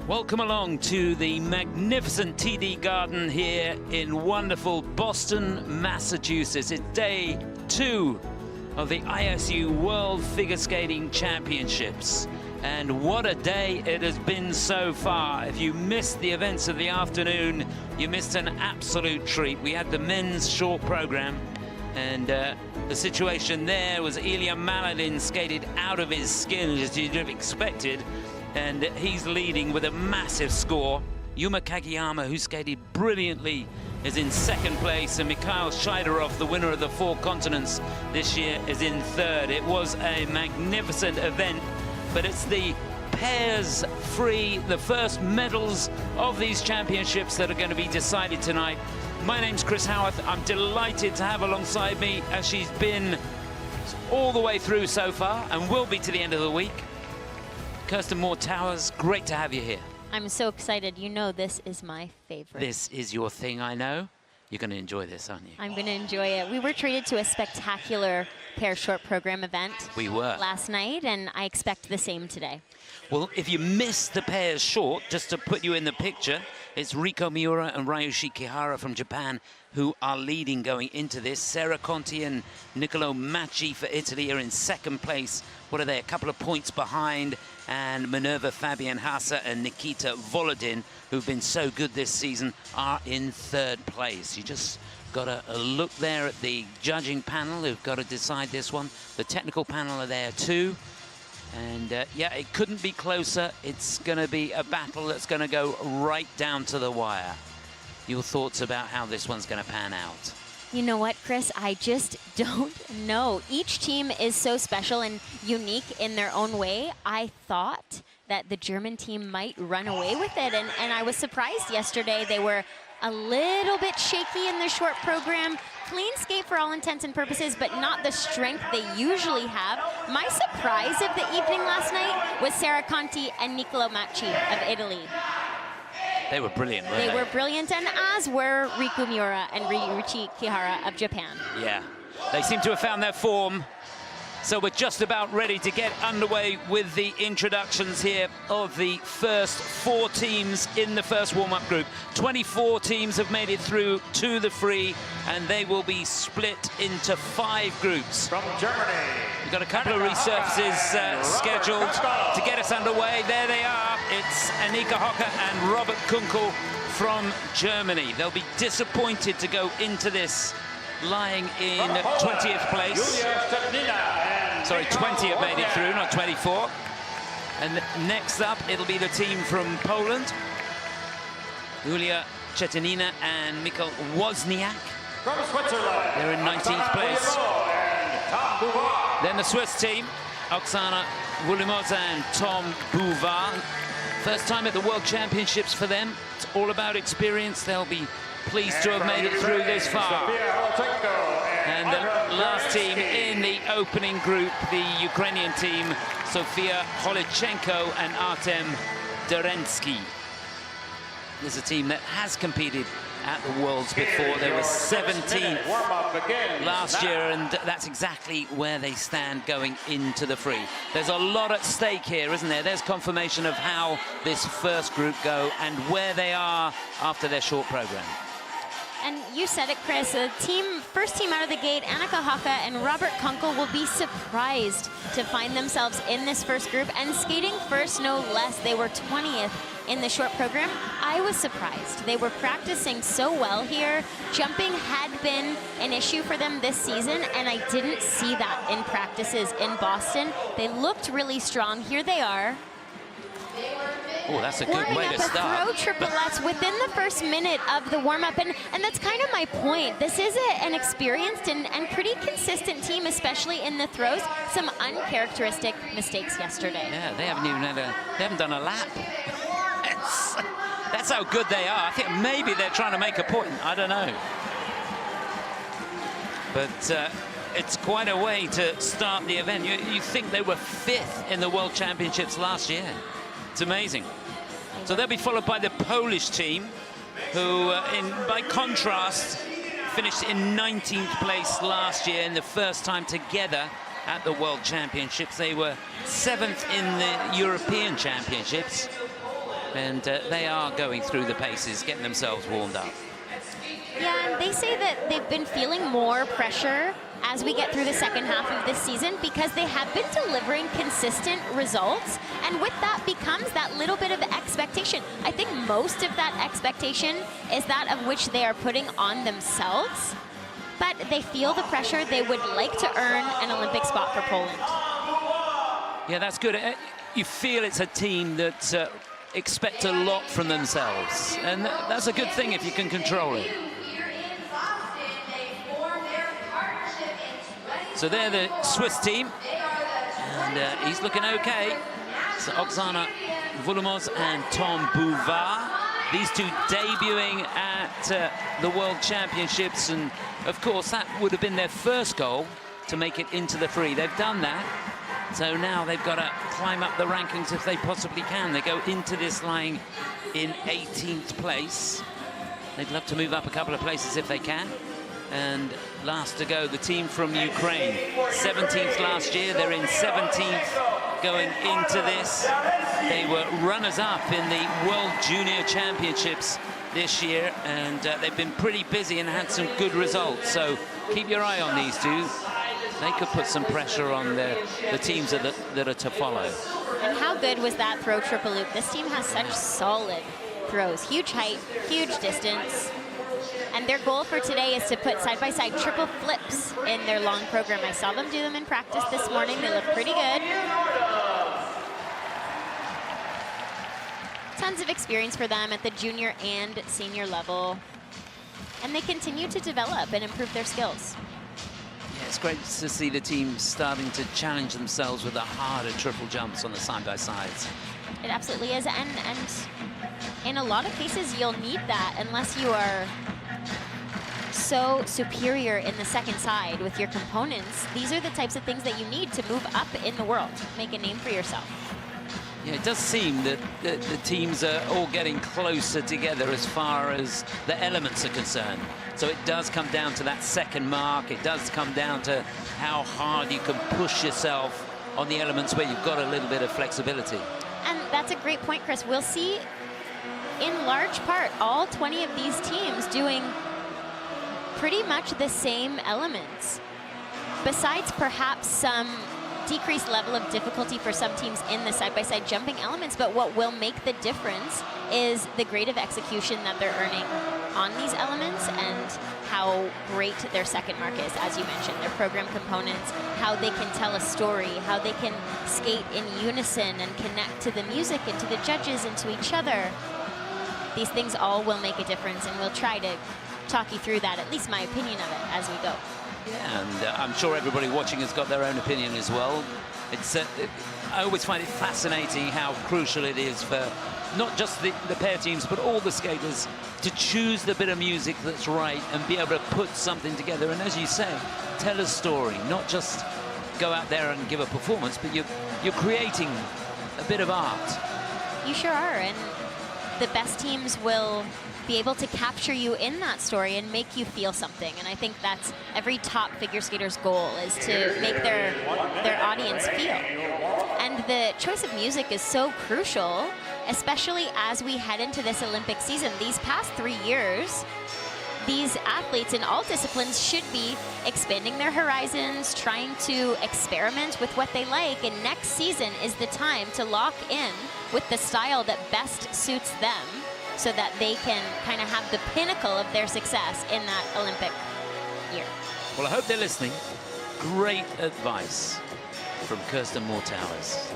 Welcome along to the magnificent TD Garden here in wonderful Boston, Massachusetts. It's day 2 of the ISU World Figure Skating Championships. And what a day it has been so far. If you missed the events of the afternoon, you missed an absolute treat. We had the men's short program, and the situation there was Ilya Maladin skated out of his skin, as you'd have expected. And he's leading with a massive score. Yuma Kagiyama, who skated brilliantly, is in second place, and Mikhail Shidorov, the winner of the 4 continents this year, is in third. It was a magnificent event, but it's the pairs free, the first medals of these championships that are going to be decided tonight. My name's Chris Howarth. I'm delighted to have alongside me, as she's been all the way through so far and will be to the end of the week, Kirsten Moore-Towers. Great to have you here. I'm so excited. You know this is my favorite. This is your thing, I know. You're going to enjoy this, aren't you? I'm going to enjoy it. We were treated to a spectacular pair short program event. We were. Last night, and I expect the same today. Well, if you missed the pairs short, just to put you in the picture, it's Riko Miura and Ryushi Kihara from Japan who are leading going into this. Sarah Conti and Niccolo Macchi for Italy are in second place. What are they? A couple of points behind. And Minerva Fabian Hassa and Nikita Volodin, who've been so good this season, are in third place. You just got a look there at the judging panel who've got to decide this one. The technical panel are there too. And yeah, it couldn't be closer. It's going to be a battle that's going to go right down to the wire. Your thoughts about how this one's going to pan out? You know what, Chris? I just don't know. Each team is so special and unique in their own way. I thought that the German team might run away with it, and I was surprised yesterday. They were a little bit shaky in their short program. Clean skate for all intents and purposes, but not the strength they usually have. My surprise of the evening last night was Sarah Conti and Niccolo Macchi of Italy. They were brilliant, weren't they? They were brilliant, and as were Riku Miura and Ryuichi Kihara of Japan. Yeah, they seem to have found their form. So we're just about ready to get underway with the introductions here of the first 4 teams in the first warm-up group. 24 teams have made it through to the free, and they will be split into 5 groups. From Germany, we've got a couple of resurfaces scheduled to get us underway. There they are. It's Anika Hocker and Robert Kunkel from Germany. They'll be disappointed to go into this lying in 20th place. Sorry, 20 have made it through, not 24. And next up, it'll be the team from Poland. Lia Trentt and Michal Wozniak. From Switzerland, they're in 19th place. Then the Swiss team, Oxana Tom and Tom Bouvard. First time at the World Championships for them. It's all about experience. They'll be pleased to have made it through this far. And the last team in the opening group, the Ukrainian team, Sofiia Holichenko and Artem Derensky. There's a team that has competed at the Worlds before. They were 17th last year, and that's exactly where they stand going into the free. There's a lot at stake here, isn't there? There's confirmation of how this first group go and where they are after their short program. And you said it, Chris, the first team out of the gate, Anika Hocker and Robert Kunkel, will be surprised to find themselves in this first group and skating first, no less. They were 20th in the short program. I was surprised. They were practicing so well here. Jumping had been an issue for them this season, and I didn't see that in practices in Boston. They looked really strong. Here they are. Oh, that's a good way to start. Throw triplets within the first minute of the warm-up, and that's kind of my point. This is an experienced and pretty consistent team, especially in the throws. Some uncharacteristic mistakes yesterday. Yeah, they haven't even they haven't done a lap. That's how good they are. I think maybe they're trying to make a point. I don't know. But it's quite a way to start the event. You think they were 5th in the World Championships last year. It's amazing. So they'll be followed by the Polish team, who, by contrast, finished in 19th place last year in the first time together at the World Championships. They were 7th in the European Championships. And they are going through the paces, getting themselves warmed up. Yeah, and they say that they've been feeling more pressure as we get through the second half of this season because they have been delivering consistent results, and with that becomes that little bit of expectation. I think most of that expectation is that of which they are putting on themselves, but they feel the pressure. They would like to earn an Olympic spot for Poland. Yeah, that's good. You feel it's a team that expect a lot from themselves, and that's a good thing if you can control it. So they're the Swiss team, and he's looking okay. So Oxana Tom and Tom Bouvard, these two debuting at the World Championships, and of course that would have been their first goal to make it into the free. They've done that, so now they've got to climb up the rankings if they possibly can. They go into this lying in 18th place. They'd love to move up a couple of places if they can. And last to go, the team from Ukraine, 17th last year. They're in 17th going into this. They were runners-up in the World Junior Championships this year, and they've been pretty busy and had some good results. So keep your eye on these two. They could put some pressure on the teams that are to follow. And how good was that throw triple loop? This team has such solid throws. Huge height, huge distance. And their goal for today is to put side-by-side triple flips in their long program. I saw them do them in practice this morning. They look pretty good. Tons of experience for them at the junior and senior level. And they continue to develop and improve their skills. Yeah, it's great to see the team starting to challenge themselves with the harder triple jumps on the side-by-sides. It absolutely is. And in a lot of cases, you'll need that unless you are so superior in the second side with your components. These are the types of things that you need to move up in the world, make a name for yourself. Yeah, it does seem that the teams are all getting closer together as far as the elements are concerned. So it does come down to that second mark. It does come down to how hard you can push yourself on the elements where you've got a little bit of flexibility. And that's a great point, Chris. We'll see in large part all 20 of these teams doing pretty much the same elements, besides perhaps some decreased level of difficulty for some teams in the side-by-side jumping elements. But what will make the difference is the grade of execution that they're earning on these elements and how great their second mark is, as you mentioned, their program components, how they can tell a story, how they can skate in unison and connect to the music and to the judges and to each other. These things all will make a difference, and we'll try to talk you through that, at least my opinion of it, as we go. Yeah, and I'm sure everybody watching has got their own opinion as well. It's I always find it fascinating how crucial it is for not just the pair teams, but all the skaters to choose the bit of music that's right and be able to put something together. And as you say, tell a story, not just go out there and give a performance, but you're creating a bit of art. You sure are, and the best teams will be able to capture you in that story and make you feel something. And I think that's every top figure skater's goal, is to make their audience feel. And the choice of music is so crucial, especially as we head into this Olympic season. These past 3 years, these athletes in all disciplines should be expanding their horizons, trying to experiment with what they like. And next season is the time to lock in with the style that best suits them, so that they can kind of have the pinnacle of their success in that Olympic year. Well, I hope they're listening. Great advice from Kirsten Mortales.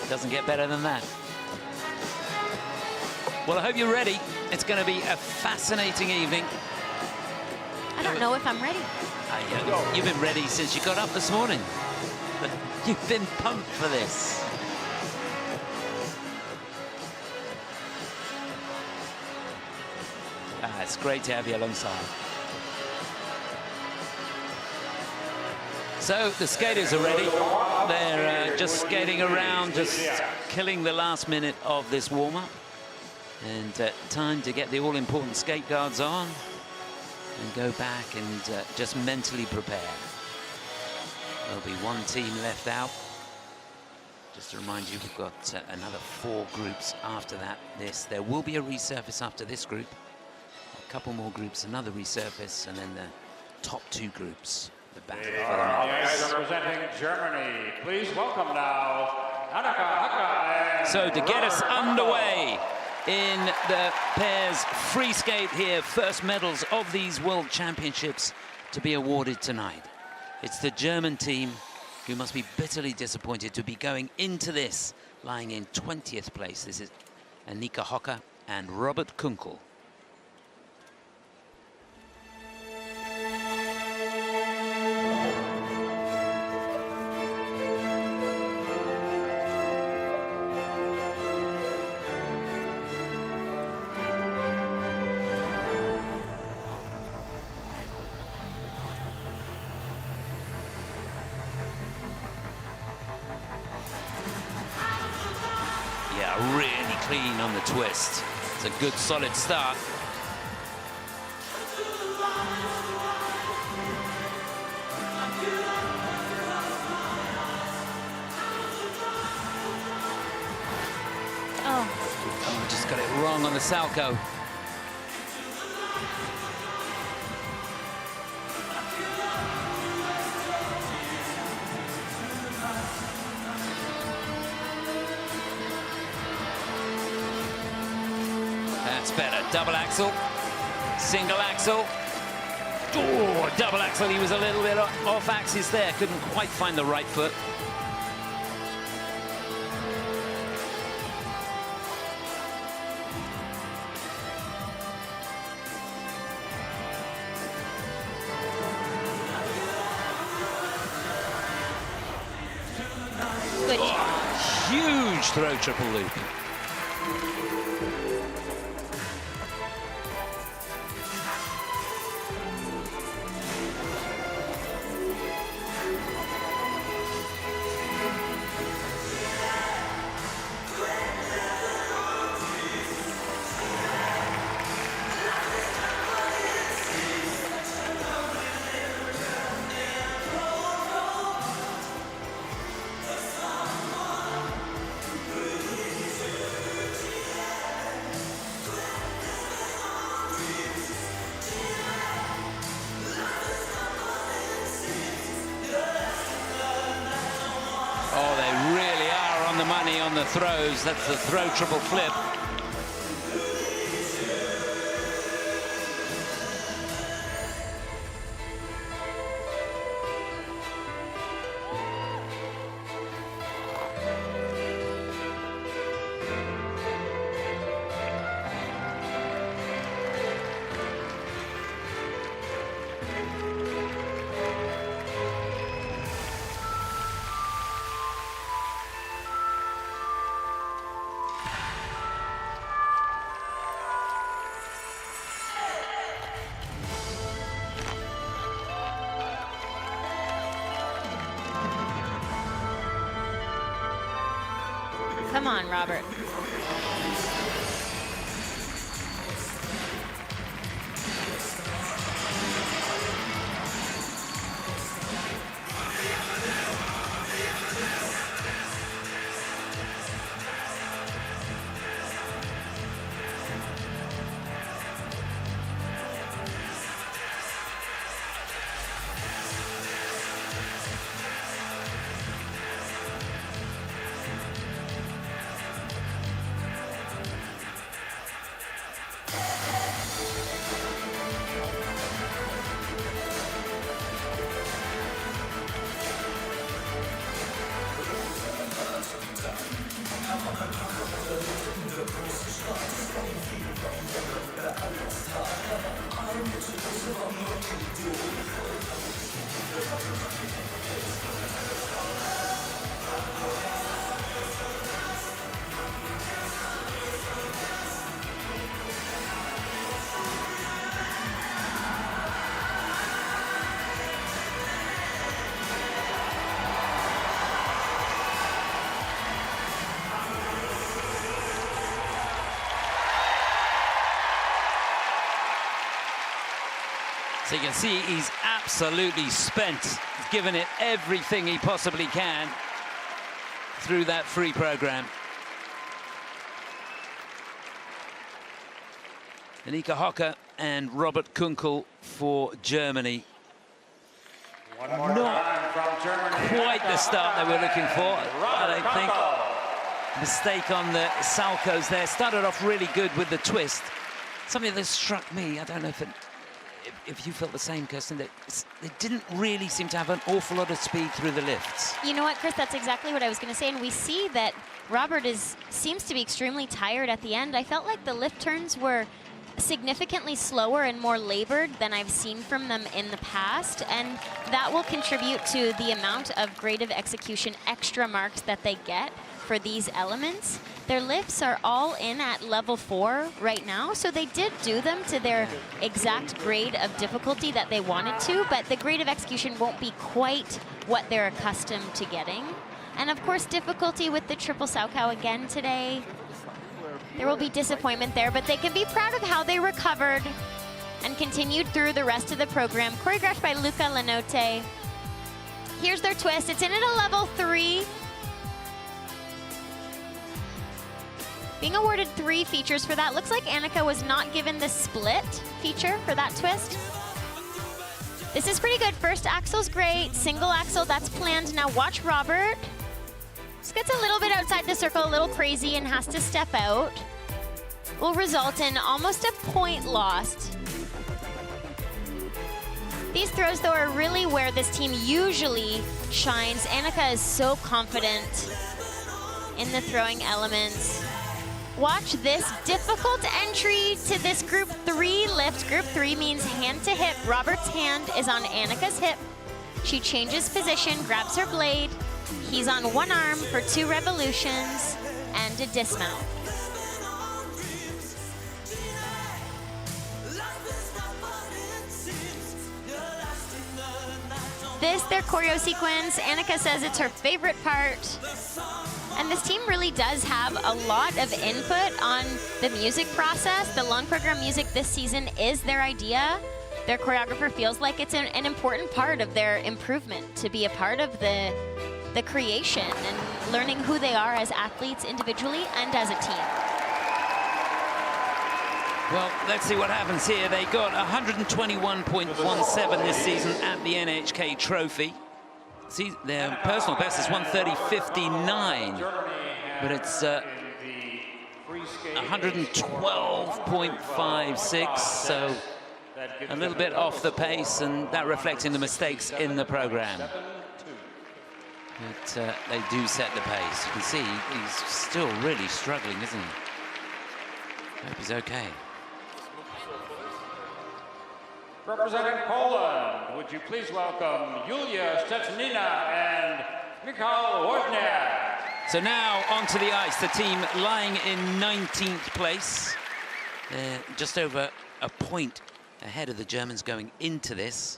Doesn't get better than that. Well, I hope you're ready. It's going to be a fascinating evening. I don't know if I'm ready. You've been ready since you got up this morning. You've been pumped for this. It's great to have you alongside. So the skaters are ready. They're just skating around, just killing the last minute of this warm-up. And time to get the all-important skate guards on and go back and just mentally prepare. There'll be one team left out. Just to remind you, we've got another 4 groups after that. There will be a resurface after this group. A couple more groups, another resurface, and then the top 2 groups. The battle for the medals. Representing Germany, please welcome now Anika. So to get us underway in the pairs free skate here, first medals of these World Championships to be awarded tonight. It's the German team who must be bitterly disappointed to be going into this lying in 20th place. This is Anika and Robert Kunkel. Really clean on the twist. It's a good solid start. Oh, just got it wrong on the Salco. That's better. Double axel, single axel. Oh, double axel. He was a little bit off axis there. Couldn't quite find the right foot. Good job. Huge throw triple loop. Oh, they really are on the money on the throws. That's the throw triple flip. Come on, Robert. So you can see he's absolutely spent. He's given it everything he possibly can. through that free program. Anika Hocker and Robert Kunkel for Germany. One more Not time from Germany. quite the start that we're looking for, I don't think. Mistake on the Salcos there. Started off really good with the twist. Something that struck me, I don't know if you felt the same, Kirsten, that they didn't really seem to have an awful lot of speed through the lifts. You know what, Chris, that's exactly what I was going to say, and we see that Robert seems to be extremely tired at the end. I felt like the lift turns were significantly slower and more labored than I've seen from them in the past, and that will contribute to the amount of grade of execution extra marks that they get for these elements. Their lifts are all in at level 4 right now, so they did do them to their exact grade of difficulty that they wanted to, but the grade of execution won't be quite what they're accustomed to getting. And of course, difficulty with the triple Salchow again today. There will be disappointment there, but they can be proud of how they recovered and continued through the rest of the program. Choreographed by Luka Lenote. Here's their twist. It's in at a level 3. Being awarded 3 features for that. Looks like Anika was not given the split feature for that twist. This is pretty good. First axle's great. Single axle, that's planned. Now watch Robert. This gets a little bit outside the circle, a little crazy, and has to step out. Will result in almost a point lost. These throws, though, are really where this team usually shines. Anika is so confident in the throwing elements. Watch this difficult entry to this group 3 lift. Group 3 means hand to hip. Robert's hand is on Anika's hip. She changes position, grabs her blade. He's on one arm for 2 revolutions and a dismount. This, their choreo sequence, Anika says it's her favorite part. And this team really does have a lot of input on the music process. The long program music this season is their idea. Their choreographer feels like it's an important part of their improvement, to be a part of the creation and learning who they are as athletes individually and as a team. Well, let's see what happens here. They got 121.17 this season at the NHK Trophy. See, their personal best is 130.59, but it's 112.56, so a little bit off the pace, and that reflecting the mistakes in the program. But they do set the pace. You can see he's still really struggling, isn't he? Hope he's okay. Representing Poland, would you please welcome Lia Trentt and Michal. So now onto the ice, the team lying in 19th place. They're just over a point ahead of the Germans going into this.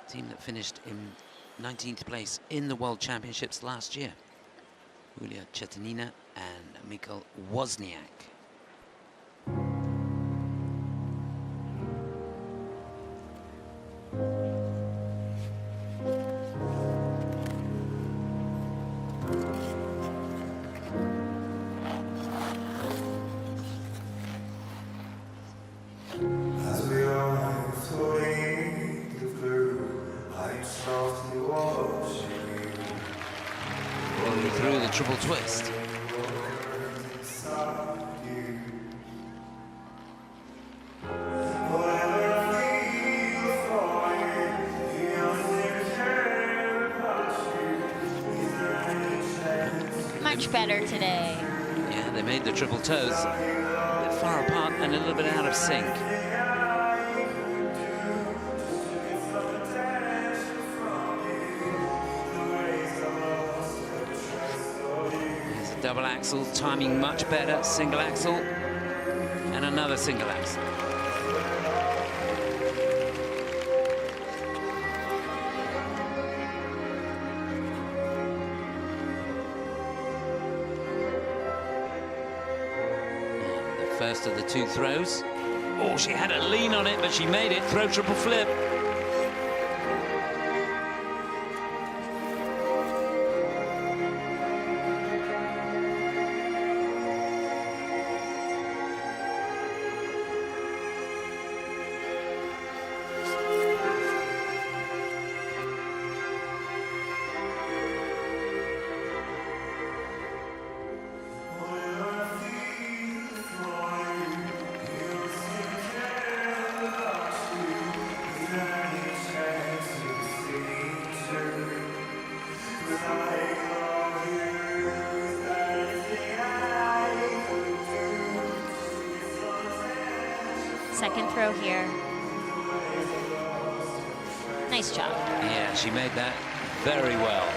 Team that finished in 19th place in the World Championships last year. Lia Trentt and Michal Wozniak. Through the triple twist. Much better today. Yeah, they made the triple toes a bit far apart and a little bit out of sync. Double axel, timing much better, single axel, and another single axel. The first of the 2 throws. Oh, she had a lean on it, but she made it. Throw triple flip. throw here. Nice job. Yeah, she made that very well.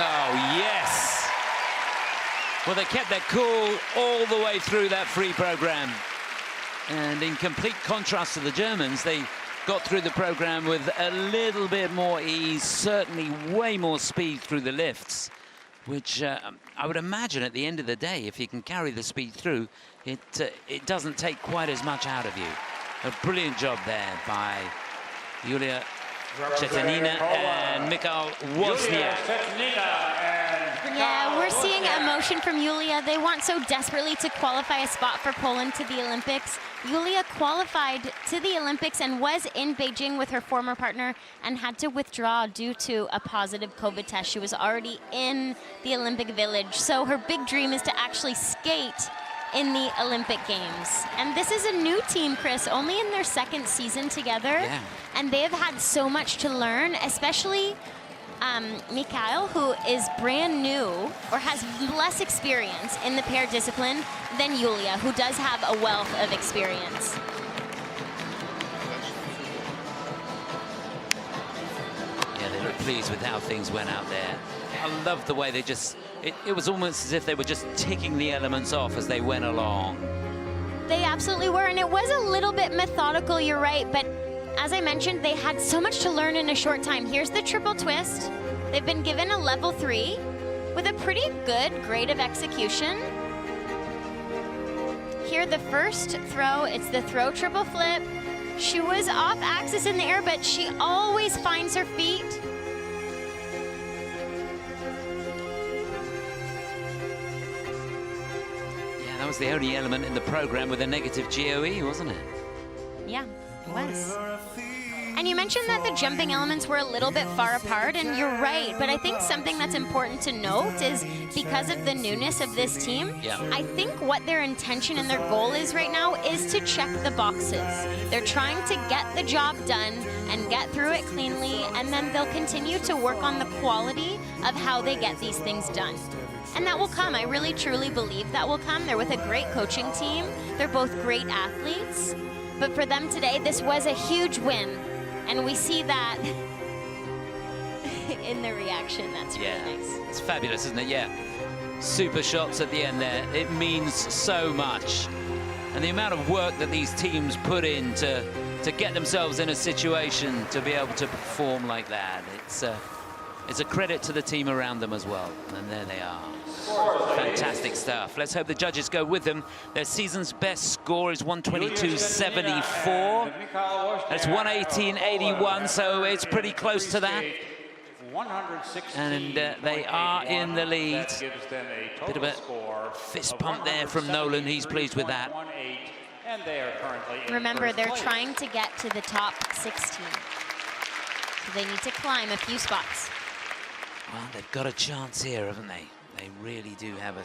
Oh, yes. Well, they kept their cool all the way through that free program. And in complete contrast to the Germans, they got through the program with a little bit more ease, certainly way more speed through the lifts, which I would imagine at the end of the day, if you can carry the speed through, it doesn't take quite as much out of you. A brilliant job there by Lia Trennt and Michal. Yeah, we're seeing emotion from Yulia. They want so desperately to qualify a spot for Poland to the Olympics. Yulia qualified to the Olympics and was in Beijing with her former partner and had to withdraw due to a positive COVID test. She was already in the Olympic Village. So her big dream is to actually skate in the Olympic Games. And this is a new team, Chris, only in their second season together. Yeah. And they have had so much to learn, especially Michal, who is brand new or has less experience in the pair discipline than Yulia, who does have a wealth of experience. Yeah, they look pleased with how things went out there. I love the way they just, it was almost as if they were just ticking the elements off as they went along. They absolutely were, and it was a little bit methodical, you're right, but as I mentioned, they had so much to learn in a short time. Here's the triple twist. They've been given a level 3 with a pretty good grade of execution. Here, the first throw, it's the throw triple flip. She was off axis in the air, but she always finds her feet. Yeah, that was the only element in the program with a negative GOE, wasn't it? Yeah, it was. And you mentioned that the jumping elements were a little bit far apart, and you're right, but I think something that's important to note is because of the newness of this team, yeah. I think what their intention and their goal is right now is to check the boxes. They're trying to get the job done and get through it cleanly, and then they'll continue to work on the quality of how they get these things done. And that will come. I really, truly believe that will come. They're with a great coaching team. They're both great athletes. But for them today, this was a huge win. And we see that in the reaction. That's really nice. It's fabulous, isn't it? Yeah. Super shots at the end there. It means so much. And the amount of work that these teams put in to get themselves in a situation to be able to perform like that. is a credit to the team around them as well. And there they are. Fantastic stuff. Let's hope the judges go with them. Their season's best score is 122.74. That's 118.81, so it's pretty close to that. And they are in the lead. Bit of a fist pump there from Nolan. He's pleased with that. Remember, they're trying to get to the top 16. So they need to climb a few spots. Well, they've got a chance here, haven't they? They really do have a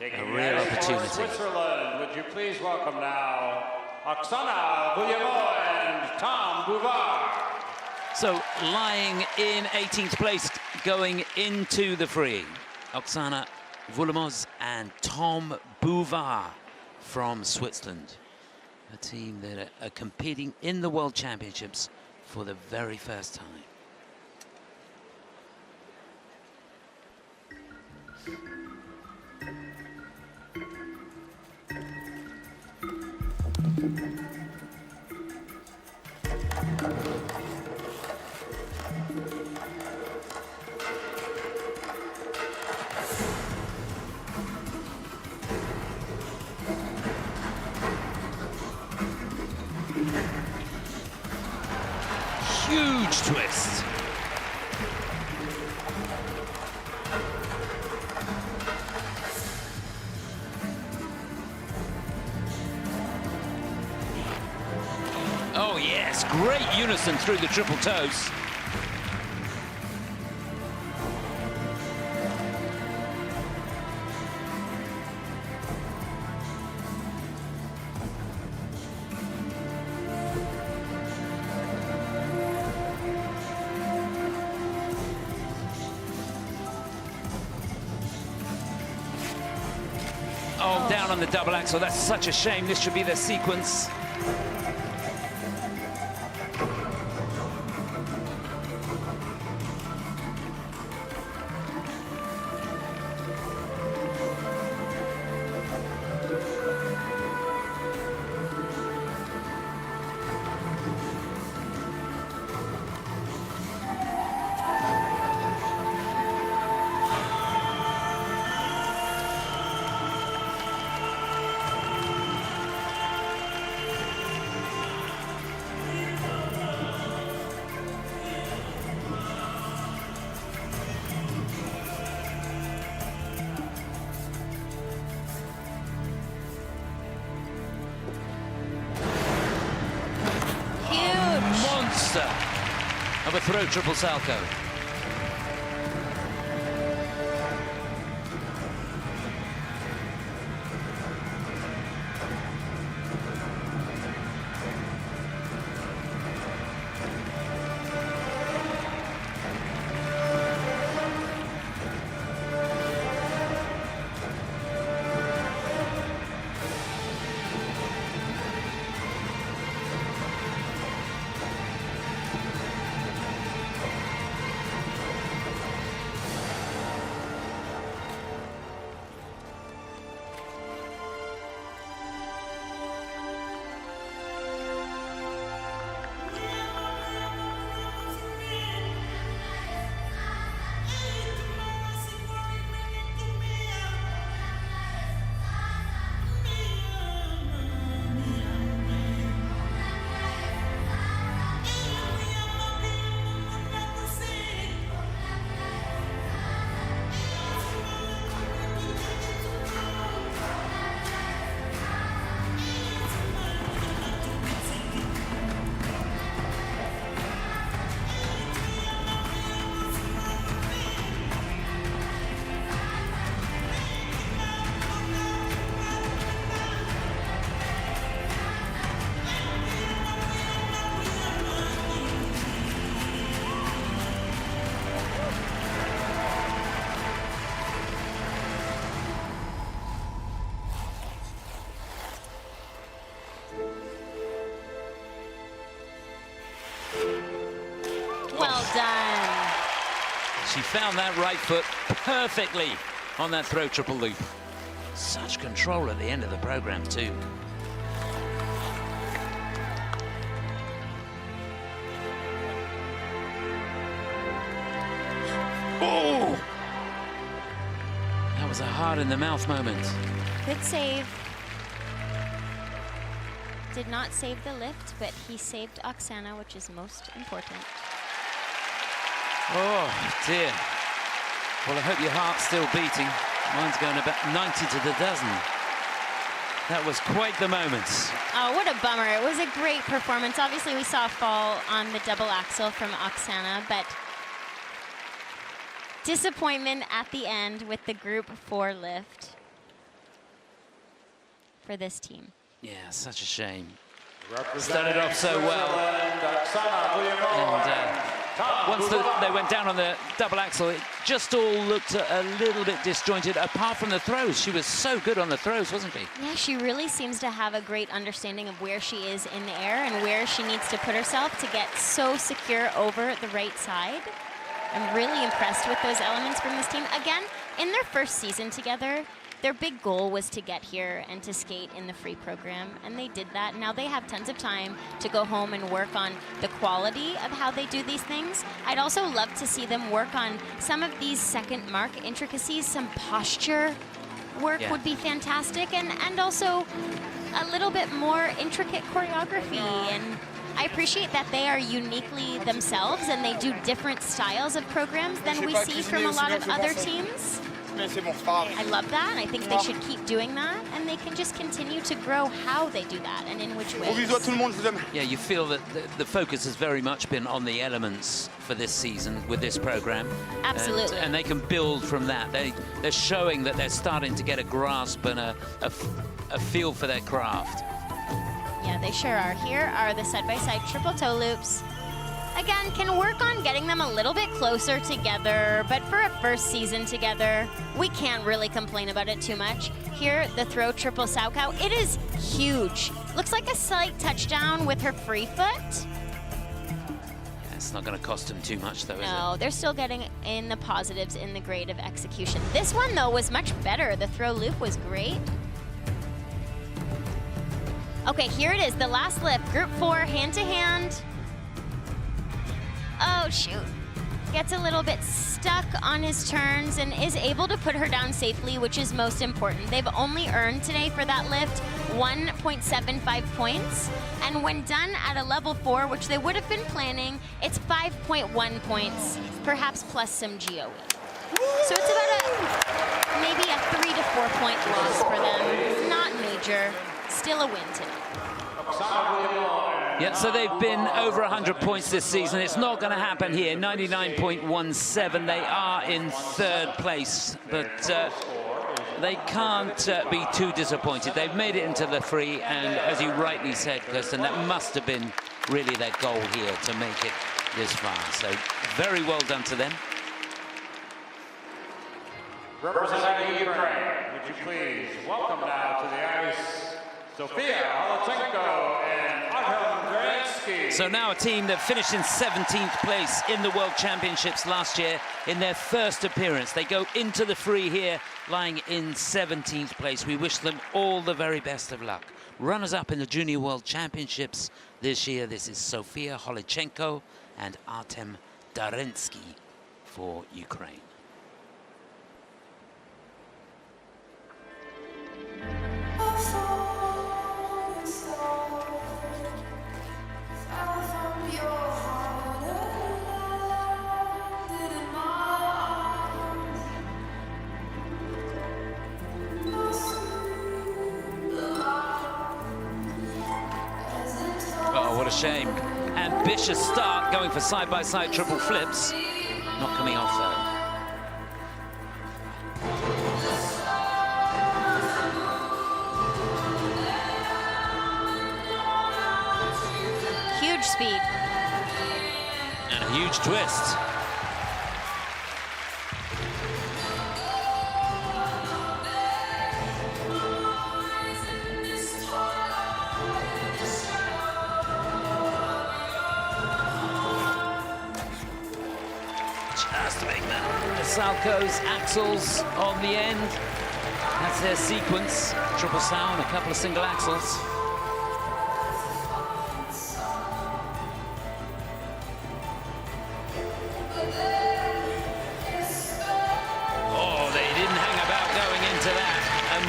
real opportunity. Switzerland, would you please welcome now Oxana Tom Bouvard. So lying in 18th place going into the free, Oksana Vulemos and Tom Bouvard from Switzerland. A team that are competing in the World Championships for the very first time. Huge twist. Oh yes, great unison through the triple toes. Oh, down on the double axel. That's such a shame. This should be their sequence. Of a throw triple salto. Well done. She found that right foot perfectly on that throw triple loop. Such control at the end of the program too. was a heart-in-the-mouth moment. Good save. Did not save the lift, but he saved Oxana, which is most important. Oh, dear. Well, I hope your heart's still beating. Mine's going about 90 to the dozen. That was quite the moment. Oh, what a bummer. It was a great performance. Obviously, we saw a fall on the double axel from Oxana, but disappointment at the end with the group 4 lift for this team. Yeah, such a shame. Started off so well. And once they went down on the double axel, it just all looked a little bit disjointed, apart from the throws. She was so good on the throws, wasn't she? Yeah, she really seems to have a great understanding of where she is in the air and where she needs to put herself to get so secure over the right side. I'm really impressed with those elements from this team. Again, in their first season together, their big goal was to get here and to skate in the free program, and they did that. Now they have tons of time to go home and work on the quality of how they do these things. I'd also love to see them work on some of these second mark intricacies. Some posture work would be fantastic, and also a little bit more intricate choreography. And I appreciate that they are uniquely themselves and they do different styles of programs than we see from a lot of other teams. I love that. I think they should keep doing that, and they can just continue to grow how they do that and in which ways. Yeah, you feel that the focus has very much been on the elements for this season with this program. Absolutely. And they can build from that. They're showing that they're starting to get a grasp and a feel for their craft. Yeah, they sure are. Here are the side-by-side triple toe loops. Again, can work on getting them a little bit closer together, but for a first season together, we can't really complain about it too much. Here, the throw triple Saukow, it is huge. Looks like a slight touchdown with her free foot. Yeah, it's not going to cost them too much, though, is it? No, they're still getting in the positives in the grade of execution. This one, though, was much better. The throw loop was great. Okay, here it is, the last lift, group 4, hand-to-hand. Oh, shoot. Gets a little bit stuck on his turns and is able to put her down safely, which is most important. They've only earned today for that lift 1.75 points. And when done at a level 4, which they would have been planning, it's 5.1 points, perhaps plus some GOE. So it's about maybe a 3 to 4 point loss for them. Not major, still a win today. Yeah, so they've been over 100 points this season. It's not going to happen here. 99.17. They are in 3rd place, but they can't be too disappointed. They've made it into the free, and as you rightly said, Kirsten, that must have been really their goal here to make it this far. So very well done to them. Representing Ukraine, would you please welcome now to the ice Sofiia and Artem. So now a team that finished in 17th place in the World Championships last year in their first appearance. They go into the free here, lying in 17th place. We wish them all the very best of luck. Runners-up in the Junior World Championships this year. This is Sofiia Holichenko and Artem Darensky for Ukraine. Oh, what a shame. Ambitious start, going for side-by-side triple flips. Not coming off, though. Huge speed. And a huge twist. Just to make that. The Salcho's axles on the end. That's their sequence. Triple sow and a couple of single axles.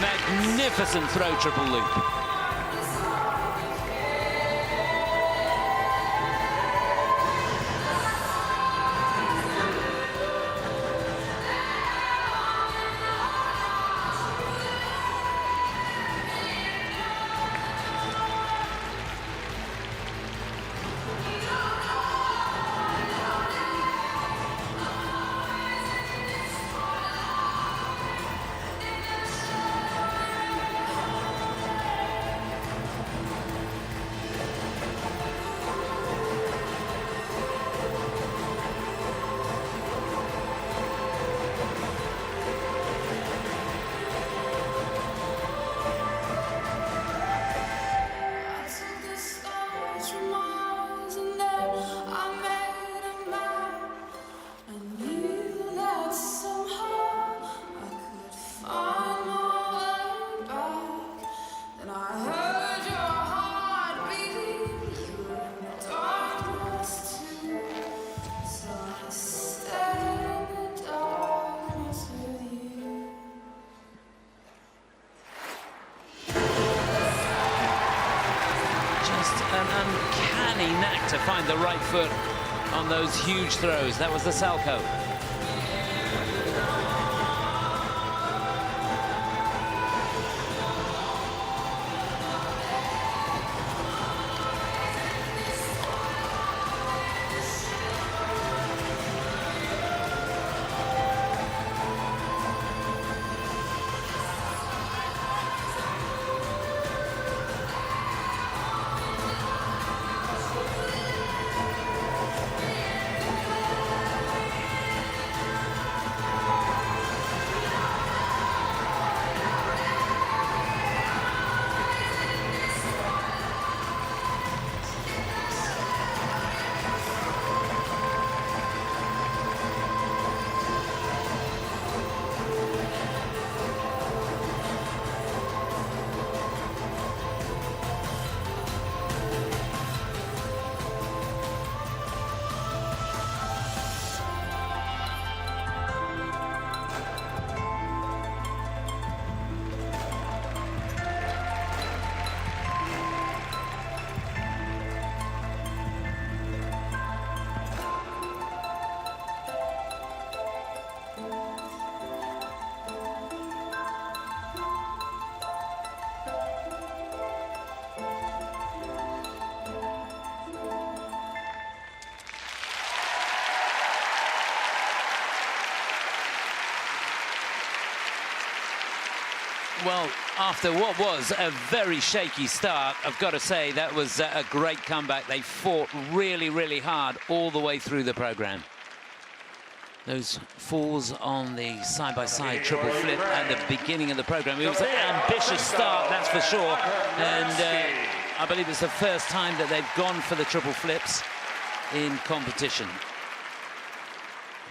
magnificent throw triple loop. To find the right foot on those huge throws. That was the Salchow. Well, after what was a very shaky start, I've got to say that was a great comeback. They fought really, really hard all the way through the program. Those falls on the side-by-side triple flip at the beginning of the program. It was an ambitious start, that's for sure. And I believe it's the first time that they've gone for the triple flips in competition.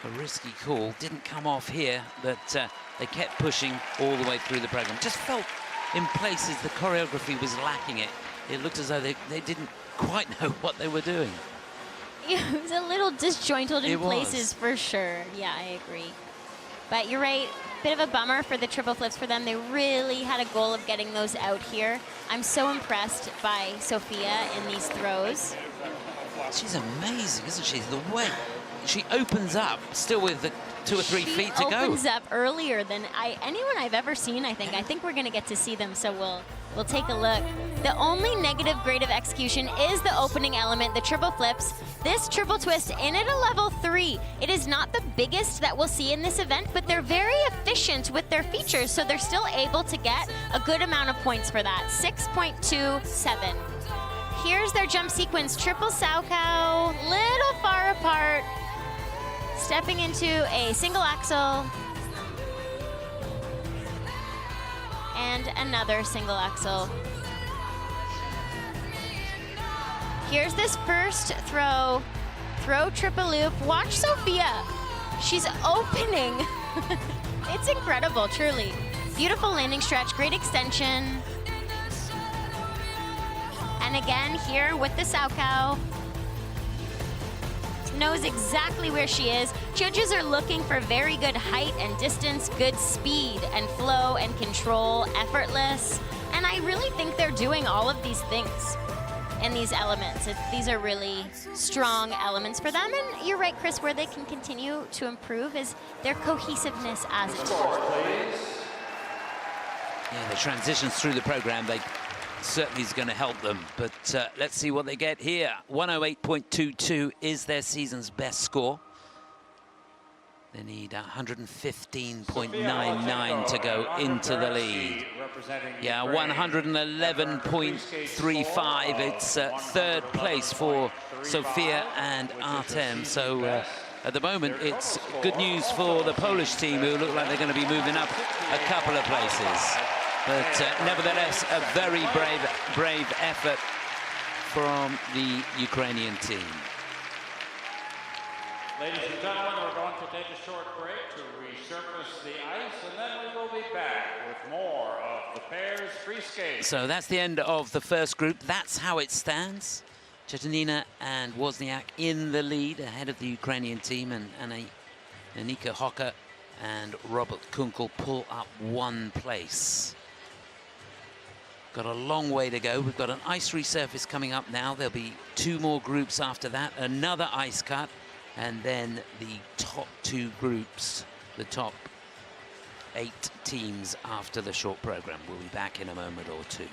A risky call, didn't come off here, but they kept pushing all the way through the program. Just felt in places the choreography was lacking it. It looked as though they didn't quite know what they were doing. Yeah, it was a little disjointed in places for sure. Yeah, I agree. But you're right, bit of a bummer for the triple flips for them. They really had a goal of getting those out here. I'm so impressed by Sofiia in these throws. She's amazing, isn't she? The way she opens up, still with the 2 or 3 feet to go. She opens up earlier than anyone I've ever seen, I think. I think we're going to get to see them, so we'll take a look. The only negative grade of execution is the opening element, the triple flips. This triple twist in at a level 3. It is not the biggest that we'll see in this event, but they're very efficient with their features, so they're still able to get a good amount of points for that. 6.27. Here's their jump sequence. Triple Salchow, little far apart. Stepping into a single axel. And another single axel. Here's this first throw. Throw triple loop. Watch Sofiia. She's opening. It's incredible, truly. Beautiful landing stretch, great extension. And again, here with the Salchow. knows exactly where she is. Judges are looking for very good height and distance, good speed and flow and control, effortless. And I really think they're doing all of these things in these elements. These are really strong elements for them. And you're right, Chris, where they can continue to improve is their cohesiveness as a team. Yeah, the transitions through the program, they certainly is going to help them. But let's see what they get here. 108.22 is their season's best score. They need 115.99 to go into the lead. Yeah, 111.35. It's third place for Sofiia and Artem. So at the moment, it's good news for the Polish team, who look like they're going to be moving up a couple of places. But nevertheless, a very brave effort from the Ukrainian team. Ladies and gentlemen, we're going to take a short break to resurface the ice, and then we will be back with more of the pairs free skate. So that's the end of the first group. That's how it stands. Ekaterina and Wozniak in the lead ahead of the Ukrainian team, and Anika Hocker and Robert Kunkel pull up one place. Got a long way to go. We've got an ice resurface coming up now. There'll be two more groups after that, another ice cut, and then the top two groups, the top 8 teams after the short program. We'll be back in a moment or two.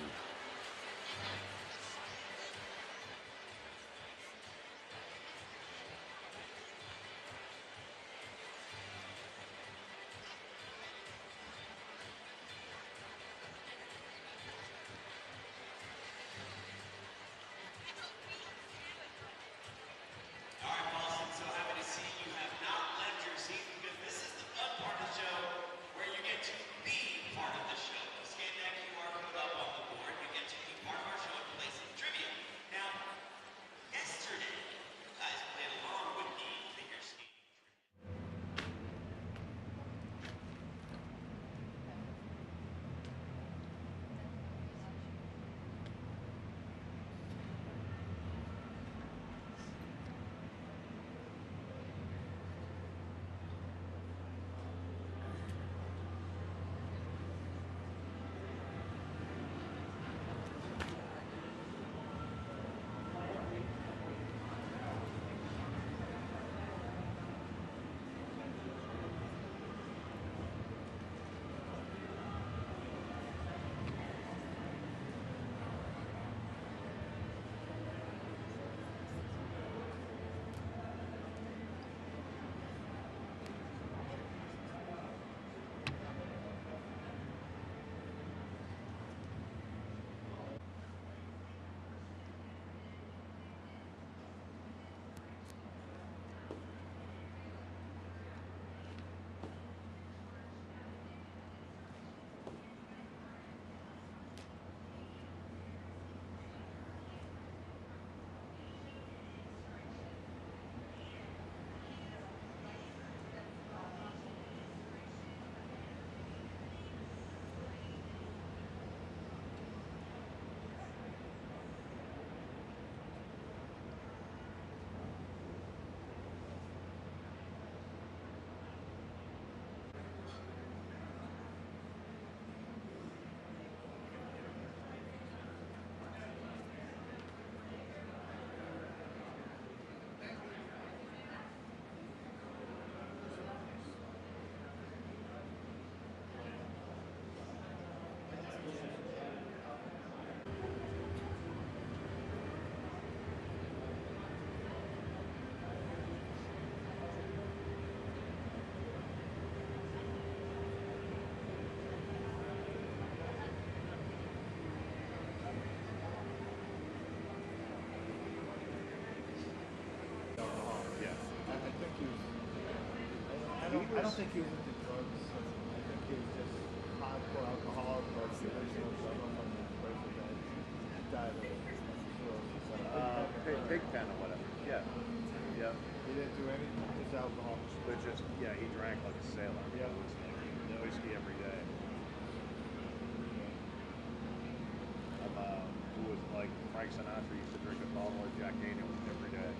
I don't think he was into drugs. I think he was just hardcore alcoholic, but original drug on the person that died of cirrhosis. Big pen or whatever. Yeah. Yeah. He didn't do anything, just alcohol. But just, yeah, he drank like a sailor. Yeah. It was like whiskey every day. Who was like Frank Sinatra used to drink a bottle of Jack Daniels every day.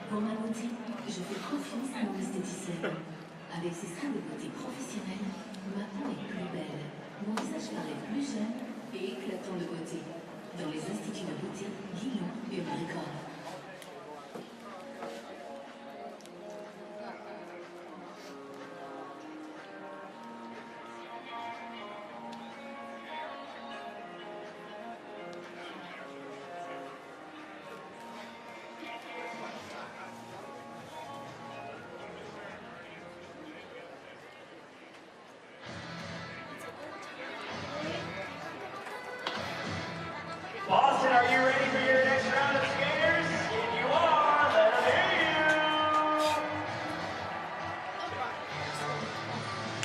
Pour ma beauté, je fais confiance à mon esthéticienne. Avec ses soins de beauté professionnels, ma peau est plus belle, mon visage paraît plus jeune et éclatant de beauté. Dans les instituts de beauté, Lyon et Niccolo. Boston, are you ready for your next round of skaters? If you are, let them hear you!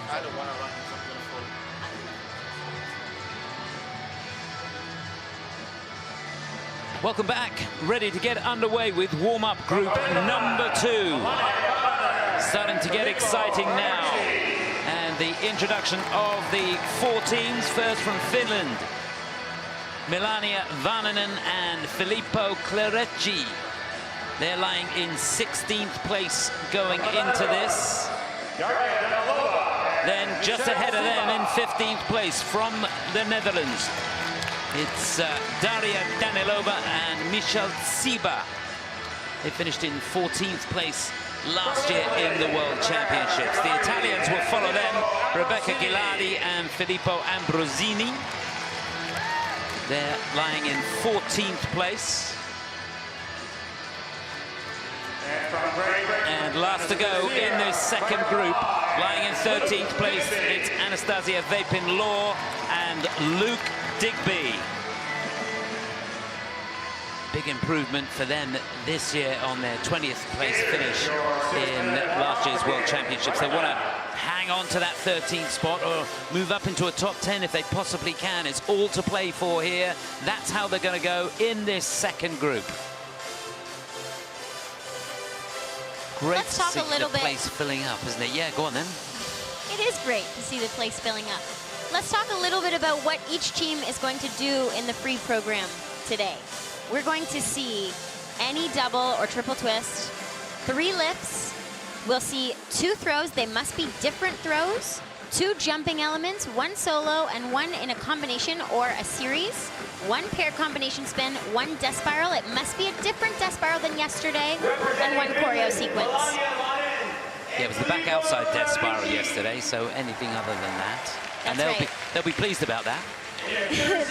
I don't want to run if I'm going to fall. Welcome back, ready to get underway with warm-up group number 2. Starting to get exciting now. And the introduction of the 4 teams, first from Finland. Milania Vannanen and Filippo Clerecci. They're lying in 16th place going into this. Then just ahead of them in 15th place from the Netherlands, it's Daria and Michal. They finished in 14th place last year in the World Championships. The Italians will follow them, Rebecca Ghilardi and Filippo Ambrosini. They're lying in 14th place. And last to go in this second group, lying in 13th place, it's Anastasia Vapin-Law and and Luke Digby. Big improvement for them this year on their 20th place finish in last year's World Championships. They want to hang on to that 13th spot or move up into a top 10 if they possibly can. It's all to play for here. That's how they're going to go in this second group. Great Let's talk to a see little the bit. place filling up, isn't it? Yeah, go on then. It is great to see the place filling up. Let's talk a little bit about what each team is going to do in the free program today. We're going to see any double or triple twist, 3 lifts. We'll see 2 throws. They must be different throws. 2 jumping elements, 1 solo and 1 in a combination or a series. 1 pair combination spin, 1 death spiral. It must be a different death spiral than yesterday, and 1 choreo sequence. Yeah, it was the back outside death spiral yesterday, so anything other than that. And they'll be pleased about that.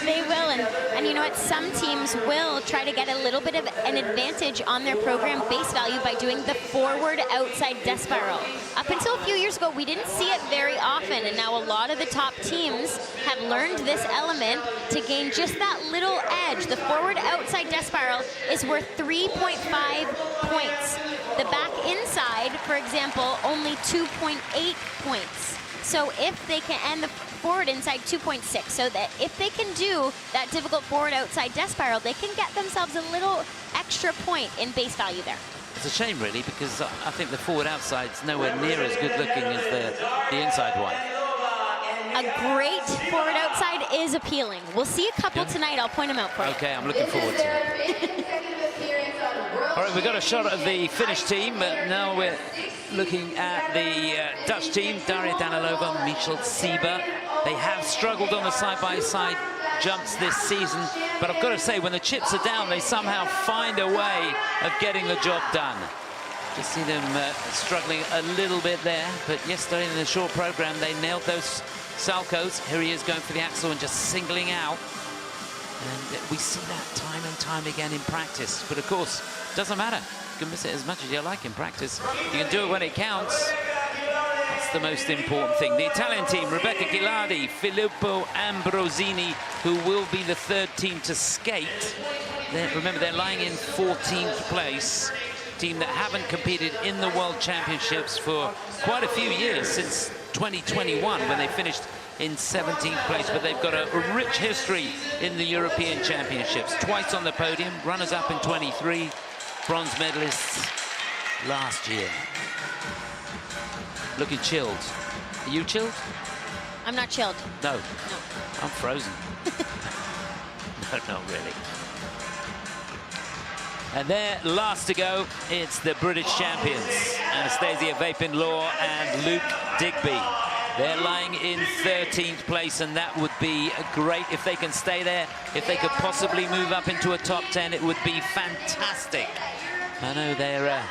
They will, and you know what? Some teams will try to get a little bit of an advantage on their program base value by doing the forward outside death spiral. Up until a few years ago, we didn't see it very often, and now a lot of the top teams have learned this element to gain just that little edge. The forward outside death spiral is worth 3.5 points. The back inside, for example, only 2.8 points. So if they can, and the forward inside 2.6, so that if they can do that difficult forward outside death spiral, they can get themselves a little extra point in base value there. It's a shame, really, because I think the forward outside's nowhere near as good looking as the inside one. A great forward outside is appealing. We'll see a couple tonight. I'll point them out for you. Okay, I'm looking forward to it. All right, we've got a shot of the Finnish team, but now we're looking at the Dutch team. Daria Danilova, Michel Sieber. They have struggled on the side-by-side jumps this season, but I've got to say, when the chips are down, they somehow find a way of getting the job done. Just see them struggling a little bit there, but yesterday in the short program, they nailed those salcos. Here he is going for the axel and just singling out. And we see that time and time again in practice. But of course, it doesn't matter. You can miss it as much as you like in practice. You can do it when it counts. That's the most important thing. The Italian team, Rebecca Ghilardi, Filippo Ambrosini, who will be the 3rd team to skate. Remember, they're lying in 14th place. Team that haven't competed in the World Championships for quite a few years, since 2021, when they finished in 17th place, but they've got a rich history in the European Championships. Twice on the podium, runners-up in 23, bronze medalists last year. Looking chilled. Are you chilled? I'm not chilled. No. No. I'm frozen. No, not really. And there, last to go, it's the British champions, Anastasia Vapin-Law and Luke Digby. They're lying in 13th place, and that would be great if they can stay there. If they could possibly move up into a top 10, it would be fantastic. I know they're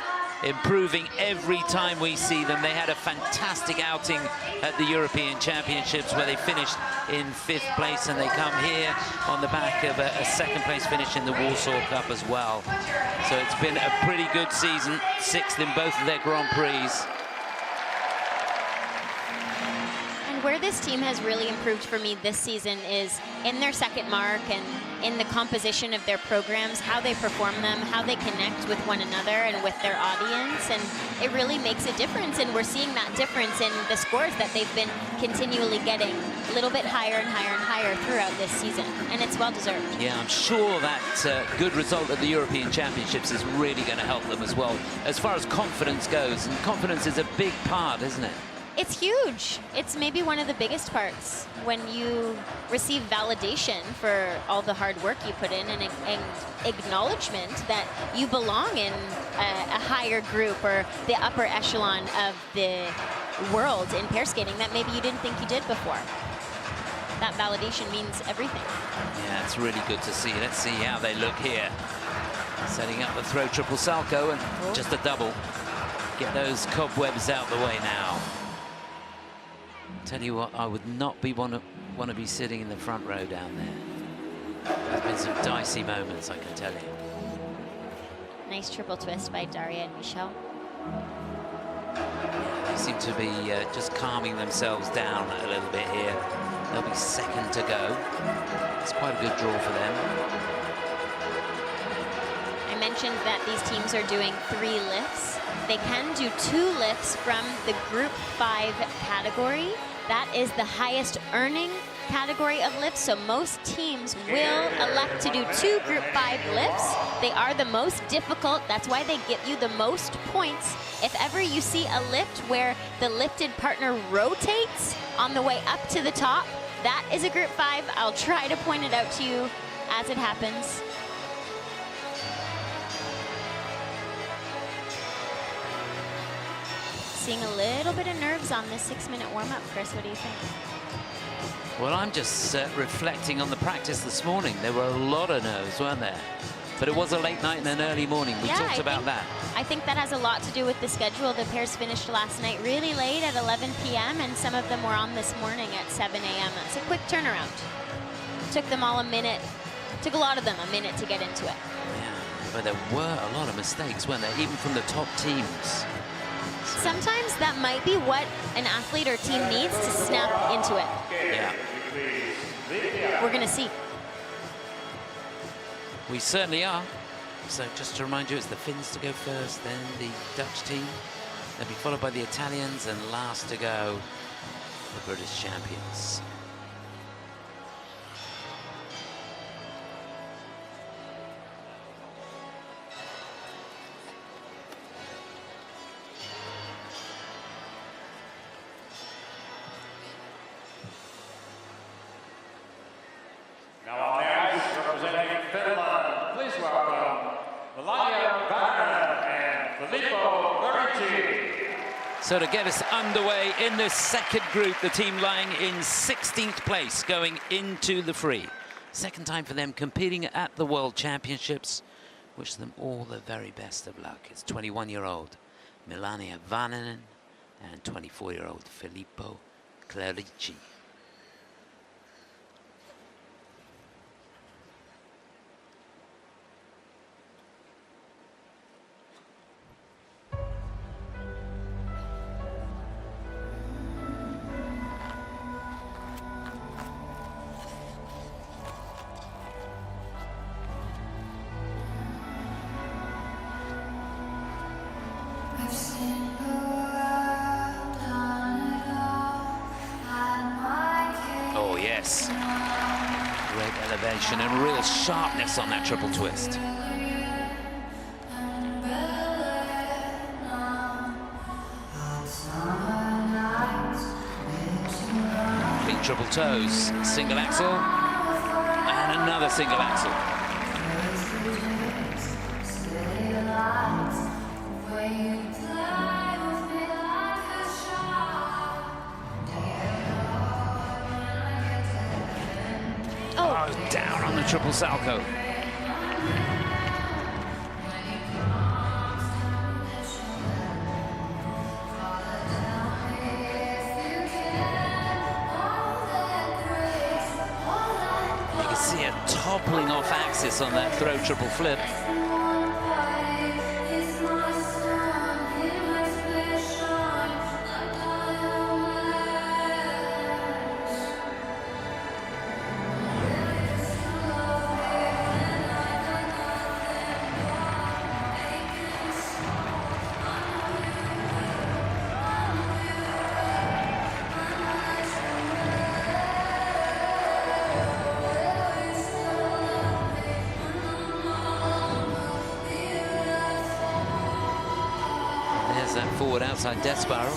improving every time we see them. They had a fantastic outing at the European Championships where they finished in 5th place, and they come here on the back of a 2nd place finish in the Warsaw Cup as well. So it's been a pretty good season, 6th in both of their Grand Prix. Where this team has really improved for me this season is in their second mark and in the composition of their programs, how they perform them, how they connect with one another and with their audience, and it really makes a difference, and we're seeing that difference in the scores that they've been continually getting a little bit higher and higher and higher throughout this season, and it's well deserved. Yeah, I'm sure that good result at the European Championships is really going to help them as well, as far as confidence goes, and confidence is a big part, isn't it? It's huge. It's maybe one of the biggest parts when you receive validation for all the hard work you put in and acknowledgement that you belong in a higher group or the upper echelon of the world in pair skating that maybe you didn't think you did before. That validation means everything. Yeah, it's really good to see. Let's see how they look here. Setting up the throw triple salco and just a double. Get those cobwebs out the way now. Tell you what, I would not want to be sitting in the front row down there. There's been some dicey moments, I can tell you. Nice triple twist by Daria and Michel. They seem to be just calming themselves down a little bit here. They'll be second to go. It's quite a good draw for them. I mentioned that these teams are doing 3 lifts. They can do 2 lifts from the Group 5 category. That is the highest earning category of lifts, so most teams will elect to do 2 Group 5 lifts. They are the most difficult. That's why they get you the most points. If ever you see a lift where the lifted partner rotates on the way up to the top, that is a Group 5. I'll try to point it out to you as it happens. Seeing a little bit of nerves on this 6-minute warm-up. Chris, what do you think? Well, I'm just reflecting on the practice this morning. There were a lot of nerves, weren't there? But it was a late night and an early morning. We talked about that. I think that has a lot to do with the schedule. The pairs finished last night really late at 11 p.m. and some of them were on this morning at 7 a.m. It's a quick turnaround. Took them all a minute. Took a lot of them a minute to get into it. Yeah, but there were a lot of mistakes, weren't there? Even from the top teams. Sometimes that might be what an athlete or team needs to snap into it. Yeah. We're going to see. We certainly are. So just to remind you, it's the Finns to go first, then the Dutch team. They'll be followed by the Italians, and last to go, the British champions. Now on the ice, representing Finland, please welcome Milania and Filippo. So to get us underway in this second group, the team lying in 16th place going into the free. Second time for them competing at the World Championships. Wish them all the very best of luck. It's 21-year-old Milania and 24-year-old Filippo Clerici. Oh yes, great elevation and real sharpness on that triple twist. Big triple toes, single axel, and another single axel. Down on the triple salto. You can see a toppling off axis on that throw triple flip. Forward outside death spiral.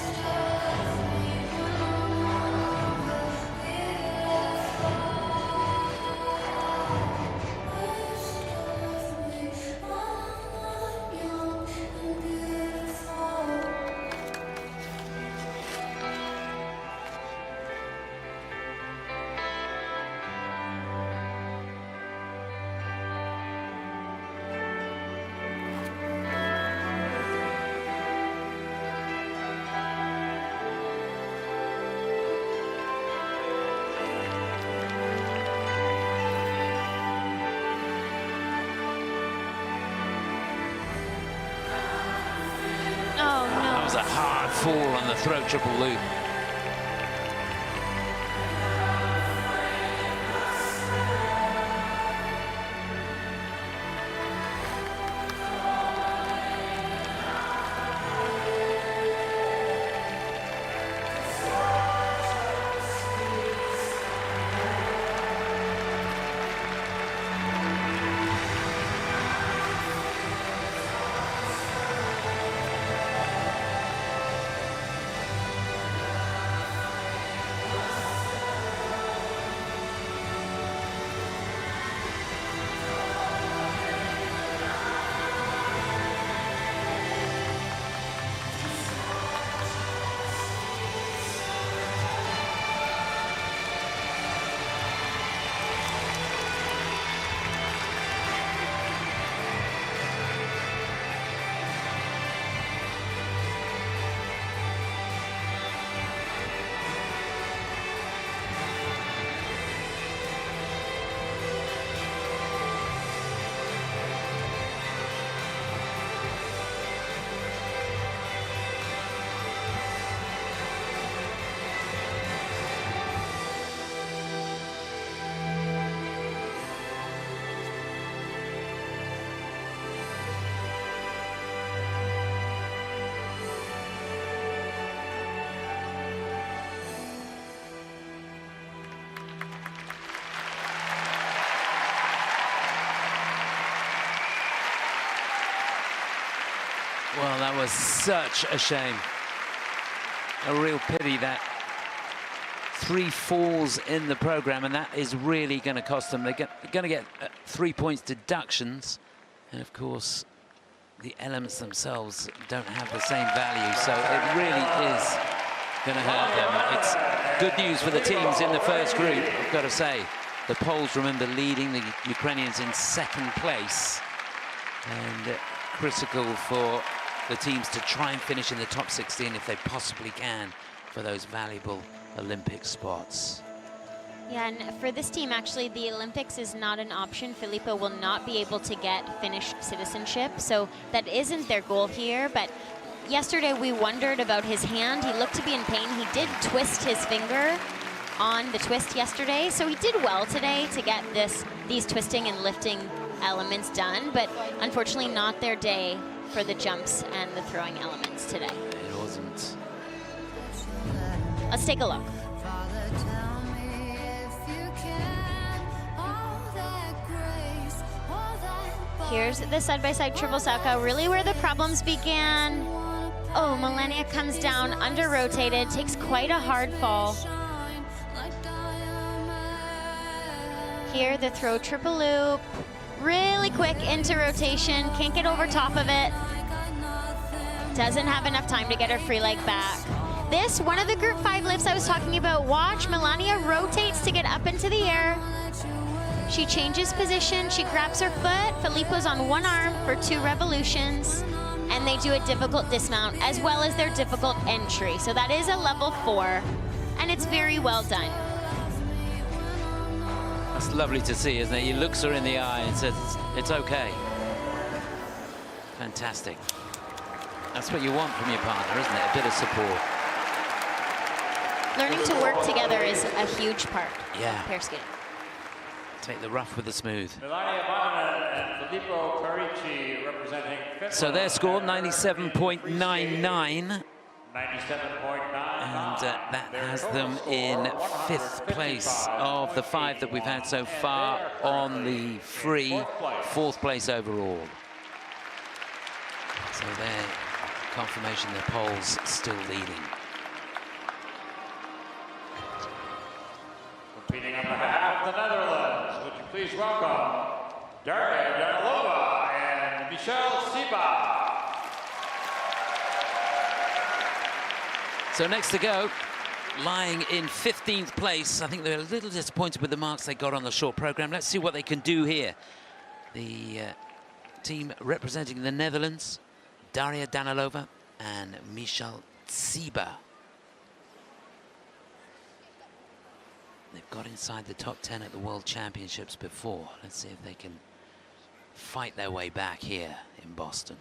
Fall on the throw triple loop. that was such a shame. A real pity that 3 falls in the program, and that is really going to cost them. They're going to get 3 points deductions, and of course the elements themselves don't have the same value, so it really is going to hurt them. It's good news for the teams in the first group, I've got to say. The Poles, remember, leading the Ukrainians in 2nd place, and critical for the teams to try and finish in the top 16 if they possibly can for those valuable Olympic spots. Yeah, and for this team, actually, the Olympics is not an option. Filippo will not be able to get Finnish citizenship, so that isn't their goal here. But yesterday, we wondered about his hand. He looked to be in pain. He did twist his finger on the twist yesterday, so he did well today to get these twisting and lifting elements done, but unfortunately not their day for the jumps and the throwing elements today. It wasn't. Let's take a look. Here's the side-by-side triple Salchow, really where the problems began. Oh, Milania comes down, under-rotated, takes quite a hard fall. Here, the throw triple loop, really quick into rotation, can't get over top of it. Doesn't have enough time to get her free leg back. This, one of the group 5 lifts I was talking about. Watch, Milania rotates to get up into the air. She changes position, she grabs her foot. Filippo's on one arm for 2 revolutions, and they do a difficult dismount as well as their difficult entry. So that is a level 4, and it's very well done. That's lovely to see, isn't it? He looks her in the eye and says, it's okay. Fantastic. That's what you want from your partner, isn't it? A bit of support. Learning to work together is a huge part of pair skating. Take the rough with the smooth. Milania and Filippo Carici representing Finland. So their score, 97.99. 97.99. And that has them in 5th place of the 5 that we've had so far on the free, 4th place overall. So their confirmation, the Poles still leading. Competing on behalf of the Netherlands, would you please welcome Daria and Michel. So next to go, lying in 15th place. I think they're a little disappointed with the marks they got on the short program. Let's see what they can do here. The team representing the Netherlands, Daria Danilova and Michal. They've got inside the top 10 at the World Championships before. Let's see if they can fight their way back here in Boston.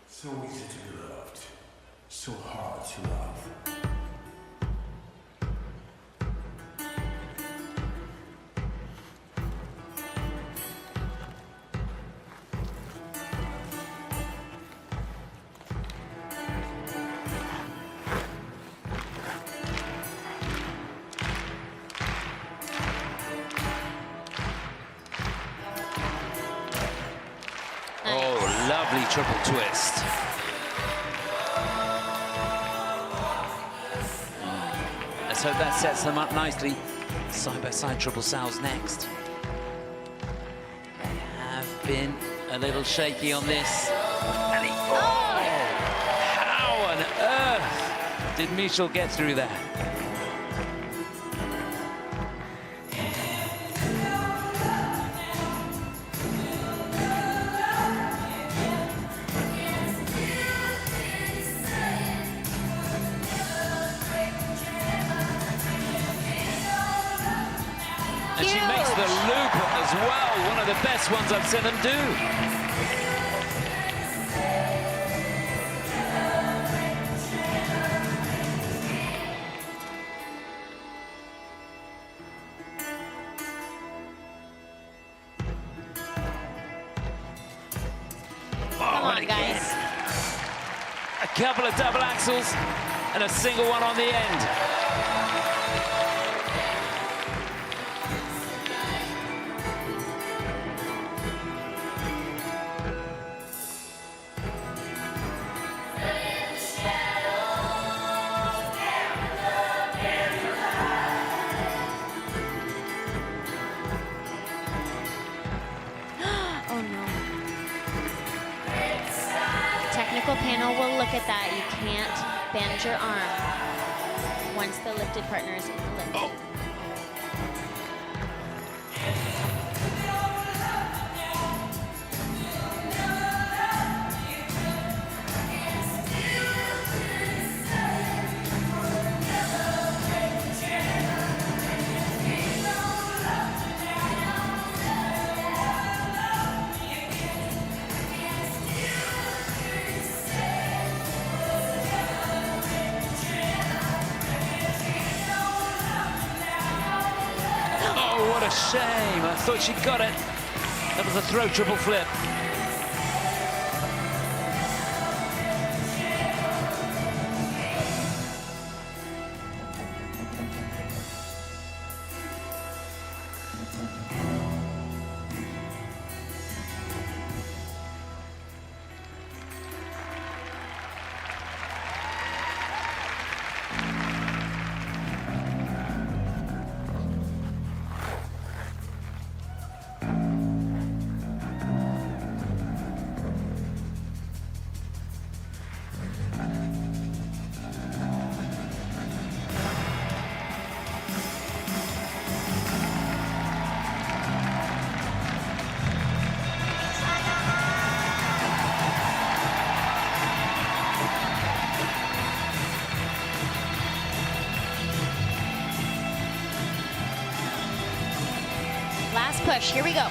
So easy to be loved, so hard to love. Oh, lovely triple twist. Let's hope that sets them up nicely. Side-by-side triple salves next. They have been a little shaky on this. And how on earth did Michel get through that? And she makes the loop as well, one of the best ones I've seen them do. Come on, guys. A couple of double axels and a single one on the end. technical panel will look at that. You can't bend your arm once the lifted partner is in the lift. Oh. What a shame. I thought she got it. That was a throw triple flip. Last push, here we go.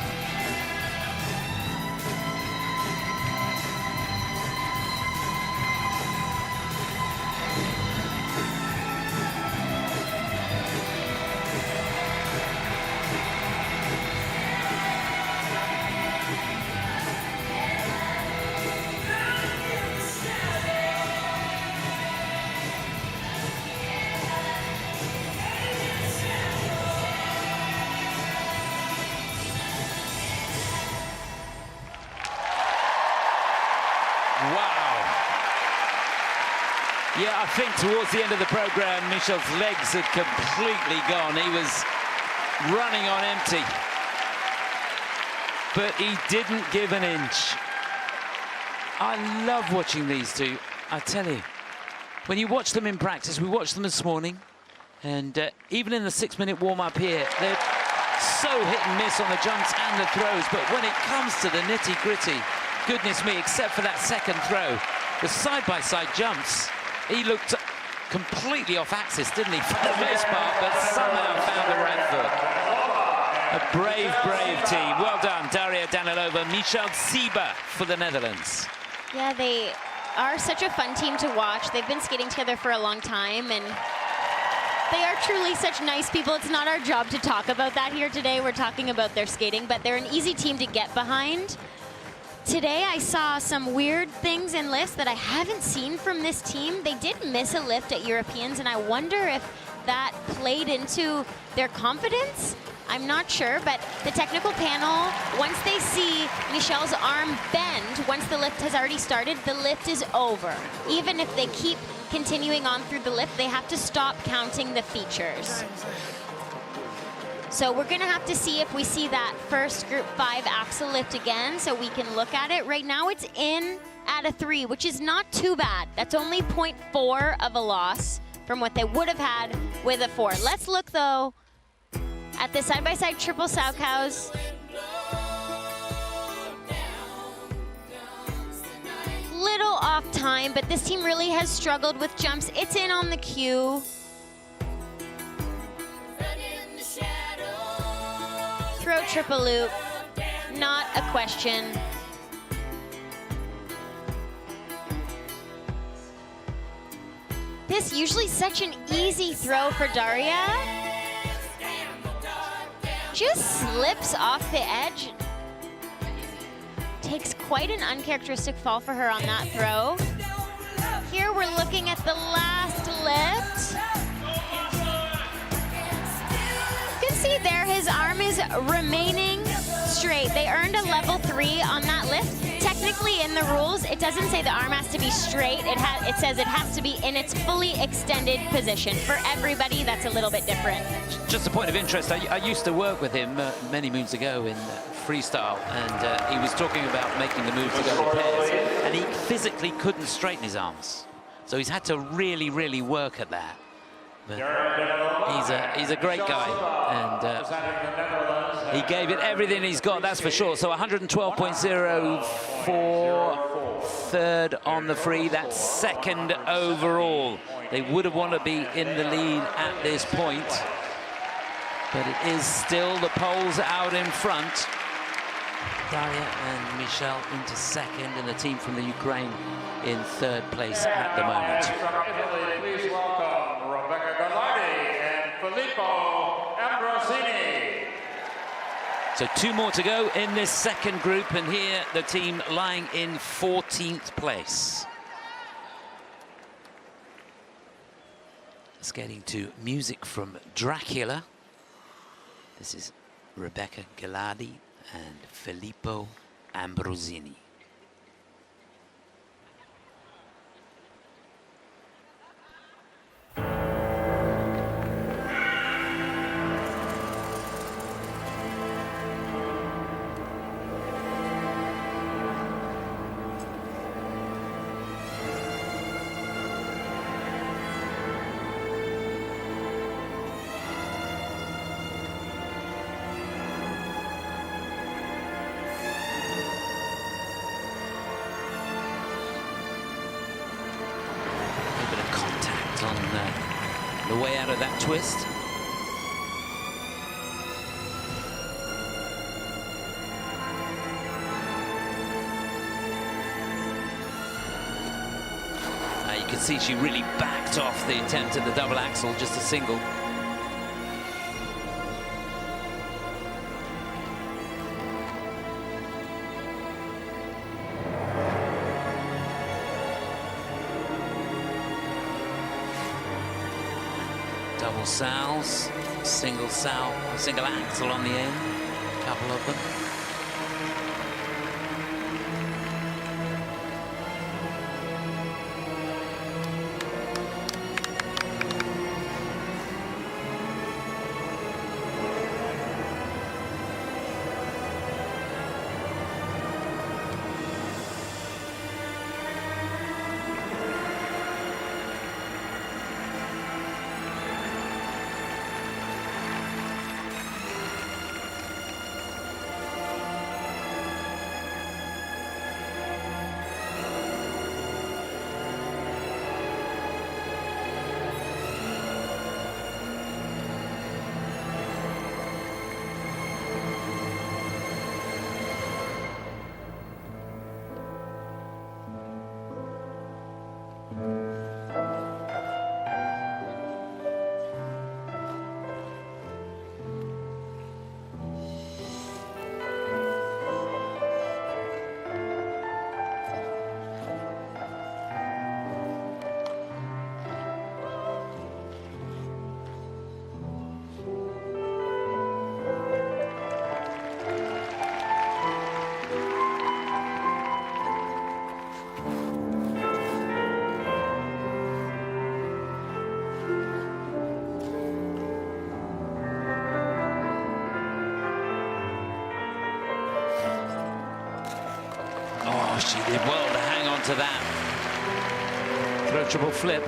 Yeah, I think towards the end of the program, Michel's legs had completely gone. He was running on empty. But he didn't give an inch. I love watching these two, I tell you. When you watch them in practice, we watched them this morning, and even in the 6-minute warm-up here, they're so hit and miss on the jumps and the throws, but when it comes to the nitty-gritty, goodness me, except for that second throw, the side-by-side jumps, he looked completely off axis, didn't he, for the most part, but somehow found the right foot. A brave, brave team. Well done, Daria Danilova, Michal Siba for the Netherlands. Yeah, they are such a fun team to watch. They've been skating together for a long time, and they are truly such nice people. It's not our job to talk about that here today. We're talking about their skating, but they're an easy team to get behind. Today, I saw some weird things in lifts that I haven't seen from this team. They did miss a lift at Europeans, and I wonder if that played into their confidence. I'm not sure, but the technical panel, once they see Michel's arm bend, once the lift has already started, the lift is over. Even if they keep continuing on through the lift, they have to stop counting the features. So we're gonna have to see if we see that first group 5 axle lift again so we can look at it. Right now it's in at a 3, which is not too bad. That's only 0.4 of a loss from what they would have had with a 4. Let's look though at the side-by-side triple sow cows. Little off time, but this team really has struggled with jumps. It's in on the cue. Throw triple loop, not a question. This usually such an easy throw for Daria. Just slips off the edge. Takes quite an uncharacteristic fall for her on that throw. Here we're looking at the last lift. You can see there his arm is remaining straight. They earned a level 3 on that lift. Technically in the rules, it doesn't say the arm has to be straight. It says it has to be in its fully extended position. For everybody, that's a little bit different. Just a point of interest, I used to work with him many moons ago in freestyle, and he was talking about making the move to go to pairs, and he physically couldn't straighten his arms. So he's had to really, really work at that. But he's a great guy, and he gave it everything he's got, that's for sure. So 112.04, third on the free, that's second overall. They would have wanted to be in the lead at this point, but it is still the Poles out in front. Daria and Michel into second, and the team from the Ukraine in third place at the moment. Please welcome and Filippo Ambrosini. So 2 more to go in this second group, and here the team lying in 14th place. Let's get into music from Dracula. This is Rebecca Gallardi and Filippo Ambrosini. The way out of that twist. You can see she really backed off the attempt at the double axel, just a single. Double sows, single sow, single axle on the end, a couple of them. She did well to hang on to that. Throw triple flip.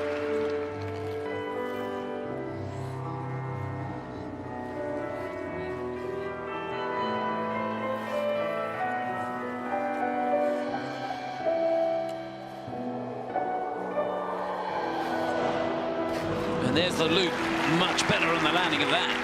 And there's the loop. Much better on the landing of that.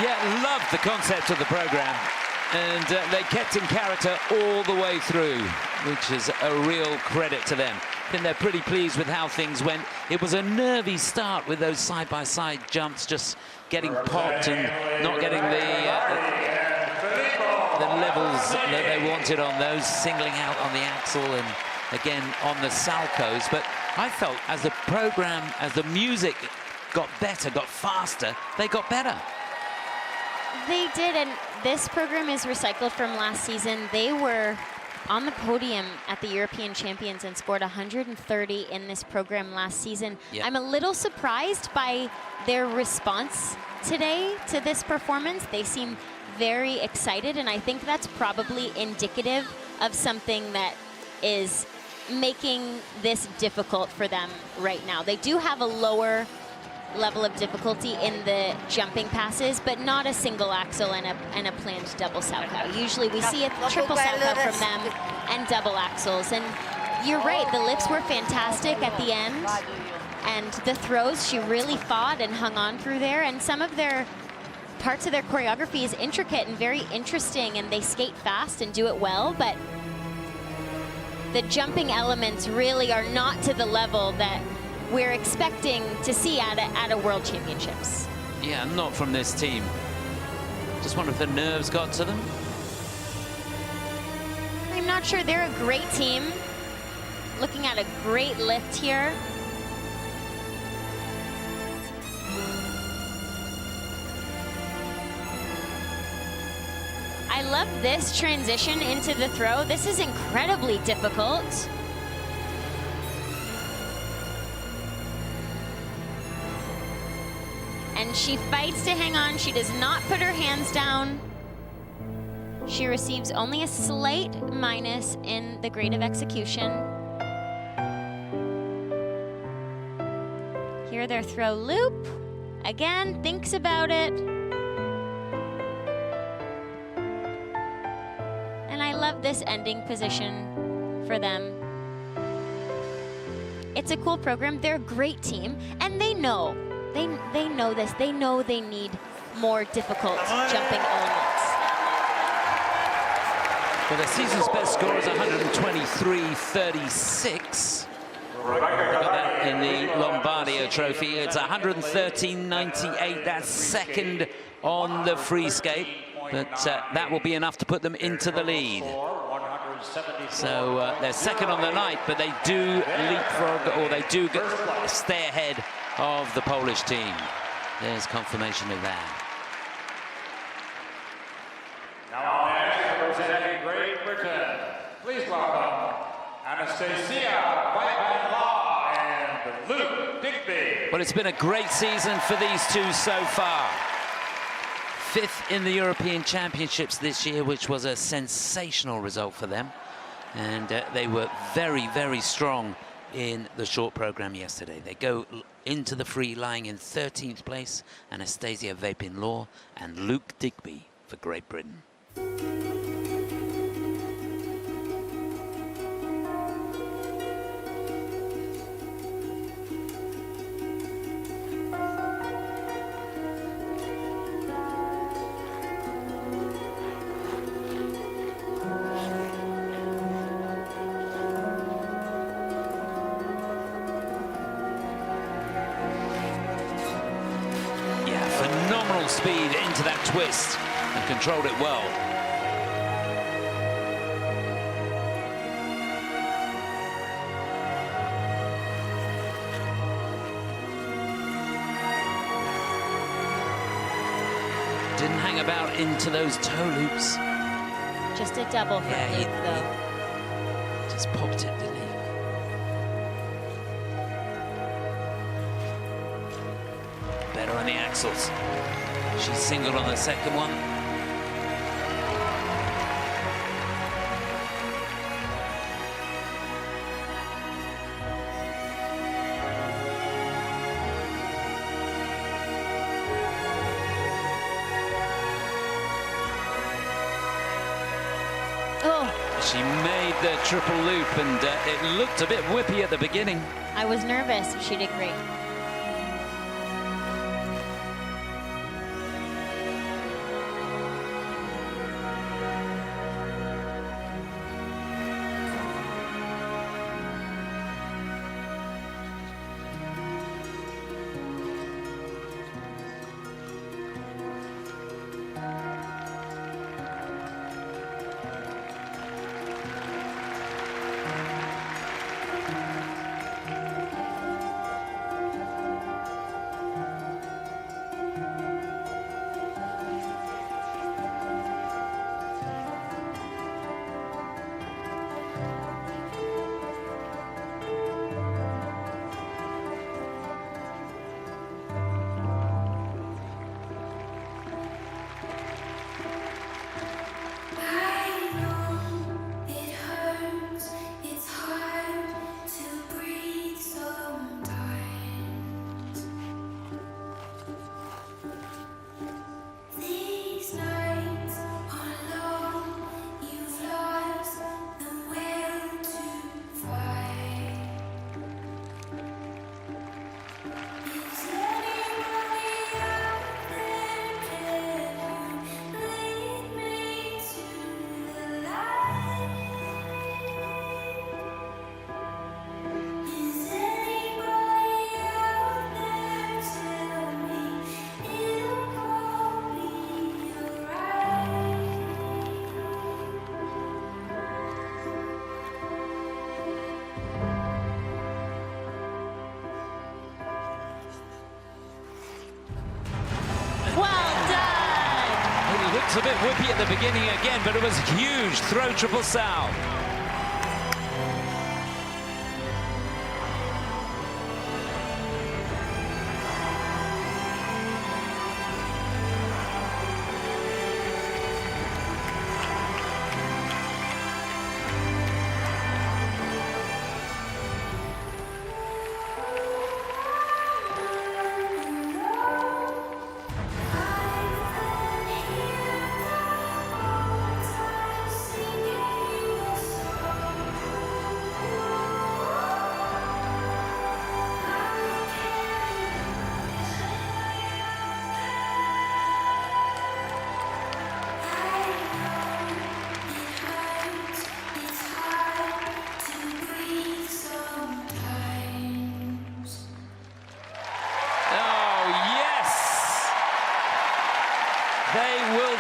Yeah, loved the concept of the program. And they kept in character all the way through, which is a real credit to them. I think they're pretty pleased with how things went. It was a nervy start with those side-by-side jumps, just getting popped and not getting the levels that they wanted on those, singling out on the axle and again on the salcos. But I felt as the program, as the music got better, got faster, they got better. They did, and this program is recycled from last season. They were on the podium at the European Champions and scored 130 in this program last season. Yep. I'm a little surprised by their response today to this performance. They seem very excited, and I think that's probably indicative of something that is making this difficult for them right now. They do have a lower level of difficulty in the jumping passes, but not a single axle and a planned double salchow. Usually we see a triple salchow from them and double axles. And you're right, the lifts were fantastic at the end. And the throws, she really fought and hung on through there. And some of their parts of their choreography is intricate and very interesting, and they skate fast and do it well, but the jumping elements really are not to the level that we're expecting to see at a World Championships. Yeah, not from this team. Just wonder if the nerves got to them. I'm not sure. They're a great team. Looking at a great lift here. I love this transition into the throw. This is incredibly difficult. And she fights to hang on. She does not put her hands down. She receives only a slight minus in the grade of execution. Here their throw loop. Again, thinks about it. And I love this ending position for them. It's a cool program. They're a great team, and they know. They know this. They know they need more difficult jumping elements. Well, the season's best score is 123.36. Got that in the Lombardia Trophy. It's 113.98. That's second on the free skate, but that will be enough to put them into the lead. So they're second on the night, but they do leapfrog, or they do stay ahead of the Polish team. There's confirmation of that. Now next, representing Great Britain, please welcome Anastasia and Luke Digby. Well, it's been a great season for these two so far. 5th in the European Championships this year, which was a sensational result for them. And they were very, very strong in the short program yesterday. They go into the free lying in 13th place, Anastasia Vapin-Law and Luke Digby for Great Britain. Speed into that twist and controlled it well. Didn't hang about into those toe loops. Just a double for Luke, though. Just popped it, didn't he? Better on the axles. She singled on the second one. Oh. She made the triple loop, and it looked a bit whippy at the beginning. I was nervous. She did great. a bit whippy at the beginning again, but it was huge. Throw triple sow.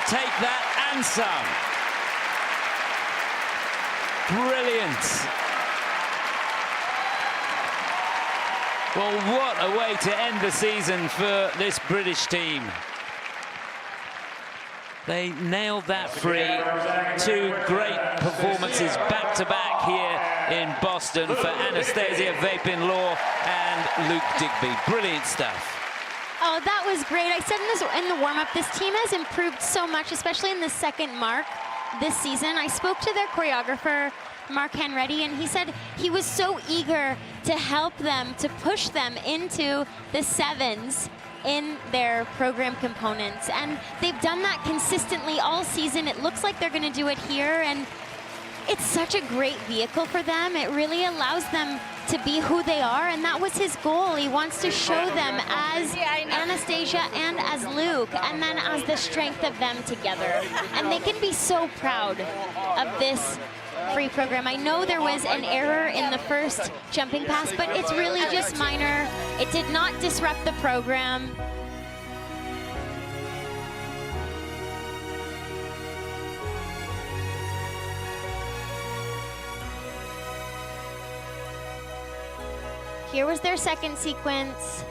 Take that and some. Brilliant. Well, what a way to end the season for this British team. They nailed that free. Two great performances back-to-back here in Boston for Anastasia Vapin-Law and Luke Digby. Brilliant stuff. Oh, that was great. I said in the warm-up, this team has improved so much, especially in the second mark this season. I spoke to their choreographer, Mark Henready, and he said he was so eager to help them, to push them into the sevens in their program components. And they've done that consistently all season. It looks like they're going to do it here, and it's such a great vehicle for them. It really allows them to be who they are, and that was his goal. He wants to show them as Anastasia and as Luke, and then as the strength of them together. And they can be so proud of this free program. I know there was an error in the first jumping pass, but it's really just minor. It did not disrupt the program. Here was their second sequence.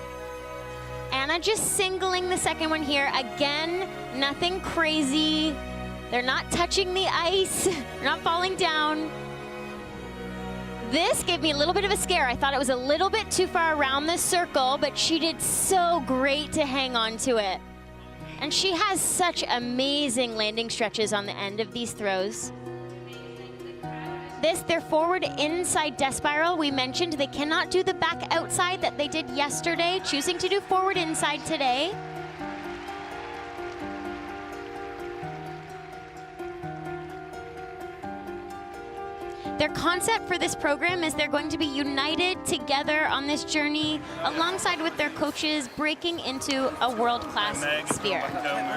Anna just singling the second one here. Again, nothing crazy. They're not touching the ice. They're not falling down. This gave me a little bit of a scare. I thought it was a little bit too far around the circle, but she did so great to hang on to it. And she has such amazing landing stretches on the end of these throws. Their forward inside death spiral, we mentioned they cannot do the back outside that they did yesterday, choosing to do forward inside today. Their concept for this program is they're going to be united together on this journey alongside with their coaches, breaking into a world-class sphere.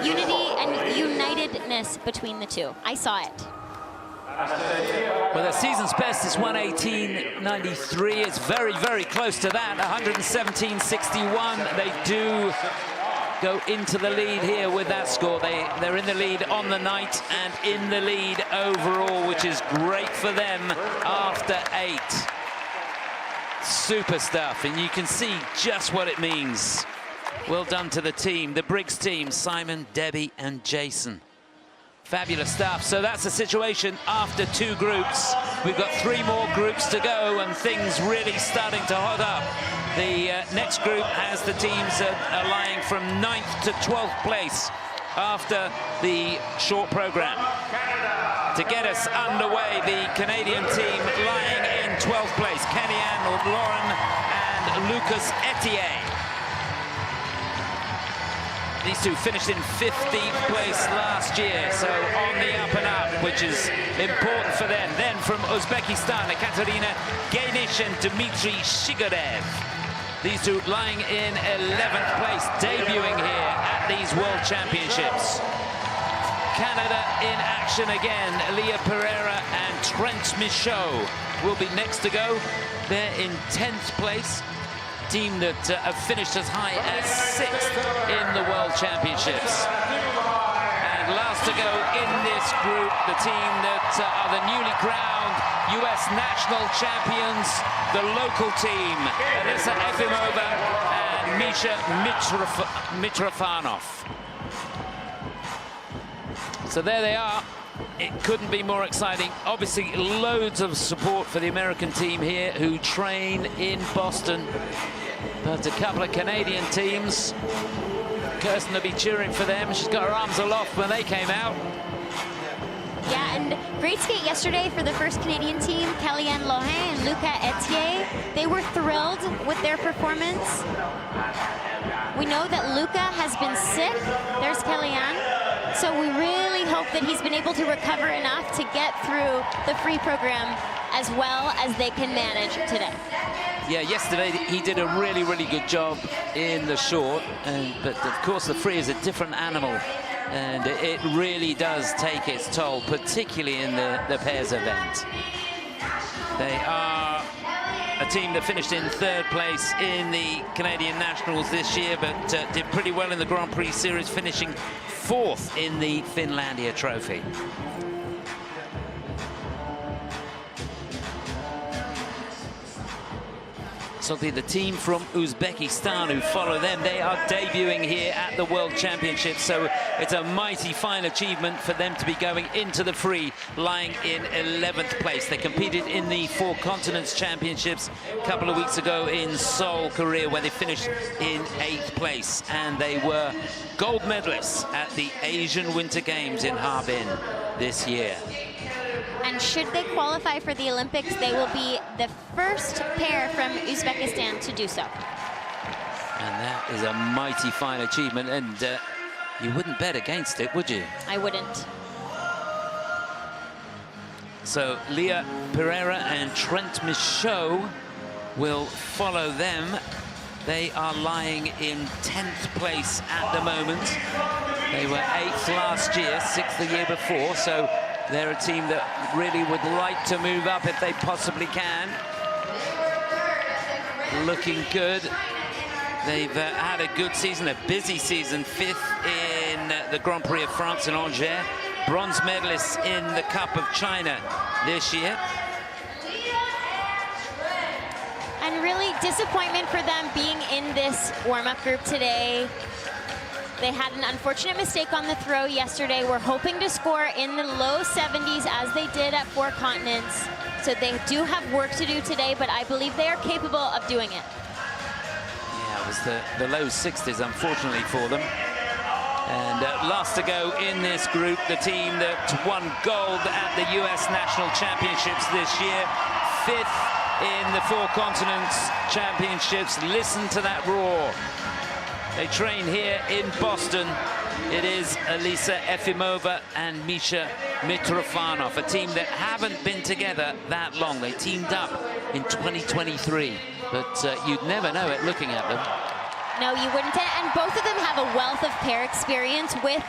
Unity and unitedness between the two. I saw it. Well, their season's best is 118.93. It's very, very close to that. 117.61. They do go into the lead here with that score. They're in the lead on the night and in the lead overall, which is great for them after 8. Super stuff, and you can see just what it means. Well done to the team, the Briggs team, Simon, Debbie, and Jason. Fabulous stuff. So that's the situation after 2 groups. We've got 3 more groups to go, and things really starting to hot up. The next group has the teams lying from 9th to 12th place after the short program. To get us underway, the Canadian team lying in 12th place, Kenny-Ann Lauren and Loucas Etier. These two finished in 15th place last year, so on the up and up, which is important for them. Then from Uzbekistan, Ekaterina Gainish and Dmitrii Shigorev. These two lying in 11th place, debuting here at these World Championships. Canada in action again. Lia Pereira and Trent Michal will be next to go. They're in 10th place. Team that have finished as high as 6th in the World Championships. And last to go in this group, the team that are the newly crowned US national champions, the local team, Alisa Efimova and Misha Mitrofanov. So there they are. It couldn't be more exciting. Obviously, loads of support for the American team here who train in Boston. But a couple of Canadian teams. Kirsten will be cheering for them. She's got her arms aloft when they came out. Yeah, and great skate yesterday for the first Canadian team, Kellyanne Lohan and Luka Etier. They were thrilled with their performance. We know that Luka has been sick. There's Kellyanne. So we really hope that he's been able to recover enough to get through the free program as well as they can manage today. Yeah, yesterday he did a really, really good job in the short, but of course the free is a different animal, and it really does take its toll, particularly in the pairs event. They are a team that finished in 3rd place in the Canadian Nationals this year, but did pretty well in the Grand Prix Series, finishing 4th in the Finlandia Trophy. So the team from Uzbekistan who follow them, they are debuting here at the World Championships. So it's a mighty fine achievement for them to be going into the free, lying in 11th place. They competed in the 4 Continents Championships a couple of weeks ago in Seoul, Korea, where they finished in 8th place. And they were gold medalists at the Asian Winter Games in Harbin this year. And should they qualify for the Olympics, they will be the first pair from Uzbekistan to do so. And that is a mighty fine achievement, and you wouldn't bet against it, would you? I wouldn't. So Lia Pereira and Trennt Michal will follow them. They are lying in 10th place at the moment. They were 8th last year, 6th the year before, so they're a team that really would like to move up if they possibly can. Looking good. They've had a good season, a busy season, 5th in the Grand Prix of France in Angers, bronze medalists in the Cup of China this year. And really disappointment for them being in this warm-up group today. They had an unfortunate mistake on the throw yesterday. We're hoping to score in the low 70s as they did at 4 Continents. So they do have work to do today, but I believe they are capable of doing it. Yeah, it was the low 60s, unfortunately, for them. And last to go in this group, the team that won gold at the US National Championships this year, 5th in the 4 Continents Championships. Listen to that roar. They train here in Boston. It is Alisa Efimova and Misha Mitrofanov, a team that haven't been together that long. They teamed up in 2023, but you'd never know it looking at them. No, you wouldn't. And both of them have a wealth of pair experience with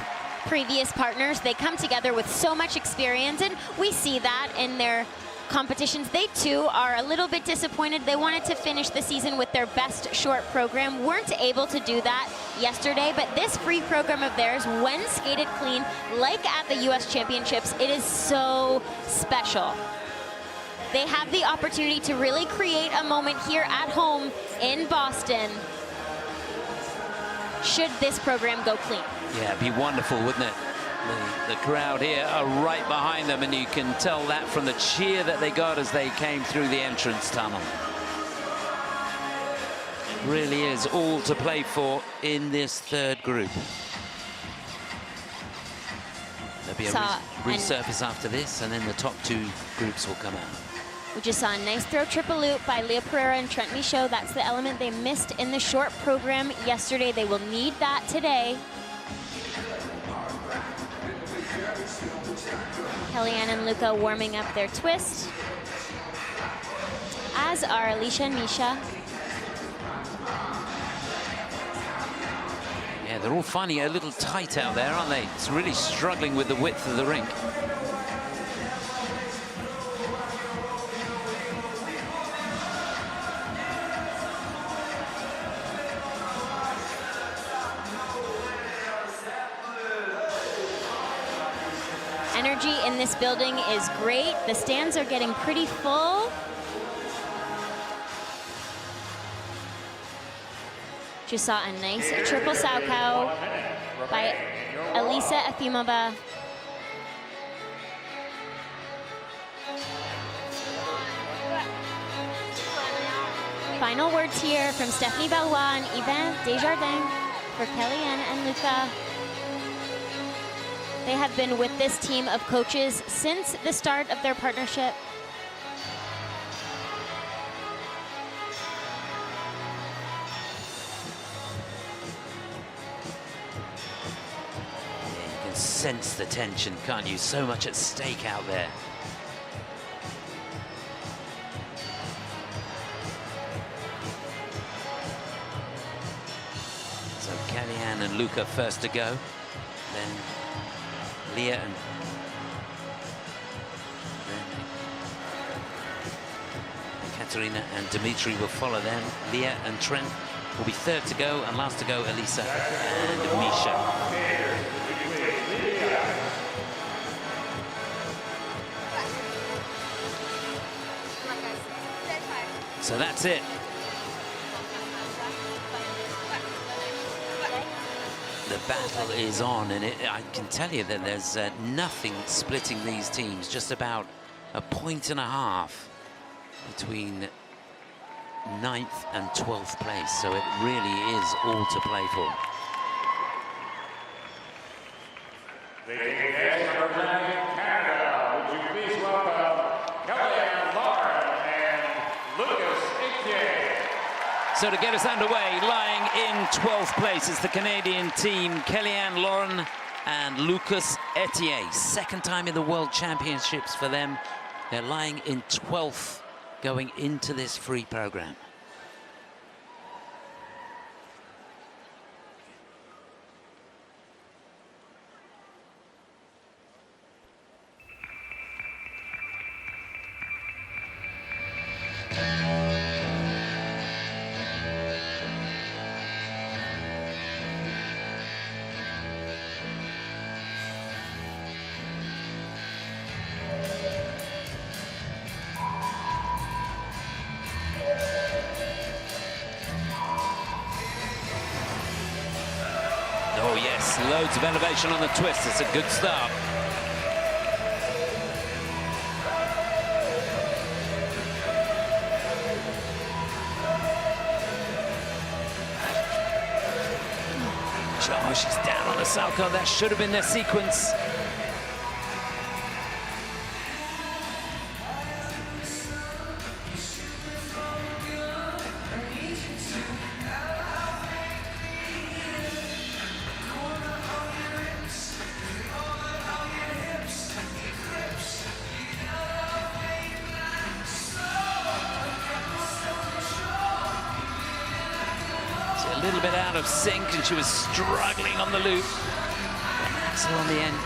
previous partners. They come together with so much experience, and we see that in their competitions. They too are a little bit disappointed. They wanted to finish the season with their best short program, weren't able to do that yesterday, but this free program of theirs, when skated clean, like at the US Championships, it is so special. They have the opportunity to really create a moment here at home in Boston, should this program go clean. Yeah, it'd be wonderful, wouldn't it? The crowd here are right behind them, and you can tell that from the cheer that they got as they came through the entrance tunnel. It really is all to play for in this 3rd group. There'll be a resurface after this, and then the top 2 groups will come out. We just saw a nice throw triple loop by Lia Pereira and Trennt Michal. That's the element they missed in the short program yesterday. They will need that today. Kellyanne and Luka warming up their twist, as are Alisa and Misha. Yeah, they're all finding it a little tight out there, aren't they? It's really struggling with the width of the rink. Energy in this building is great. The stands are getting pretty full. Just saw a nice triple Saukow by Alisa Efimova Final words here from Stephanie Valois and Yvan Desjardins for Kellyanne and Luka. They have been with this team of coaches since the start of their partnership. Yeah, you can sense the tension, can't you? So much at stake out there. So Kellyanne and Luka first to go, then Lia and Ekaterina and Dmitrii will follow them. Lia and Trennt will be third to go, and last to go Alisa and Misha. So that's it. The battle is on, and I can tell you that there's nothing splitting these teams, just about a point and a half between 9th and 12th place, so it really is all to play for. Representing Canada, would you please welcome Kellyanne and Loucas. So to get us underway, lying in 12th place is the Canadian team, Kellyanne Lauren and Loucas. Second time in the World Championships for them. They're lying in 12th going into this free program. Oh yes, loads of elevation on the twist. It's a good start. Oh, she's down on the Salco. That should have been their sequence. A little bit out of sync, and she was struggling on the loop. Axel on the end.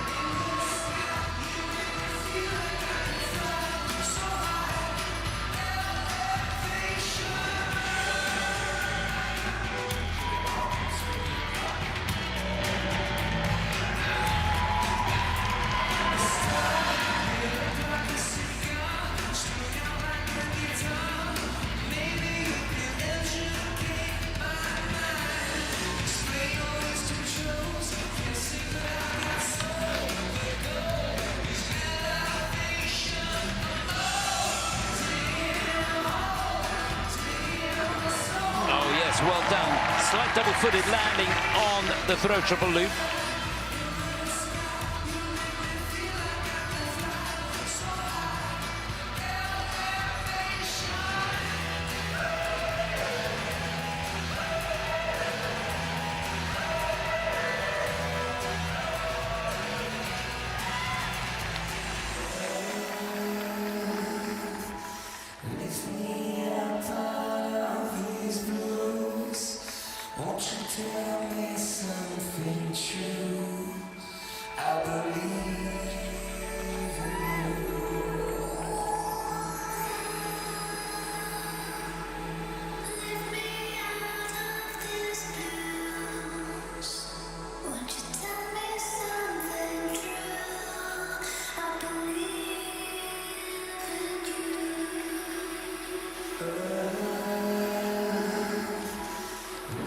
Well done. Slight double-footed landing on the throw triple loop.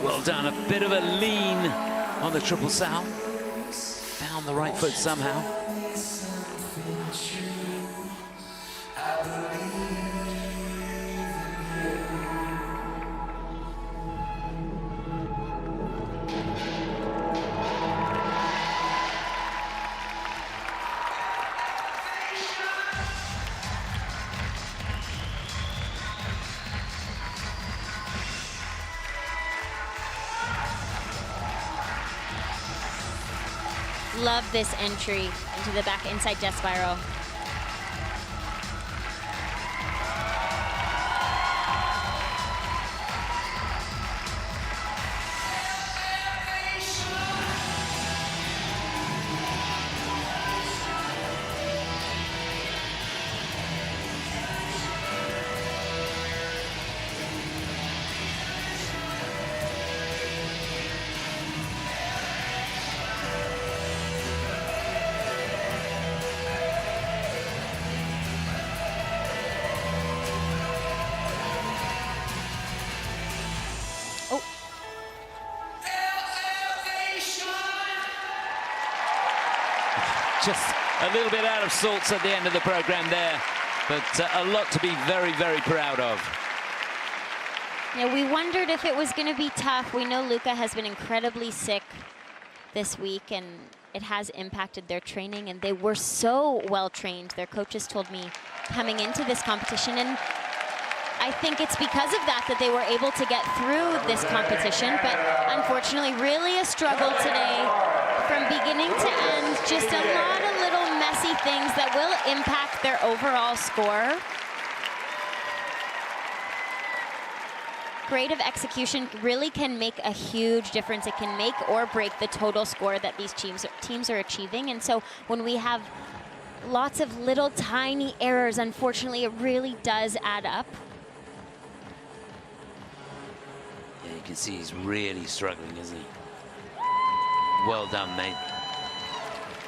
Well done, a bit of a lean on the triple sal. Found the right foot somehow. love this entry into the back inside death spiral. Just a little bit out of sorts at the end of the program there, but a lot to be very, very proud of. Yeah, we wondered if it was going to be tough. We know Luka has been incredibly sick this week, and it has impacted their training, and they were so well trained. Their coaches told me coming into this competition, and I think it's because of that that they were able to get through this competition, but unfortunately really a struggle today from beginning to end. Just a lot of little messy things that will impact their overall score. Creative execution really can make a huge difference. It can make or break the total score that these teams are achieving. And so when we have lots of little tiny errors, unfortunately, it really does add up. Yeah, you can see he's really struggling, isn't he? Well done, mate.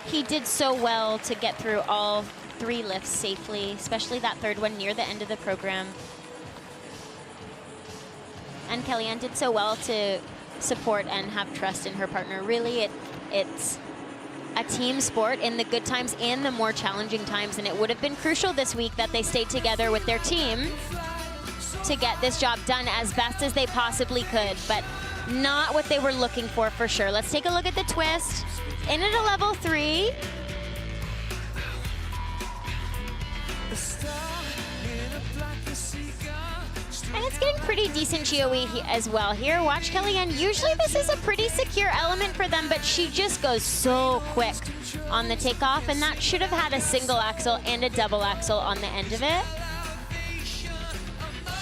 He did so well to get through all 3 lifts safely, especially that third one near the end of the program. And Kellyanne did so well to support and have trust in her partner. Really, it's a team sport in the good times and the more challenging times, and it would have been crucial this week that they stayed together with their team to get this job done as best as they possibly could, but not what they were looking for sure. Let's take a look at the twist. In at a level 3. And it's getting pretty decent GOE as well here. Watch Kellyanne. Usually this is a pretty secure element for them, but she just goes so quick on the takeoff, and that should have had a single axle and a double axle on the end of it.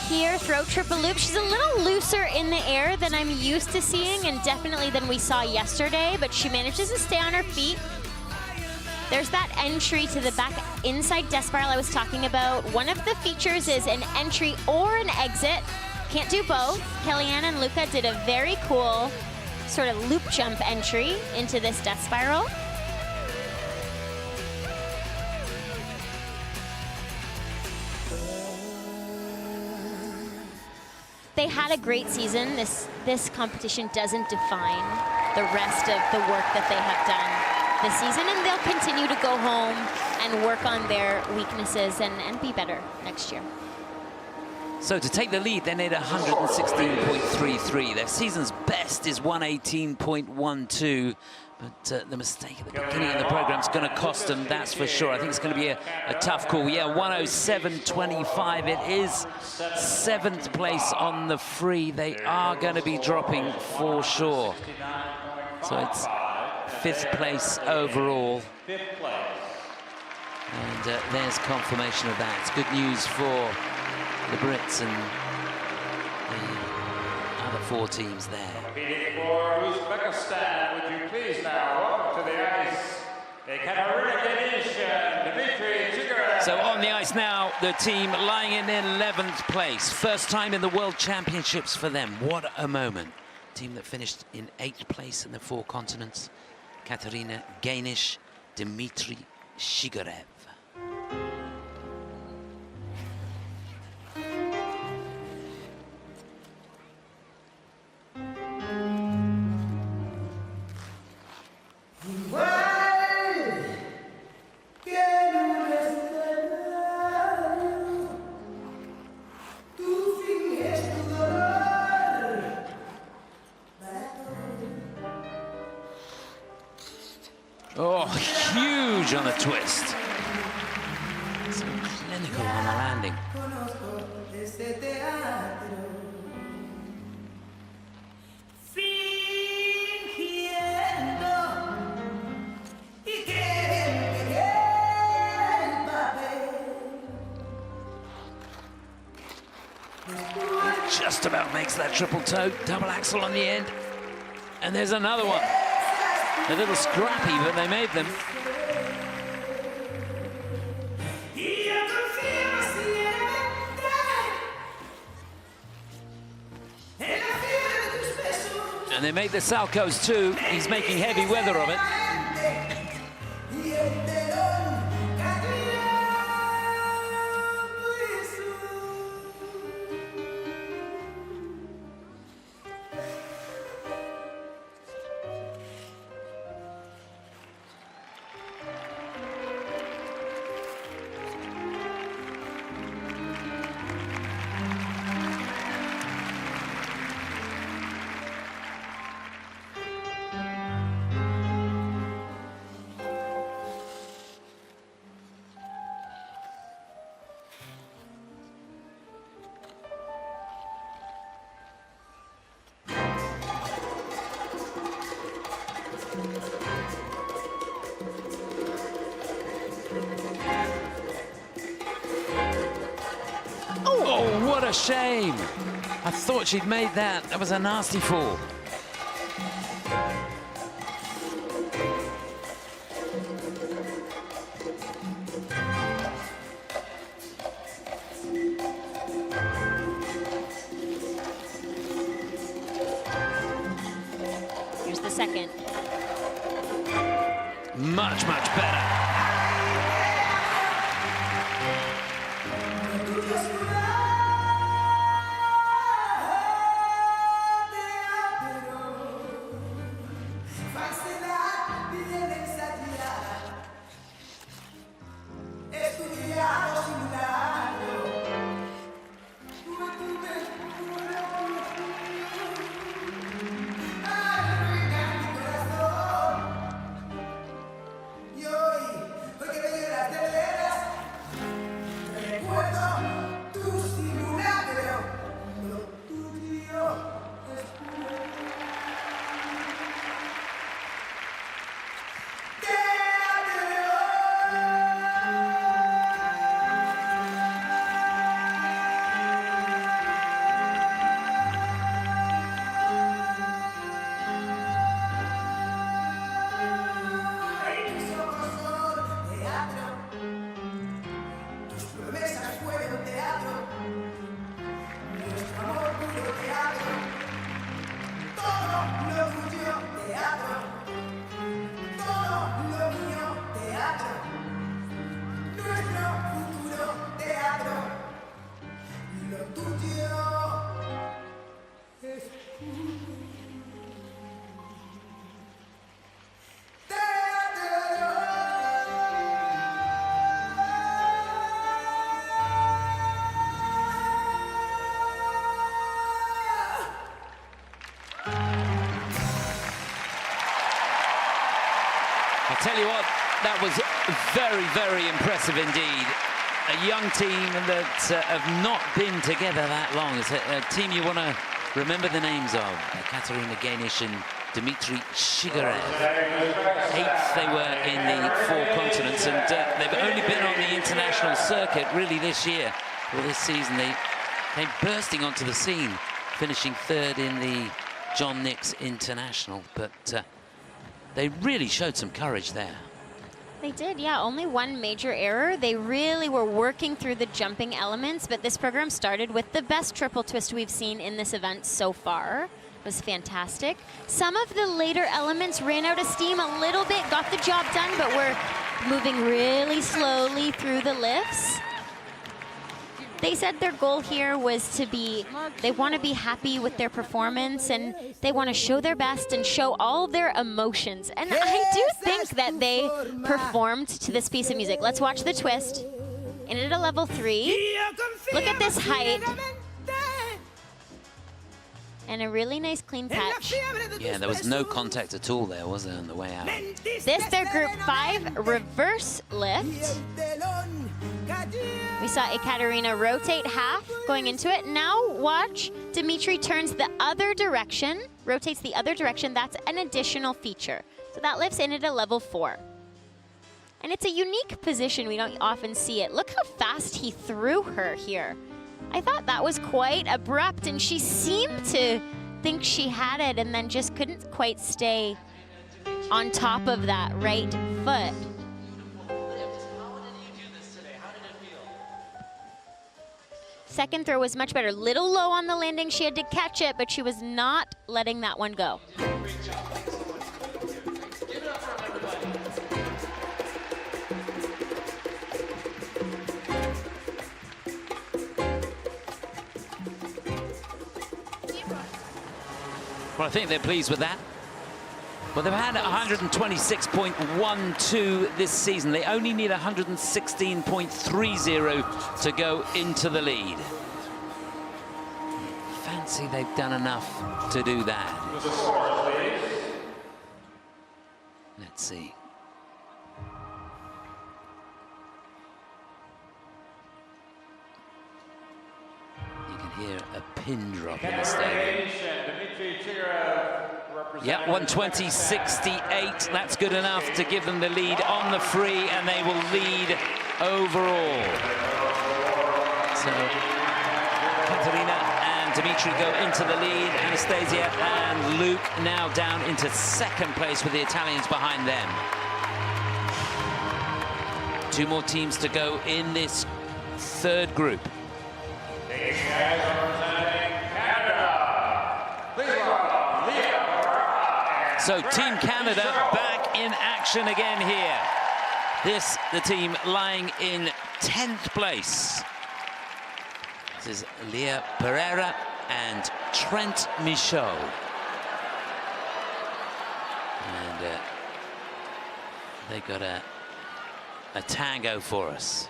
Here, throw triple loop. She's a little looser in the air than I'm used to seeing, and definitely than we saw yesterday, but she manages to stay on her feet. There's that entry to the back inside death spiral I was talking about. One of the features is an entry or an exit. Can't do both. Kellyanne and Luka did a very cool sort of loop jump entry into this death spiral. They had a great season. This competition doesn't define the rest of the work that they have done this season, and they'll continue to go home and work on their weaknesses and be better next year. So to take the lead, they need 116.33. Their season's best is 118.12. But the mistake at the beginning of the program is going to cost them, that's for sure. I think it's going to be a tough call. Yeah, 107.25. It is 7th place on the free. They are going to be dropping for sure. So it's 5th place overall. And there's confirmation of that. It's good news for the Brits and the other 4 teams there. Competing for Uzbekistan, would you please now welcome to the ice Ekaterina and Dmitrii. So on the ice now, the team lying in 11th place. First time in the World Championships for them. What a moment. Team that finished in 8th place in the 4 continents. Ekaterina Gainish, Dmitrii Shigarev. Oh, huge on the twist. So clinical on the landing. just about makes that triple toe, double axel on the end. And there's another one. A little scrappy, but they made them. And they make the salcos too. He's making heavy weather of it. Oh, what a shame. I thought she'd made that. That was a nasty fall. Here's the second. Much, much better. Tell you what, that was very, very impressive indeed. A young team that have not been together that long. It's a team you want to remember the names of. Ekaterina and Dmitrii Shigarev. 8th they were in the 4 continents, and they've only been on the international circuit really this year. Well, this season they came bursting onto the scene, finishing 3rd in the John Nicks International, but they really showed some courage there. They did, yeah. Only one major error. They really were working through the jumping elements, but this program started with the best triple twist we've seen in this event so far. It was fantastic. Some of the later elements ran out of steam a little bit, got the job done, but we're moving really slowly through the lifts. They said their goal here was to be, they want to be happy with their performance and they want to show their best and show all their emotions. And I do think that they performed to this piece of music. Let's watch the twist. In at a level 3. Look at this height. And a really nice clean patch. Yeah, there was no contact at all there, was there, on the way out? This, their group 5 reverse lift. We saw Ekaterina rotate half going into it. Now watch, Dmitrii turns the other direction, rotates the other direction. That's an additional feature. So that lifts in at a level 4. And it's a unique position. We don't often see it. Look how fast he threw her here. I thought that was quite abrupt, and she seemed to think she had it and then just couldn't quite stay on top of that right foot. Second throw was much better. Little low on the landing. She had to catch it, but she was not letting that one go. Well, I think they're pleased with that. Well, they've had 126.12 this season. They only need 116.30 to go into the lead. Fancy they've done enough to do that. Let's see. You can hear a pin drop in the stadium. Yeah, 120.68. That's good enough to give them the lead on the free, and they will lead overall. So Ekaterina and Dmitrii go into the lead. Anastasia and Luke now down into second place with the Italians behind them. Two more teams to go in this third group. So Team Canada back in action again here. This, the team lying in 10th place. This is Lia Pereira and Trent Michel. And they got a tango for us.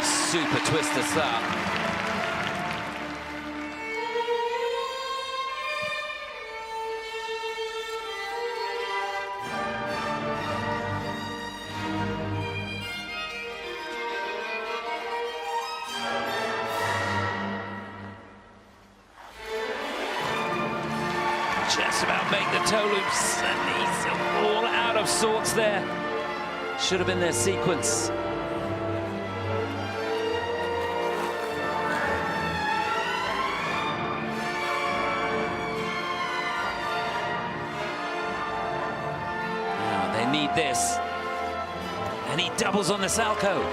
Super twist us up. Just about make the toe loops, and he's all out of sorts there. Should have been their sequence. This, and he doubles on the Salco.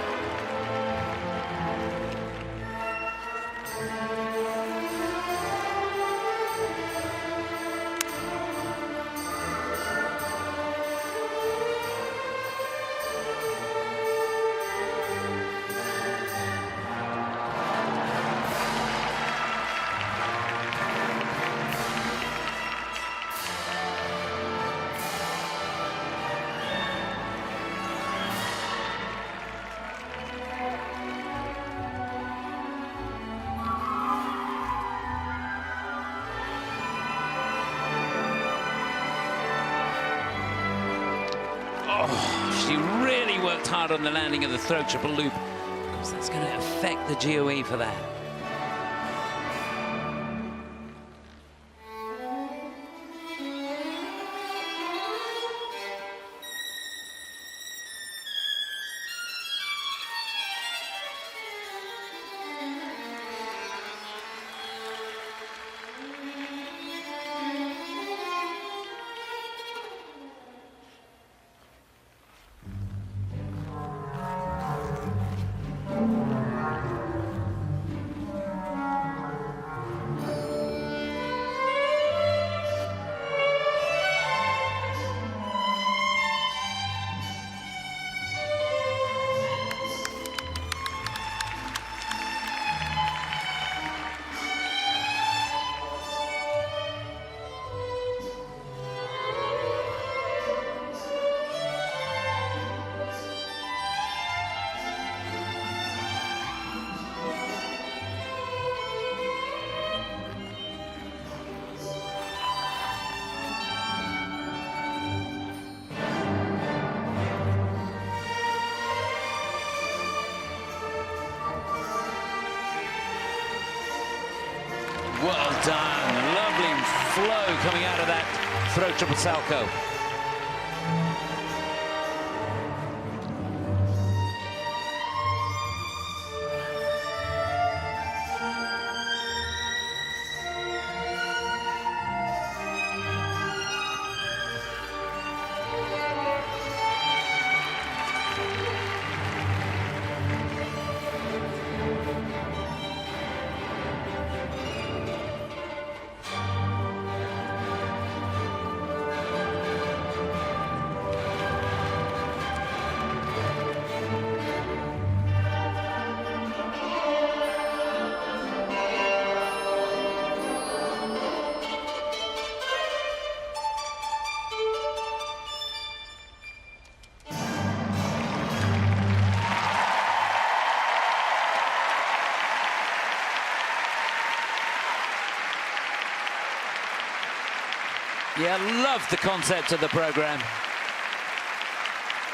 She really worked hard on the landing of the throat triple loop, because that's going to affect the GOE for that. done. Lovely flow coming out of that throw triple salchow. Yeah, love the concept of the program.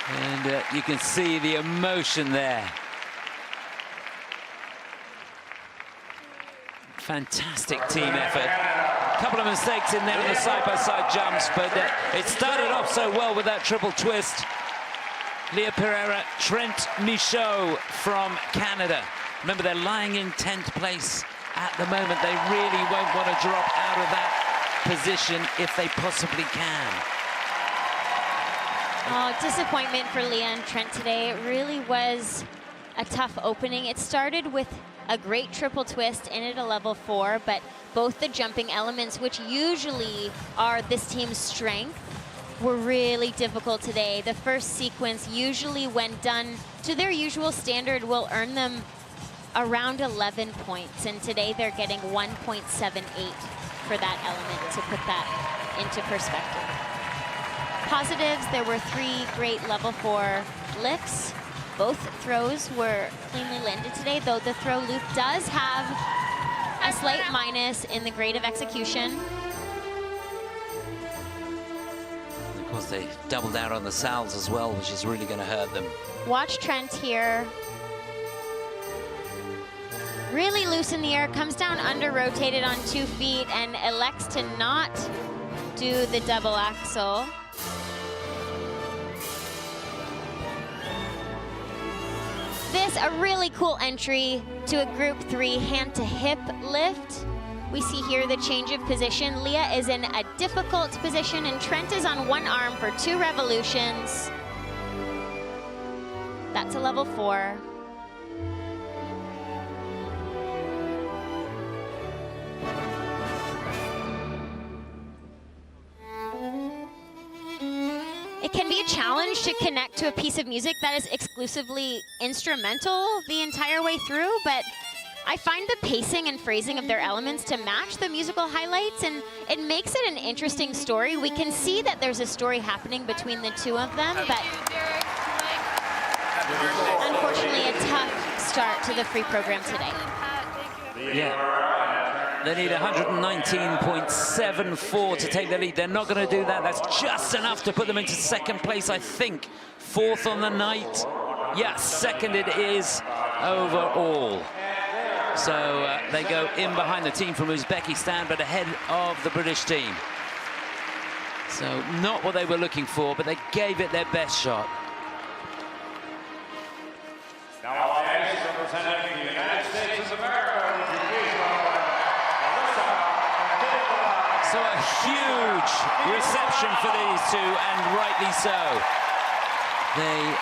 And you can see the emotion there. Fantastic team effort. A couple of mistakes in there on the side-by-side jumps, but it started off so well with that triple twist. Lia Trennt Michal from Canada. Remember, they're lying in 10th place at the moment. They really won't want to drop out of that position if they possibly can. Oh, disappointment for Lia and Trennt today. It really was a tough opening. It started with a great triple twist in at a level 4, but both the jumping elements, which usually are this team's strength, were really difficult today. The first sequence, usually when done to their usual standard, will earn them around 11 points, and today they're getting 1.78 for that element, to put that into perspective. Positives, there were 3 great level 4 lifts. Both throws were cleanly landed today, though the throw loop does have a slight minus in the grade of execution. Of course, they doubled out on the salves as well, which is really going to hurt them. Watch Trennt here. Really loose in the air, comes down under rotated on 2 feet and elects to not do the double axel. This, a really cool entry to a group 3 hand to hip lift. We see here the change of position. Lia is in a difficult position and Trennt is on 1 arm for 2 revolutions. That's a level 4. It can be a challenge to connect to a piece of music that is exclusively instrumental the entire way through, but I find the pacing and phrasing of their elements to match the musical highlights, and it makes it an interesting story. We can see that there's a story happening between the 2 of them, but unfortunately a tough start to the free program today. Yeah. They need 119.74 to take the lead. They're not going to do that. That's just enough to put them into 2nd place, I think. 4th on the night. Yes, 2nd it is overall. So they go in behind the team from Uzbekistan, but ahead of the British team. So not what they were looking for, but they gave it their best shot. Now, representing the United States of America, so a huge reception for these 2, and rightly so. They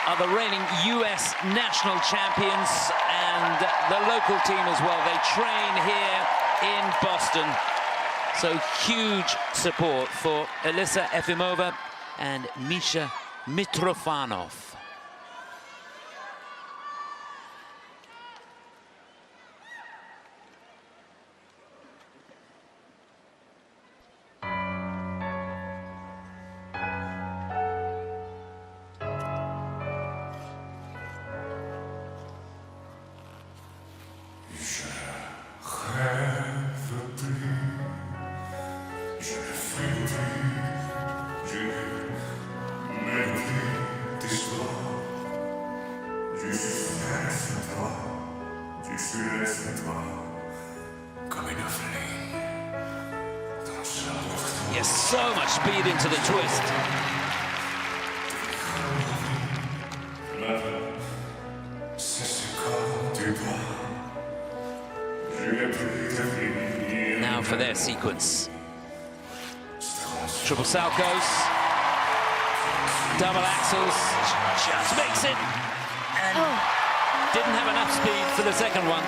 are the reigning US national champions and the local team as well. They train here in Boston. So huge support for Alisa Efimova and Misha Mitrofanov. Comme une flamme. Yes, so much speed into the twist. Now for their sequence. Triple saltos, double axels, just makes it, and didn't have enough speed for the second one.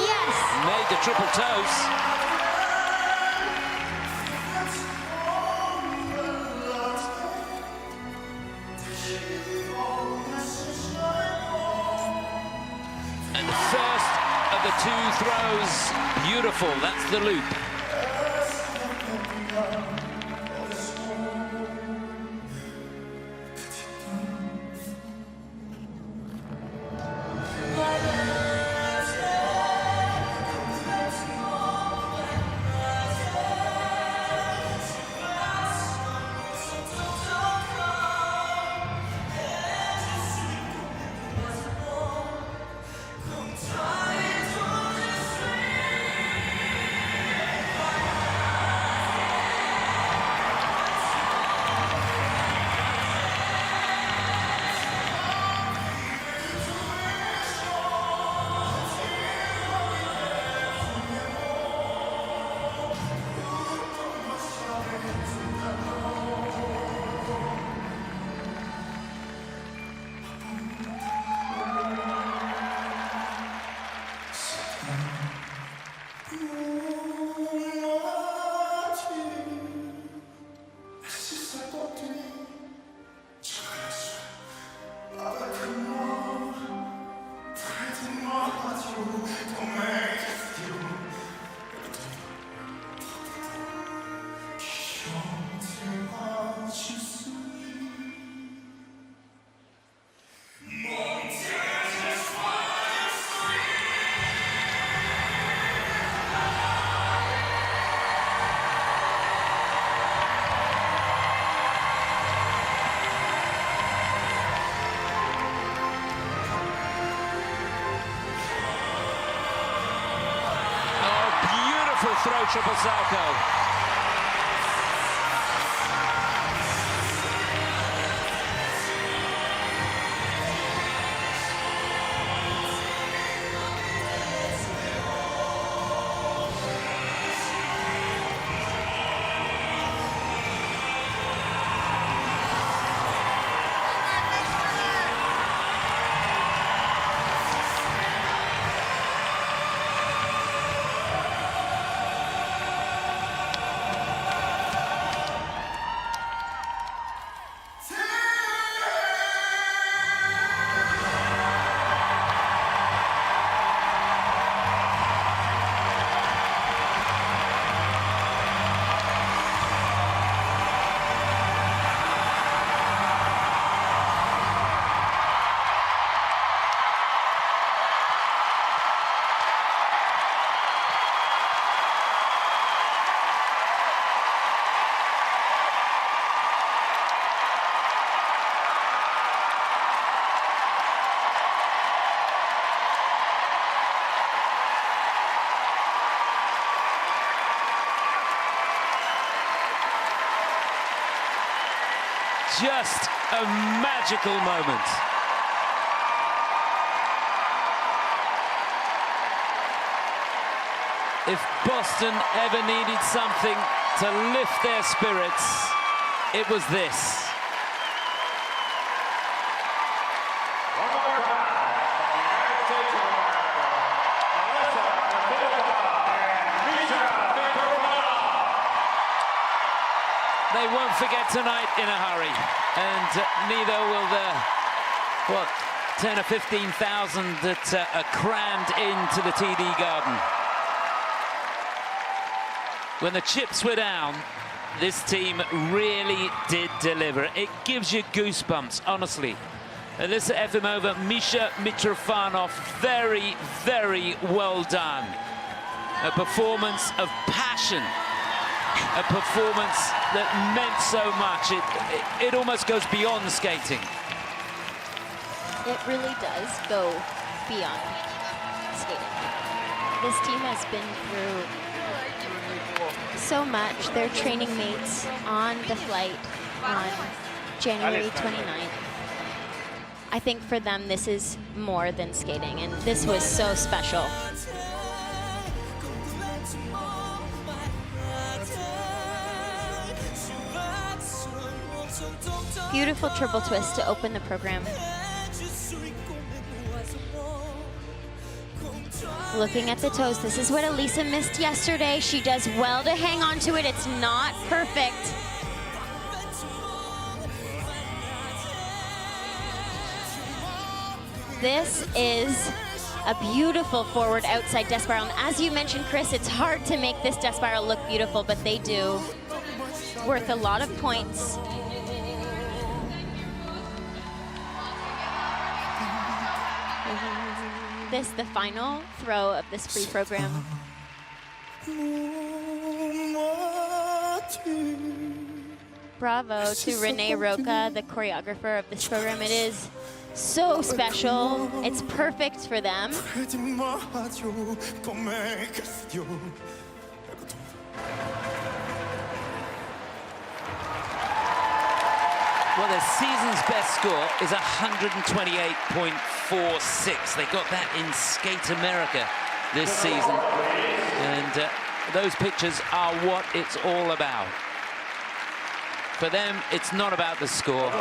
Yes! Made the triple toes. The two throws, beautiful, that's the loop. Throw triple salto. Just a magical moment. If Boston ever needed something to lift their spirits, it was this. One more time from the United States of America, Alisa, and Misha. They won't forget tonight in a hurry, and neither will the, 10 or 15,000 that are crammed into the TD Garden. When the chips were down, this team really did deliver. It gives you goosebumps, honestly. Alisa Efimova, Misha Mitrofanov, very, very well done. A performance of passion. a performance that meant so much. It almost goes beyond skating. It really does go beyond skating. This team has been through so much. Their training mates on the flight on January 29th. I think for them, this is more than skating, and this was so special. Beautiful triple twist to open the program. Looking at the toes, this is what Alisa missed yesterday. She does well to hang on to it. It's not perfect. This is a beautiful forward outside death spiral. And as you mentioned, Chris, it's hard to make this death spiral look beautiful, but they do. Worth a lot of points. This, the final throw of this free program. Bravo to Renee Roca, the choreographer of this program. It is so special. It's perfect for them. Well, their season's best score is 128.46. They got that in Skate America this season. And those pictures are what it's all about. For them, it's not about the score.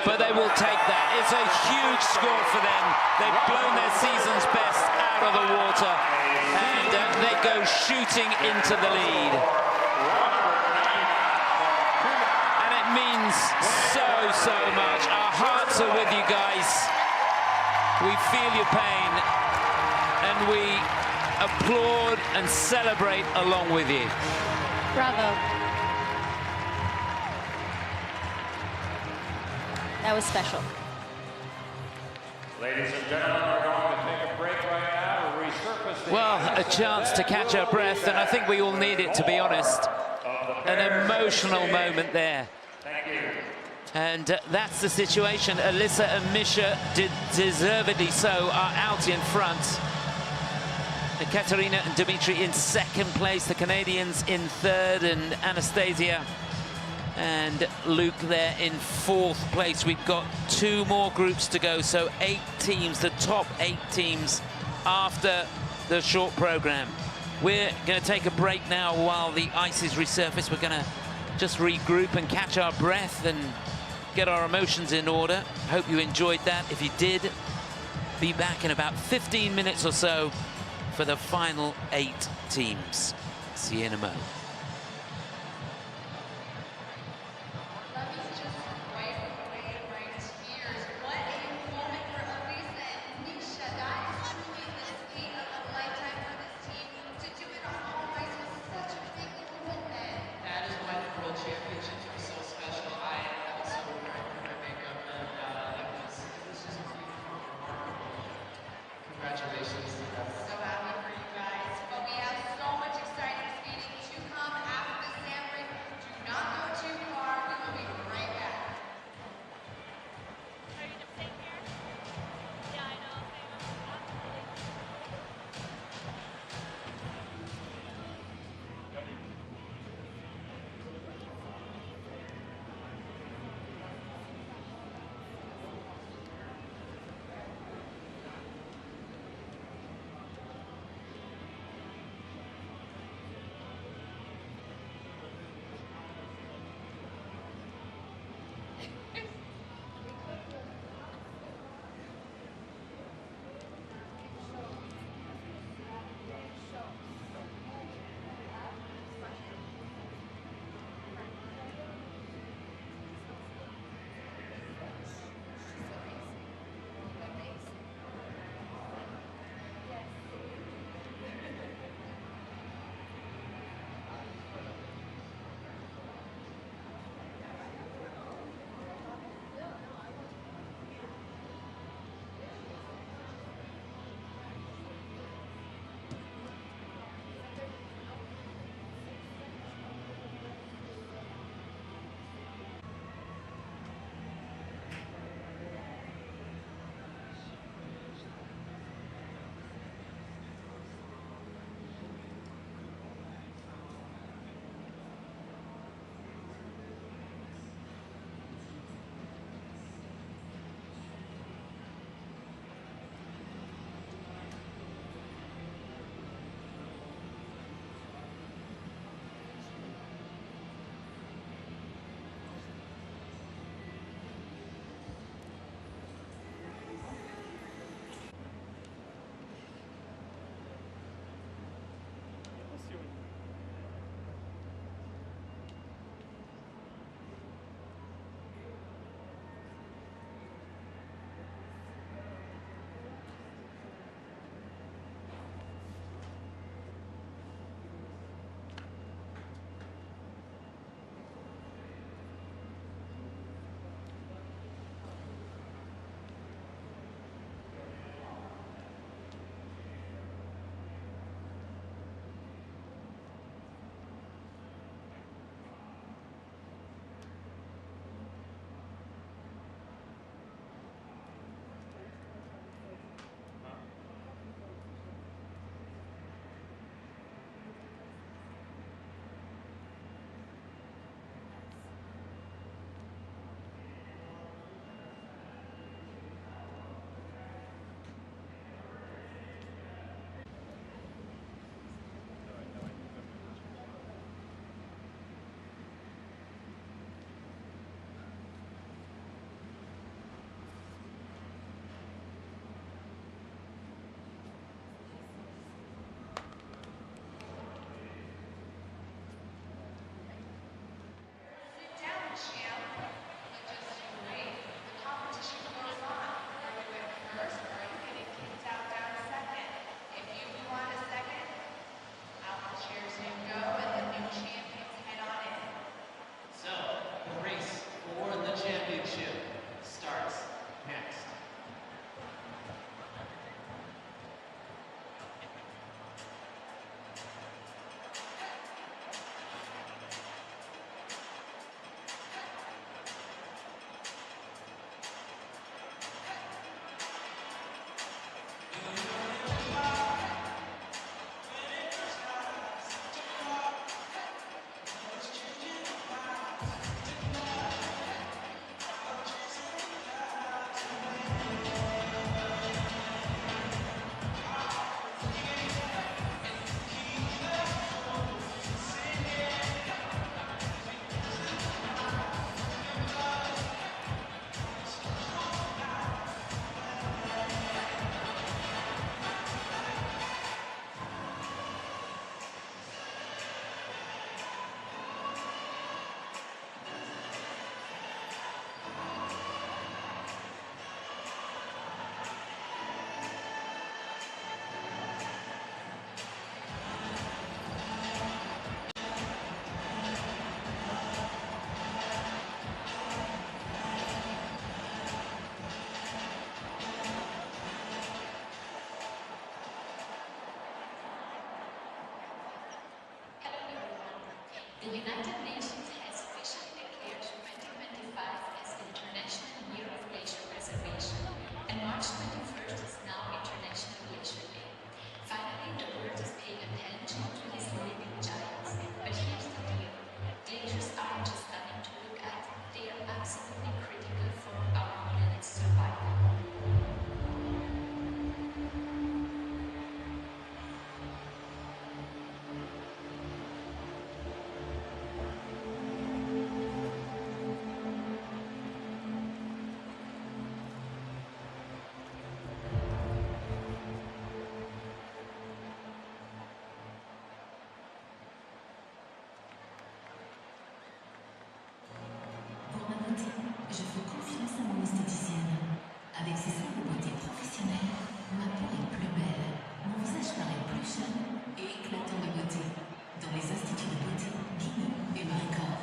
But they will take that. It's a huge score for them. They've blown their season's best out of the water. And they go shooting into the lead. Means so much. Our hearts are with you guys. We feel your pain and we applaud and celebrate along with you. Bravo. That was special. Ladies and gentlemen, we're going to take a break right now to resurface the Well, a chance to catch our breath, and I think we all need it, to be honest. An emotional moment there. And that's the situation. Alisa and Misha, deservedly so, are out in front. Ekaterina and Dmitrii in second place. The Canadians in third, and Anastasia and Luke there in fourth place. We've got 2 more groups to go, so 8 teams, the top 8 teams after the short program. We're going to take a break now while the ice is resurfaced. We're going to just regroup and catch our breath and get our emotions in order. Hope you enjoyed that. If you did, be back in about 15 minutes or so for the final 8 teams. See you in a moment. Congratulations. So happy for you guys. But we have so much exciting skating to come. je fais confiance à mon esthéticienne. Avec ses soins de beauté professionnels, ma peau est plus belle, mon visage paraît plus jeune et éclatant de beauté. Dans les instituts de beauté, Guinée et Maricor.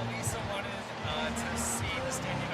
Alisa wanted to see the standing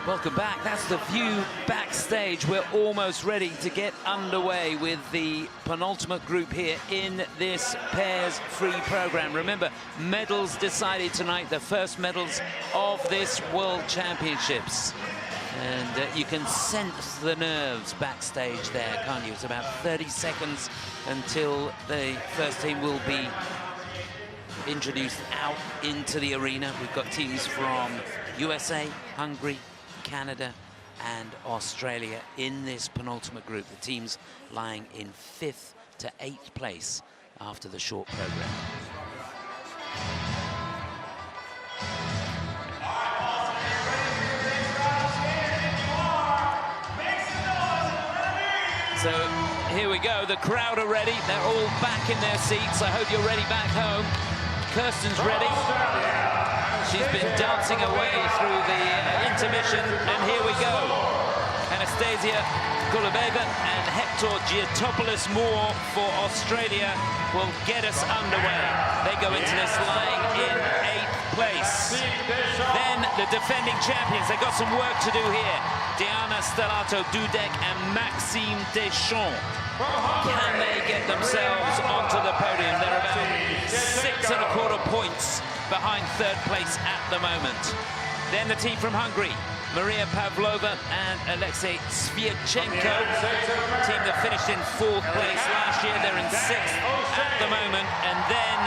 Welcome back. That's the view backstage. We're almost ready to get underway with the penultimate group here in this pairs free program. Remember, medals decided tonight, the first medals of this World Championships. And you can sense the nerves backstage there, can't you? It's about 30 seconds until the first team will be introduced out into the arena. We've got teams from USA, Hungary, Canada and Australia in this penultimate group. The teams lying in 5th to 8th place after the short program. So here we go, the crowd are ready. They're all back in their seats. I hope you're ready back home. Kirsten's ready. She's been dancing away through the intermission, and here we go. Anastasia Gulubeva and Hektor Giotopoulos-Moore for Australia will get us underway. They go into this lying in 8th place. Then the defending champions, they've got some work to do here. Deanna Stellato-Dudek and Maxime Deschamps. Can they get themselves onto the podium? They're about 6.25 points behind 3rd place at the moment. Then the team from Hungary, Maria Pavlova and Alexei Sviatchenko, team that finished in 4th place last year. They're in 6th at the moment. And then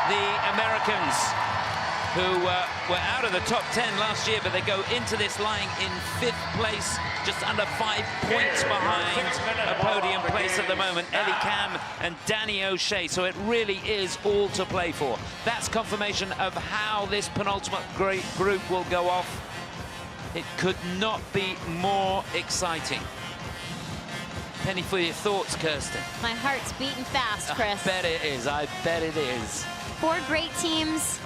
the Americans, who were out of the top 10 last year, but they go into this lying in 5th place, just under 5 points behind a podium place at the moment. Ellie and Danny O'Shea, so it really is all to play for. That's confirmation of how this penultimate group will go off. It could not be more exciting. Penny for your thoughts, Kirsten. My heart's beating fast, Chris. I bet it is, I bet it is. 4 great teams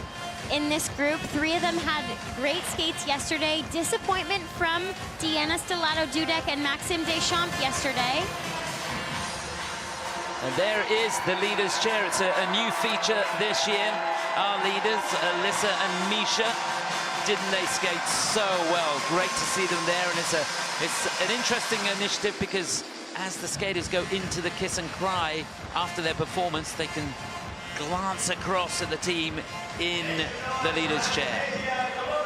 in this group. 3 of them had great skates yesterday. Disappointment from Deanna Stellato-Dudek and Maxime Deschamps yesterday. And there is the leaders' chair. It's a new feature this year. Our leaders, Alisa and Misha, didn't they skate so well? Great to see them there, and it's an interesting initiative because as the skaters go into the kiss and cry after their performance, they can glance across at the team in the leaders' chair.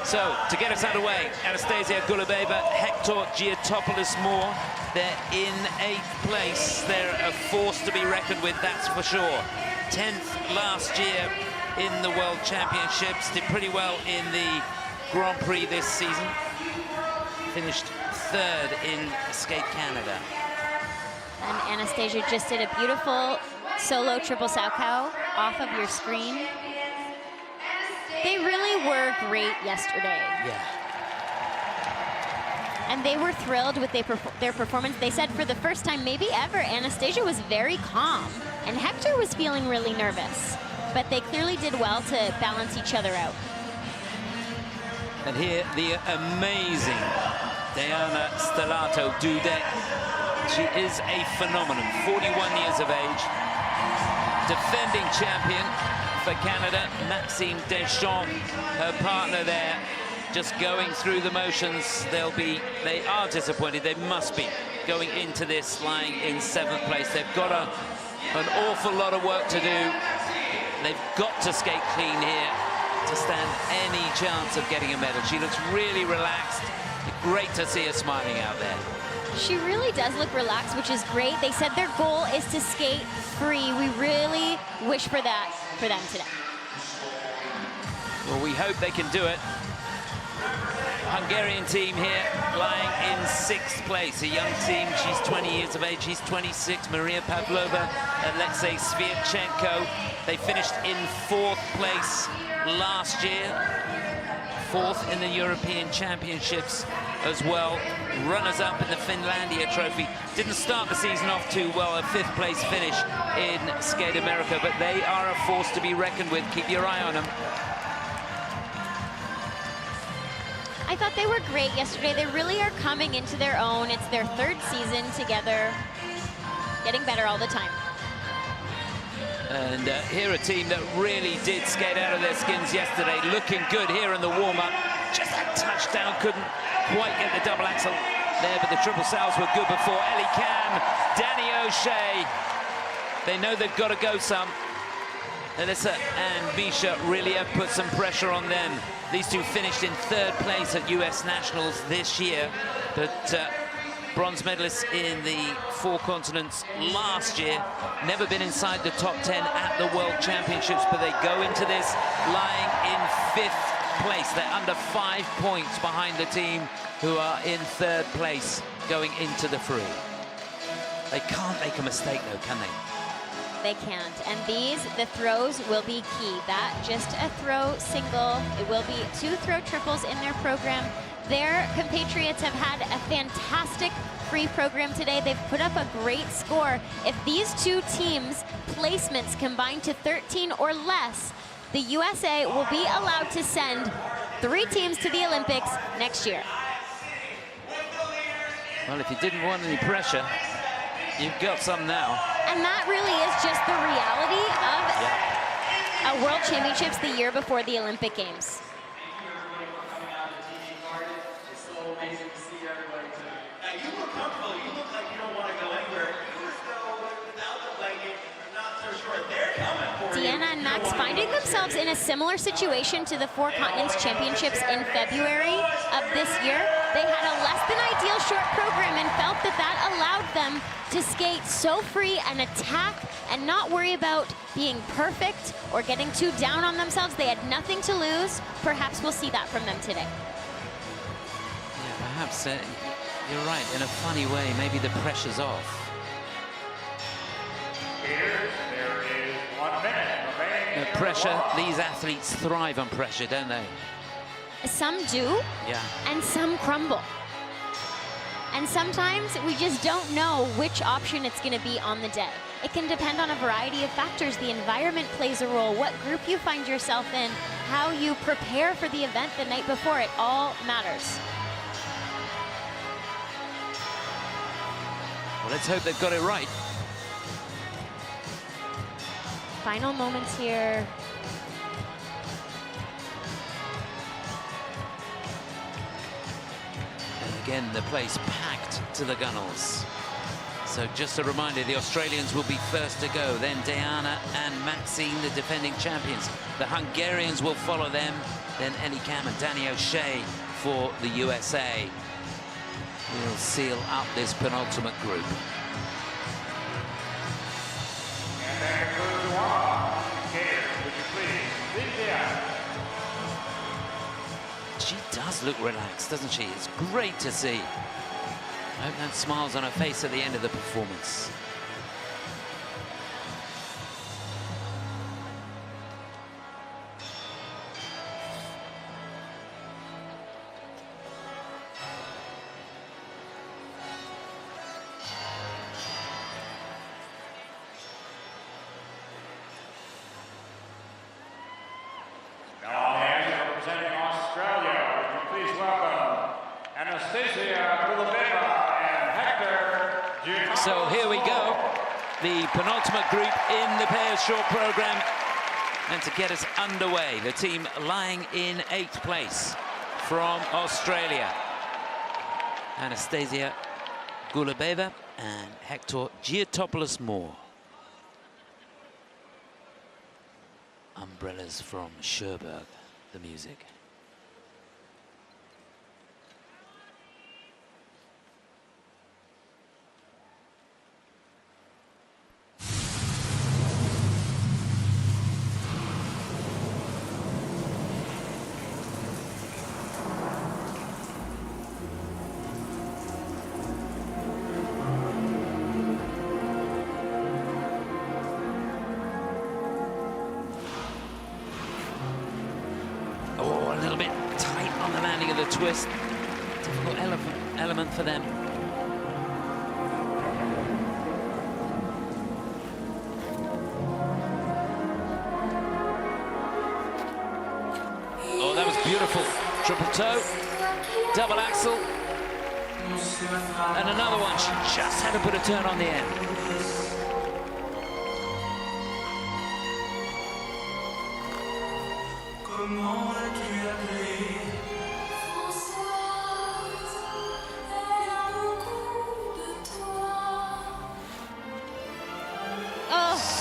So, to get us underway, Anastasia Gulubeva, Hektor Giotopoulos-Moore, they're in 8th place. They're a force to be reckoned with, that's for sure. 10th last year in the World Championships, did pretty well in the Grand Prix this season. Finished 3rd in Skate Canada. And Anastasia just did a beautiful solo triple Salchow off of your screen. They really were great yesterday. Yeah. And they were thrilled with their performance. They said for the first time, maybe ever, Anastasia was very calm. And Hektor was feeling really nervous. But they clearly did well to balance each other out. And here, the amazing Deanna Stellato-Dudek. She is a phenomenon, 41 years of age. Defending champion for Canada, Maxime Deschamps, her partner there, just going through the motions. They are disappointed. They must be going into this lying in 7th place. They've got an awful lot of work to do. They've got to skate clean here to stand any chance of getting a medal. She looks really relaxed. Great to see her smiling out there. She really does look relaxed, which is great. They said their goal is to skate free. We really wish for that for them today. Well, we hope they can do it. Hungarian team here lying in 6th place. A young team, she's 20 years of age, she's 26. Maria Pavlova, Alexei Sviatchenko. They finished in 4th place last year. 4th in the European Championships as well. Runners-up in the Finlandia Trophy. Didn't start the season off too well, a 5th place finish in Skate America, but they are a force to be reckoned with. Keep your eye on them. I thought they were great yesterday. They really are coming into their own. It's their 3rd season together, getting better all the time. And here a team that really did skate out of their skins yesterday, looking good here in the warm-up. Just that touchdown couldn't quite get the double axel there, but the triple salves were good before. Ellie can, Danny O'Shea. They know they've got to go some. Alisa and Misha really have put some pressure on them. These two finished in 3rd place at US Nationals this year, but bronze medalists in the 4 continents last year, never been inside the top 10 at the World Championships, but they go into this lying in 5th place. They're under 5 points behind the team who are in 3rd place going into the free. They can't make a mistake though, can they? They can't, and the throws will be key. That just a throw single, it will be 2 throw triples in their program. Their compatriots have had a fantastic free program today. They've put up a great score. If these 2 teams' placements combine to 13 or less, the USA will be allowed to send 3 teams to the Olympics next year. Well, if you didn't want any pressure, you've got some now. And that really is just the reality of a World Championships the year before the Olympic Games. It's so amazing to see everybody too. Now you look comfortable. You look like you don't want to go anywhere. You as though without the blanket, you're not so sure they're coming for you. Deanna and Max finding themselves in a similar situation to the 4 Continents Championships in February of this year. They had a less than ideal short program and felt that that allowed them to skate so free and attack and not worry about being perfect or getting too down on themselves. They had nothing to lose. Perhaps we'll see that from them today. Yeah, perhaps you're right. In a funny way, maybe the pressure's off. There is 1 minute remaining. The pressure, these athletes thrive on pressure, don't they? Some do, Yeah. and some crumble. And sometimes we just don't know which option it's going to be on the day. It can depend on a variety of factors. The environment plays a role, what group you find yourself in, how you prepare for the event the night before. It all matters. Well, let's hope they've got it right. Final moments here. Again, the place packed to the gunnels. So just a reminder, the Australians will be first to go, then Deanna and Maxime, the defending champions. The Hungarians will follow them, then Ellie and Danny O'Shea for the USA. We'll seal up this penultimate group. And that concludes one. Here, would you please, Lilia. She does look relaxed, doesn't she? It's great to see. I hope that smile's on her face at the end of the performance. Now, representing Australia, would you please welcome Anastasia and Hektor. So here we go, the penultimate group in the pairs short program. And to get us underway, the team lying in 8th place from Australia. Anastasia Gulabeva and Hektor Giotopoulos-Moore. Umbrellas from Cherbourg, the music. Twist. Difficult element for them. Oh, that was beautiful. Triple toe, double axel, and another one. She just had to put a turn on the end.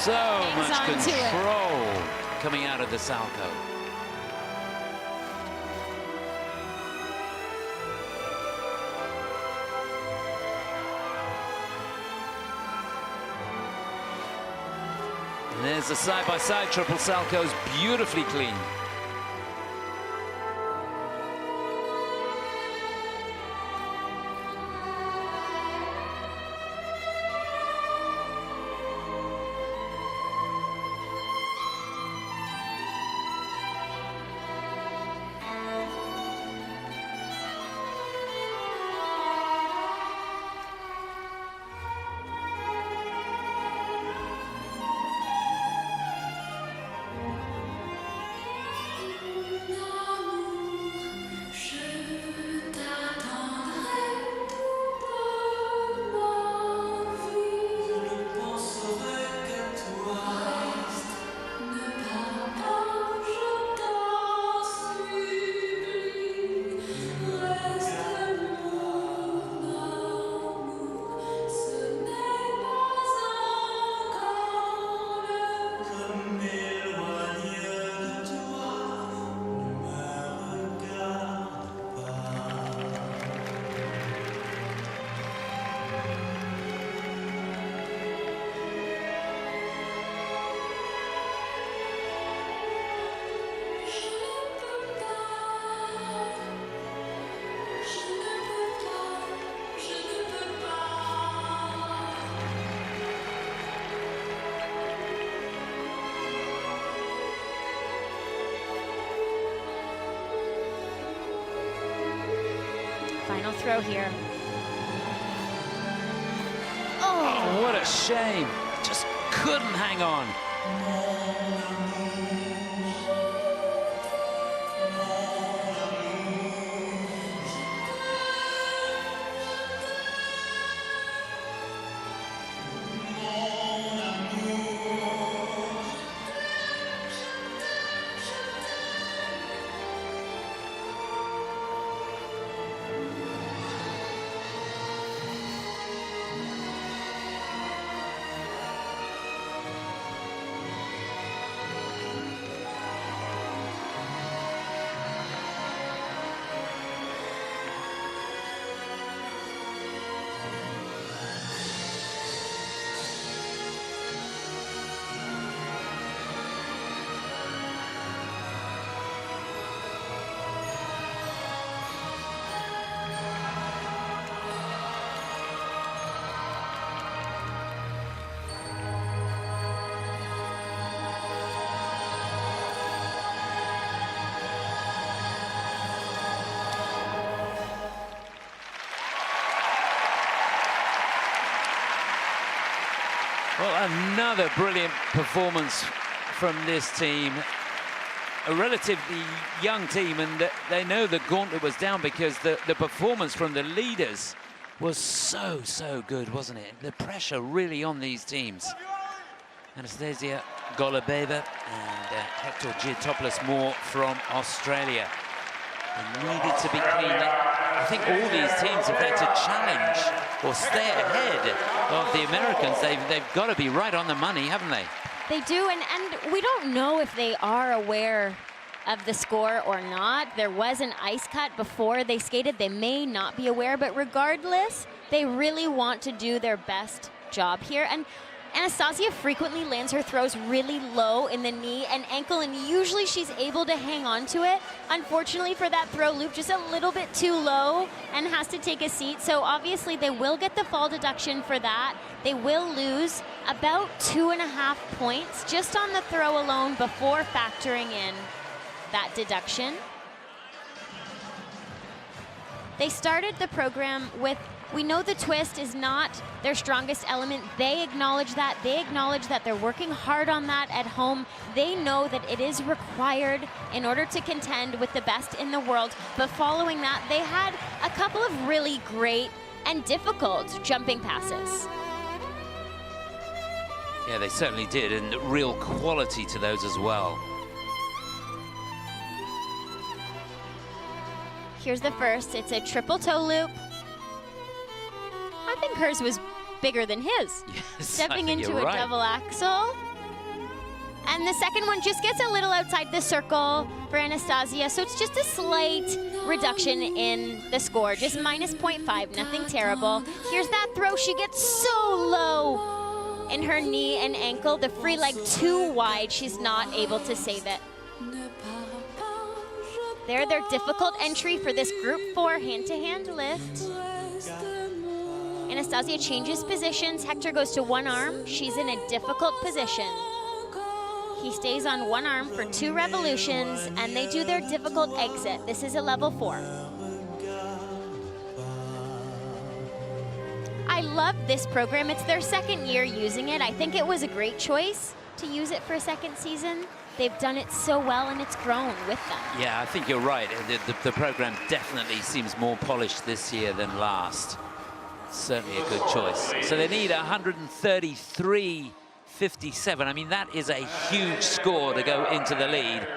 So Hangs much on to it. control coming out of the Salco. And there's the side-by-side triple Salcos, beautifully clean. Final throw here. Oh, what a shame. Just couldn't hang on. Well, another brilliant performance from this team. A relatively young team, and they know the gauntlet was down because the performance from the leaders was so good, wasn't it? The pressure really on these teams. Anastasia Golubeva and Hektor Giotopoulos from Australia. They needed to be clean. I think all these teams, if they're to challenge or stay ahead of the Americans, they've got to be right on the money, haven't they? They do, and we don't know if they are aware of the score or not. There was an ice cut before they skated. They may not be aware, but regardless, they really want to do their best job here. And Anastasia frequently lands her throws really low in the knee and ankle, and usually she's able to hang on to it. Unfortunately for that throw loop, just a little bit too low and has to take a seat. So obviously they will get the fall deduction for that. They will lose about 2.5 points just on the throw alone before factoring in that deduction. They started the program with, we know the twist is not their strongest element. They acknowledge that. They acknowledge that they're working hard on that at home. They know that it is required in order to contend with the best in the world. But following that, they had a couple of really great and difficult jumping passes. Yeah, they certainly did, and real quality to those as well. Here's the first. It's a triple toe loop. I think hers was bigger than his. Yes, Stepping I think into you're a right. double axel. And the second one just gets a little outside the circle for Anastasia, so it's just a slight reduction in the score, just minus 0.5, nothing terrible. Here's that throw, she gets so low in her knee and ankle, the free leg too wide, she's not able to save it. Their difficult entry for this group 4 hand-to-hand lift. Anastasia changes positions, Hektor goes to one arm, she's in a difficult position. He stays on one arm for 2 revolutions, and they do their difficult exit. This is a level 4. I love this program. It's their second year using it. I think it was a great choice to use it for a second season. They've done it so well, and it's grown with them. Yeah, I think you're right. The program definitely seems more polished this year than last. Certainly a good choice. So they need 133.57. I mean, that is a huge score to go into the lead.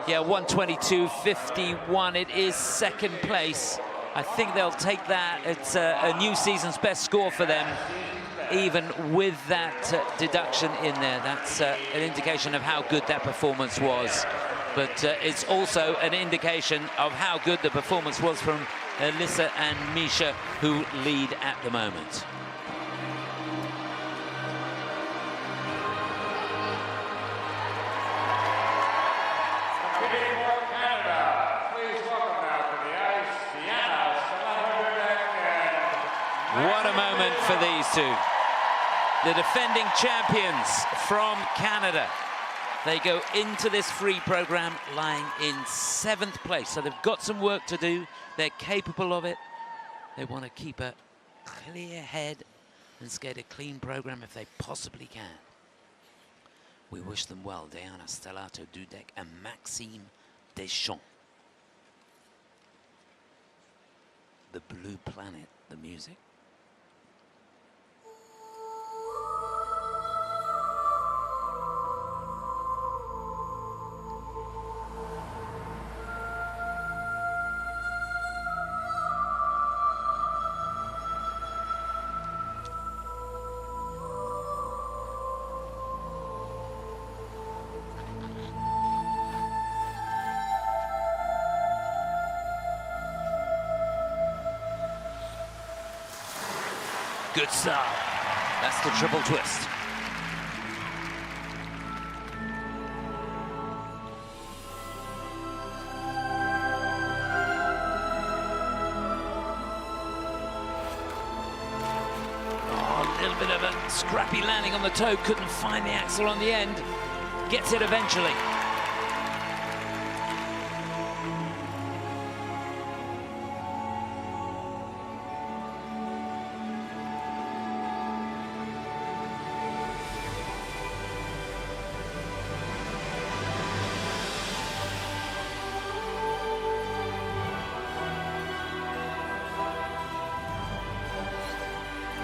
Yeah, 122.51. It is second place. I think they'll take that. It's a new season's best score for them, even with that deduction in there. That's an indication of how good that performance was. But it's also an indication of how good the performance was from Alisa and Misha, who lead at the moment. What a moment for these two. The defending champions from Canada. They go into this free program lying in 7th place. So they've got some work to do. They're capable of it. They want to keep a clear head and skate a clean program if they possibly can. We wish them well, Deanna, Stellato, Dudek, and Maxime Deschamps. The Blue Planet, the music. Good start. That's the triple twist. Oh, a little bit of a scrappy landing on the toe. Couldn't find the axle on the end. Gets it eventually.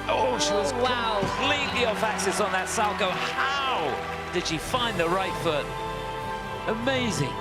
Oh, she was completely off axis on that salto. How did she find the right foot? Amazing.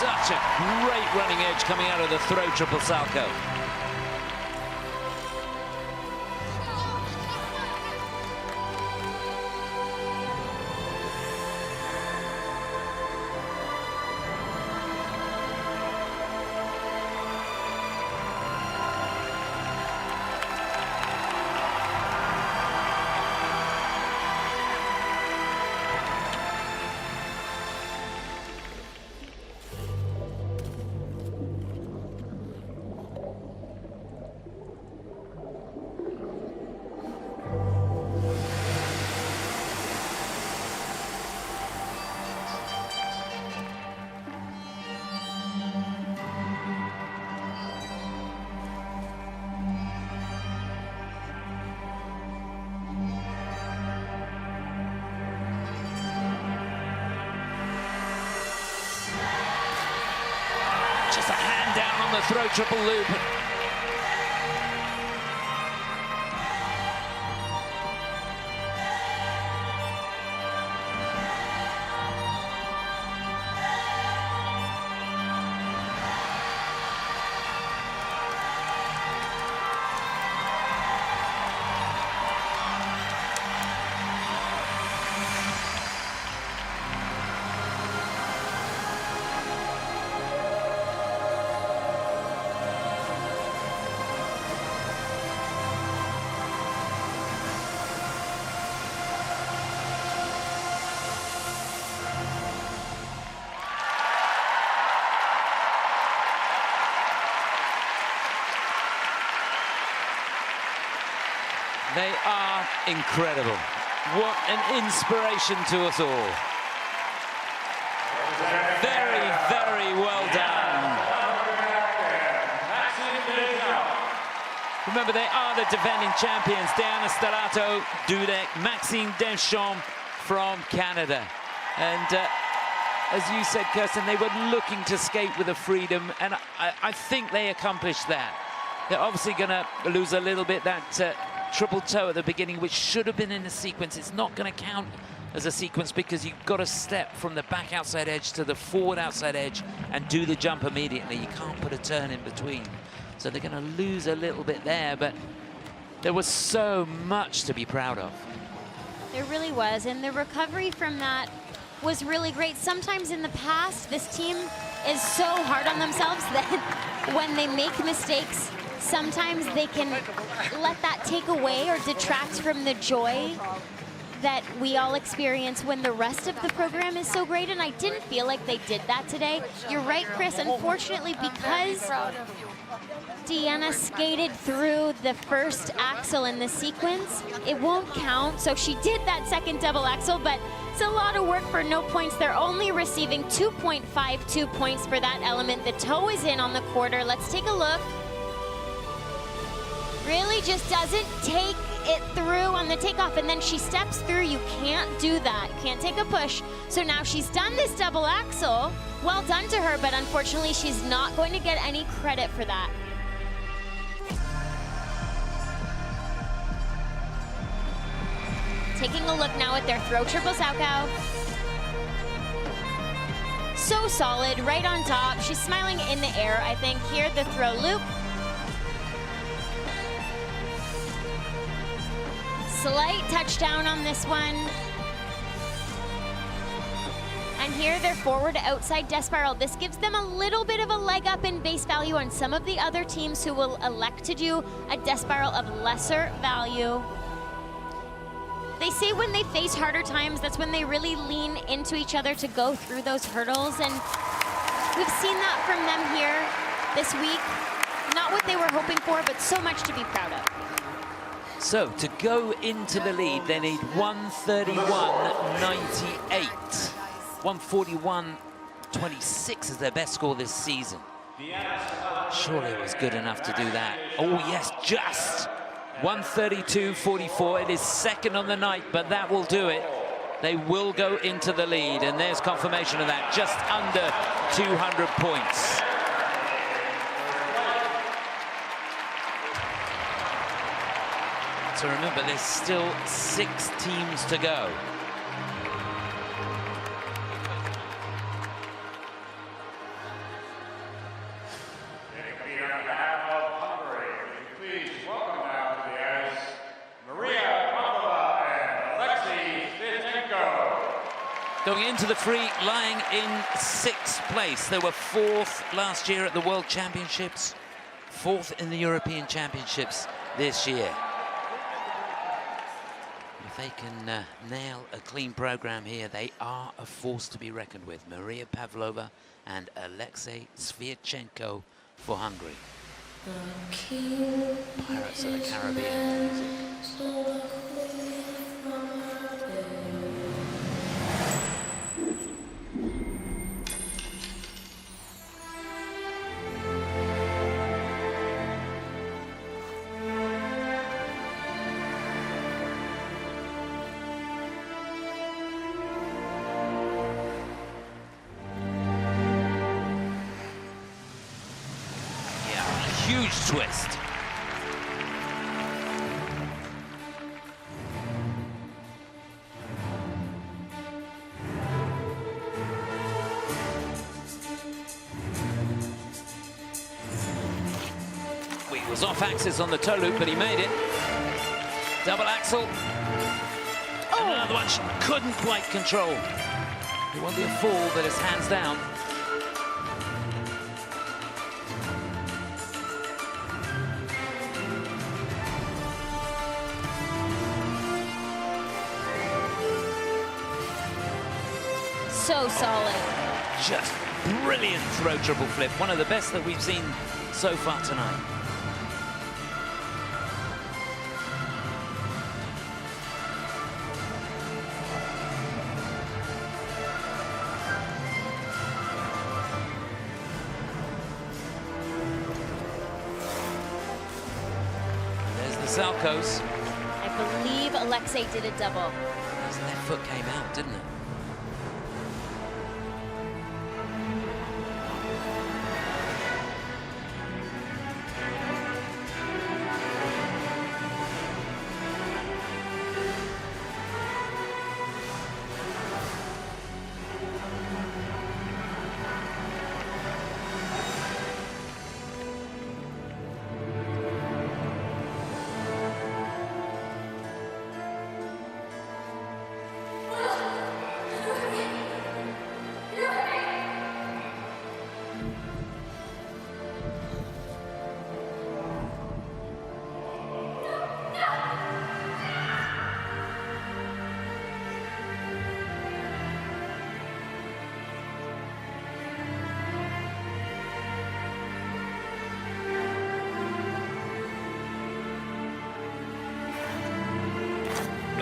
Such a great running edge coming out of the throw triple salto. throw triple loop. They are incredible. What an inspiration to us all. Very, very well done. Remember, they are the defending champions. Deanna Dudek, Maxime Deschamps from Canada. And as you said, Kirsten, they were looking to skate with a freedom, and I think they accomplished that. They're obviously going to lose a little bit that triple toe at the beginning, which should have been in the sequence. It's not going to count as a sequence because you've got to step from the back outside edge to the forward outside edge and do the jump immediately. You can't put a turn in between. So they're going to lose a little bit there, but there was so much to be proud of. There really was, and the recovery from that was really great. Sometimes in the past, this team is so hard on themselves that when they make mistakes, sometimes they can let that take away or detract from the joy that we all experience when the rest of the program is so great, and I didn't feel like they did that today. You're right, Chris. Unfortunately, because Deanna skated through the first axel in the sequence, it won't count. So she did that second double axel, but it's a lot of work for no points. They're only receiving 2.52 points for that element. The toe is in on the quarter. Let's take a look. Really just doesn't take it through on the takeoff, and then she steps through. You can't do that. You can't take a push. So now she's done this double axel. Well done to her, but unfortunately she's not going to get any credit for that. Taking a look now at their throw triple Salchow. So solid, right on top. She's smiling in the air, I think. Here, the throw loop. Slight touchdown on this one. And here their forward outside death spiral. This gives them a little bit of a leg up in base value on some of the other teams who will elect to do a death spiral of lesser value. They say when they face harder times, that's when they really lean into each other to go through those hurdles. And we've seen that from them here this week. Not what they were hoping for, but so much to be proud of. So to go into the lead, they need 131.98. 141.26 is their best score this season. Surely it was good enough to do that. Oh yes, just 132.44. It is second on the night, but that will do it. They will go into the lead, and there's confirmation of that. Just under 200 points. So remember, there's still 6 teams to go. On behalf of Hungary, please welcome now to the ice Maria and Alexei. Going into the free, lying in 6th place. They were 4th last year at the World Championships, 4th in the European Championships this year. If they can nail a clean program here, they are a force to be reckoned with. Maria Pavlova and Alexei Sviatchenko for Hungary. Pirates of the Caribbean music. twist. He was off axis on the toe loop, but he made it. Double axel. Oh. Another one she couldn't quite control. It won't be a fall, but it's hands down. So solid. Just brilliant throw triple flip. One of the best that we've seen so far tonight. Salchows. I believe Alexei did a double. His left foot came out, didn't it?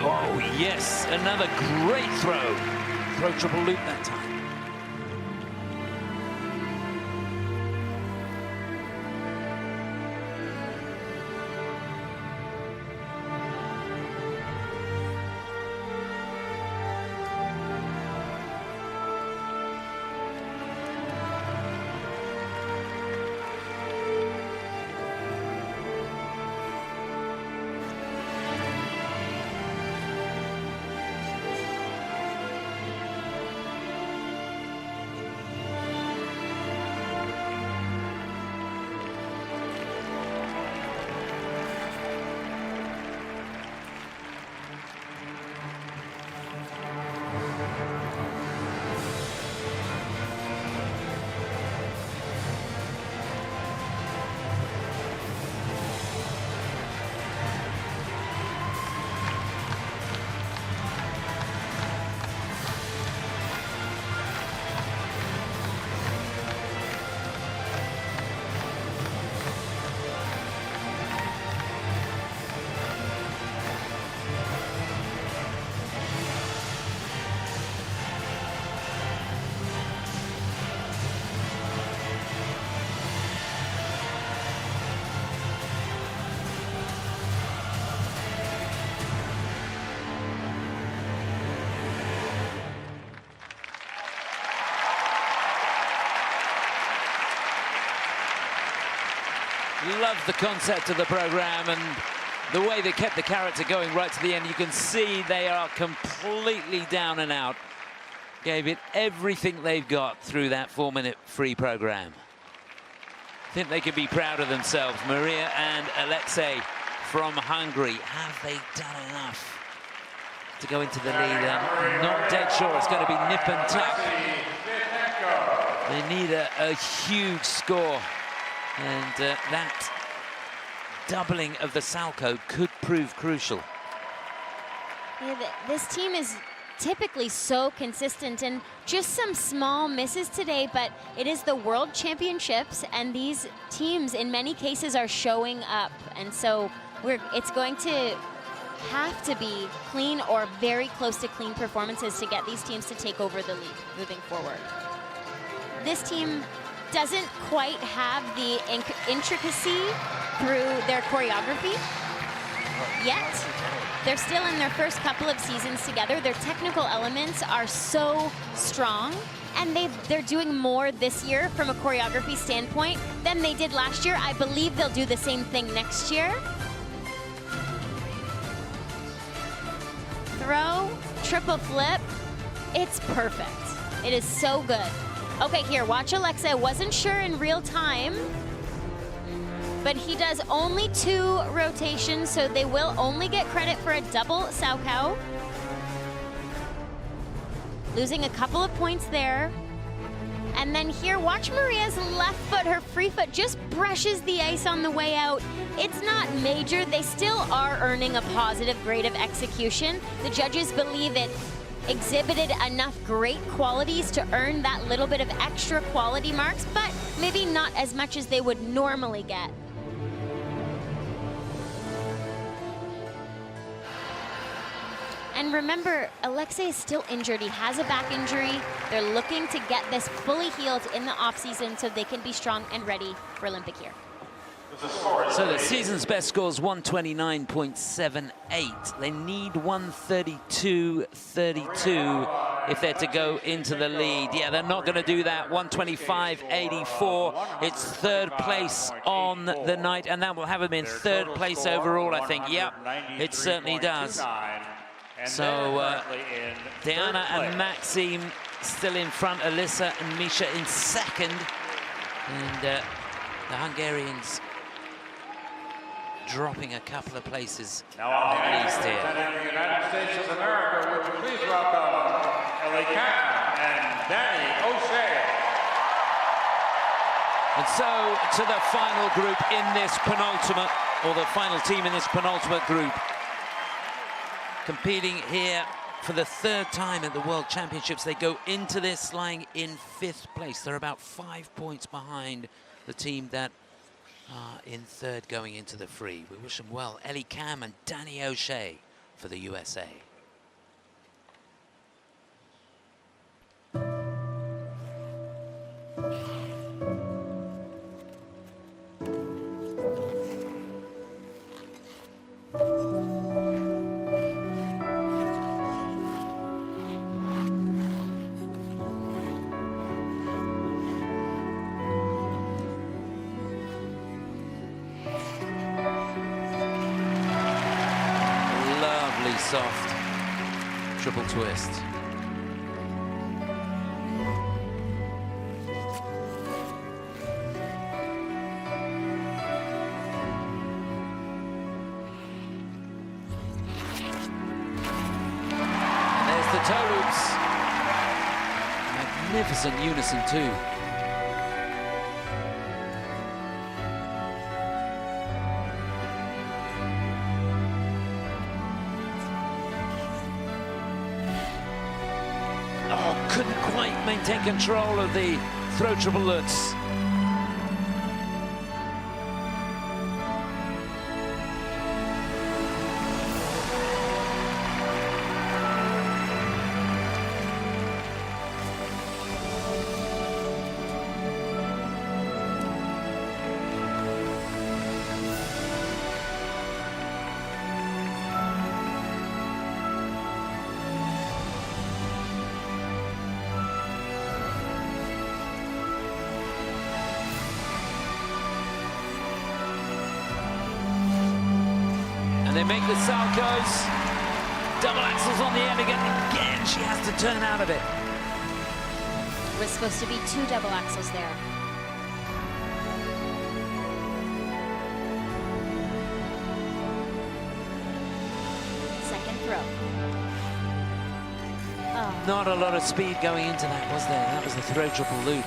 Oh, yes, another great throw. Throw triple loop that time. Love the concept of the program and the way they kept the character going right to the end. You can see they are completely down and out. Gave it everything they've got through that 4-minute free program. I think they can be proud of themselves. Maria and Alexei from Hungary. Have they done enough to go into the lead? I'm not dead sure it's going to be nip and tuck. They need a huge score. And that doubling of the Salcho could prove crucial. Yeah, this team is typically so consistent, and just some small misses today, but it is the World Championships, and these teams in many cases are showing up. And so it's going to have to be clean or very close to clean performances to get these teams to take over the lead moving forward. This team doesn't quite have the intricacy through their choreography yet. They're still in their first couple of seasons together. Their technical elements are so strong, and they're doing more this year from a choreography standpoint than they did last year. I believe they'll do the same thing next year. Throw, triple flip, it's perfect. It is so good. Okay, here, watch Alexei. Wasn't sure in real time, but he does only 2 rotations, so they will only get credit for a double Saukow. Losing a couple of points there. And then here, watch Maria's left foot, her free foot just brushes the ice on the way out. It's not major, they still are earning a positive grade of execution. The judges believe it exhibited enough great qualities to earn that little bit of extra quality marks, but maybe not as much as they would normally get. And remember, Alexei is still injured. He has a back injury. They're looking to get this fully healed in the offseason so they can be strong and ready for Olympic here. So the season's best score is 129.78. They need 132.32 if they're to go into the lead. Yeah, they're not going to do that. 125.84. It's 3rd place on the night, and that will have them in 3rd place overall, I think. Yep, it certainly does. So Deanna and Maxime still in front, Alisa and Misha in 2nd, and the Hungarians dropping a couple of places at least here. The United States of America, would you please welcome Ellie and Danny O'Shea. And so to the final group in this penultimate, or the final team in this penultimate group, competing here for the 3rd time at the World Championships. They go into this lying in 5th place. They're about 5 points behind the team that are in 3rd going into the free. We wish them well. Ellie and Danny O'Shea for the USA. Soft triple twist. And there's the toe loops. Magnificent unison too. Couldn't quite maintain control of the throw triple lutz. They make the saltos. Double axels on the end again. Again, she has to turn out of it. It was supposed to be 2 double axels there. Second throw. Oh. Not a lot of speed going into that, was there? That was the throw triple loop.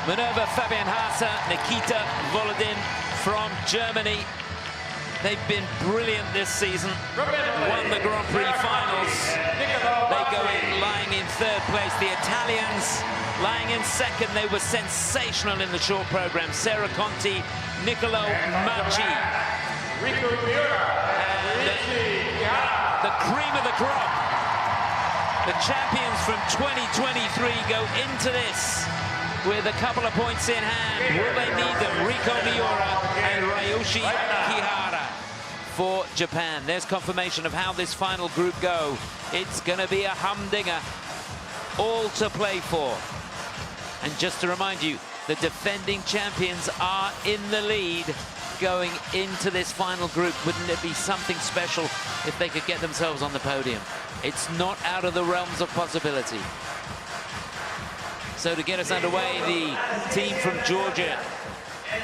Minerva, Fabian Haase, Nikita, Volodin from Germany. They've been brilliant this season. Won the Grand Prix finals. They go in lying in third place. The Italians lying in second. They were sensational in the short program. Sara Conti, Niccolo Macci. And the cream of the crop. The champions from 2023 go into this with a couple of points in hand. Will they need them? Rico Miura and Ryushi Kihara for Japan. There's confirmation of how this final group go. It's going to be a humdinger, all to play for. And just to remind you, the defending champions are in the lead going into this final group. Wouldn't it be something special if they could get themselves on the podium? It's not out of the realms of possibility. So to get us underway, the team from Georgia,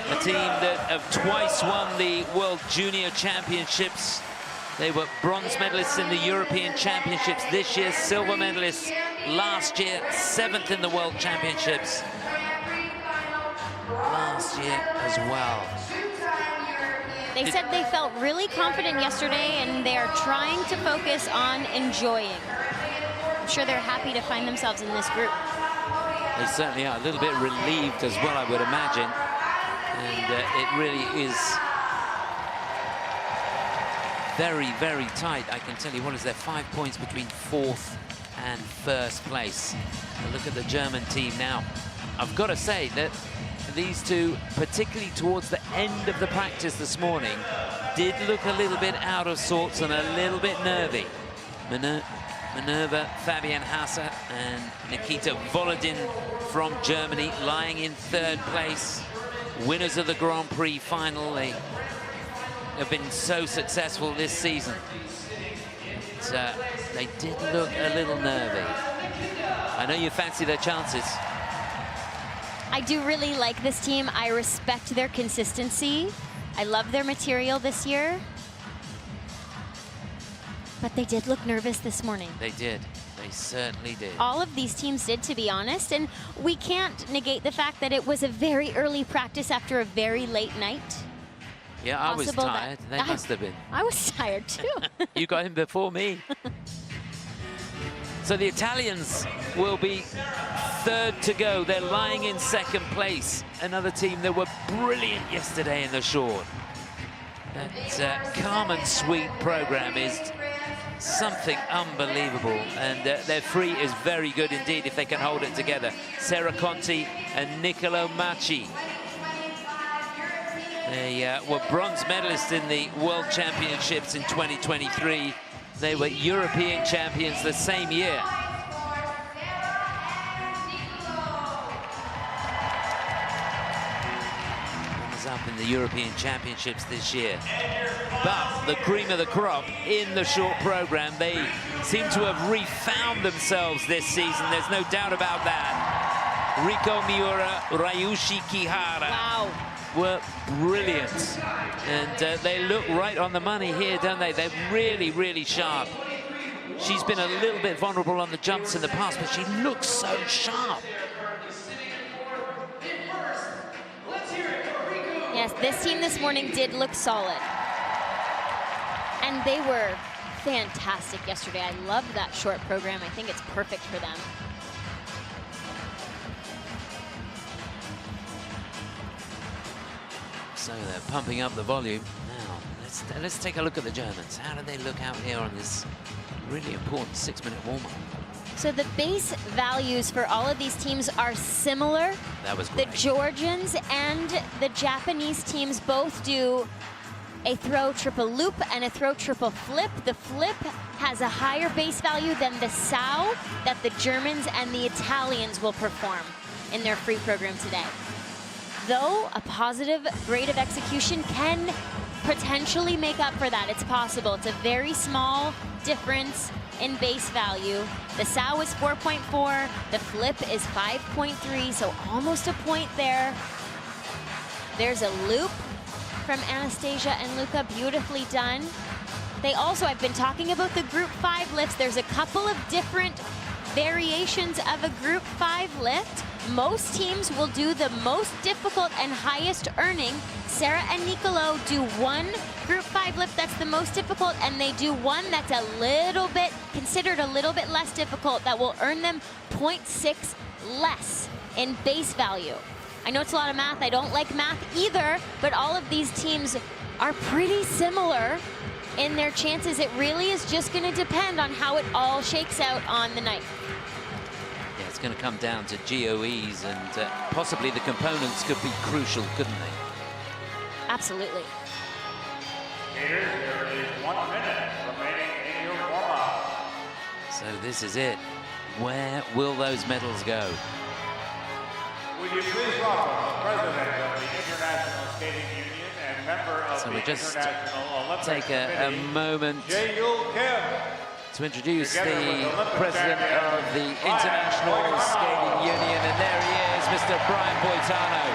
a team that have twice won the World Junior Championships. They were bronze medalists in the European Championships this year, silver medalists last year, 7th in the World Championships last year as well. They said they felt really confident yesterday, and they are trying to focus on enjoying. I'm sure they're happy to find themselves in this group. They certainly are a little bit relieved as well, I would imagine. And it really is very, very tight. I can tell you, what is there, 5 points between 4th and 1st place. A look at the German team now. I've got to say that these two, particularly towards the end of the practice this morning, did look a little bit out of sorts and a little bit nervy. Minerva, Fabian Haase and Nikita Volodin from Germany lying in 3rd place. Winners of the Grand Prix final. They have been so successful this season. But, they did look a little nervy. I know you fancy their chances. I do really like this team. I respect their consistency. I love their material this year. But they did look nervous this morning. They did. They certainly did. All of these teams did, to be honest, and we can't negate the fact that it was a very early practice after a very late night. Yeah, I was tired. They must have been. I was tired too. You got him before me. So the Italians will be 3rd to go. They're lying in 2nd place. Another team that were brilliant yesterday in the short. That calm and sweet program is something unbelievable, and their free is very good indeed if they can hold it together. Sara Conti and Niccolo Macci. They were bronze medalists in the World Championships in 2023. They were European champions the same year. Up in the European Championships this year. But the cream of the crop in the short program, they seem to have refound themselves this season. There's no doubt about that. Rico Miura, Ryushi Kihara were brilliant. And they look right on the money here, don't they? They're really, really sharp. She's been a little bit vulnerable on the jumps in the past, but she looks so sharp. Yes, this team this morning did look solid. And they were fantastic yesterday. I loved that short program. I think it's perfect for them. So they're pumping up the volume. Now, let's take a look at the Germans. How do they look out here on this really important 6-minute warm-up? So the base values for all of these teams are similar. That was great. The Georgians and the Japanese teams both do a throw triple loop and a throw triple flip. The flip has a higher base value than the sow that the Germans and the Italians will perform in their free program today. Though a positive grade of execution can potentially make up for that. It's possible. It's a very small difference in base value. The sow is 4.4, the flip is 5.3, so almost a point there. There's a loop from Anastasia and Luka, beautifully done. They also, I've been talking about the group 5 lifts. There's a couple of different variations of a group 5 lift. most teams will do the most difficult and highest earning. Sara and Niccolo do one group 5 lift that's the most difficult, and they do one that's a little bit, considered a little bit less difficult, that will earn them 0.6 less in base value. I know it's a lot of math. I don't like math either, but all of these teams are pretty similar in their chances. It really is just going to depend on how it all shakes out on the night. Yeah, it's going to come down to GOEs, and possibly the components could be crucial, couldn't they? Absolutely. Skaters, there is 1 minute remaining in your warm-up. So this is it. Where will those medals go? Would you please welcome the president of the International Skating Union and member of So the we just International Olympic take a Committee, moment Kim, to introduce Together the with Olympic president champion, of the Brian International Boitano. Skating Union, and there he is, Mr. Brian Boitano,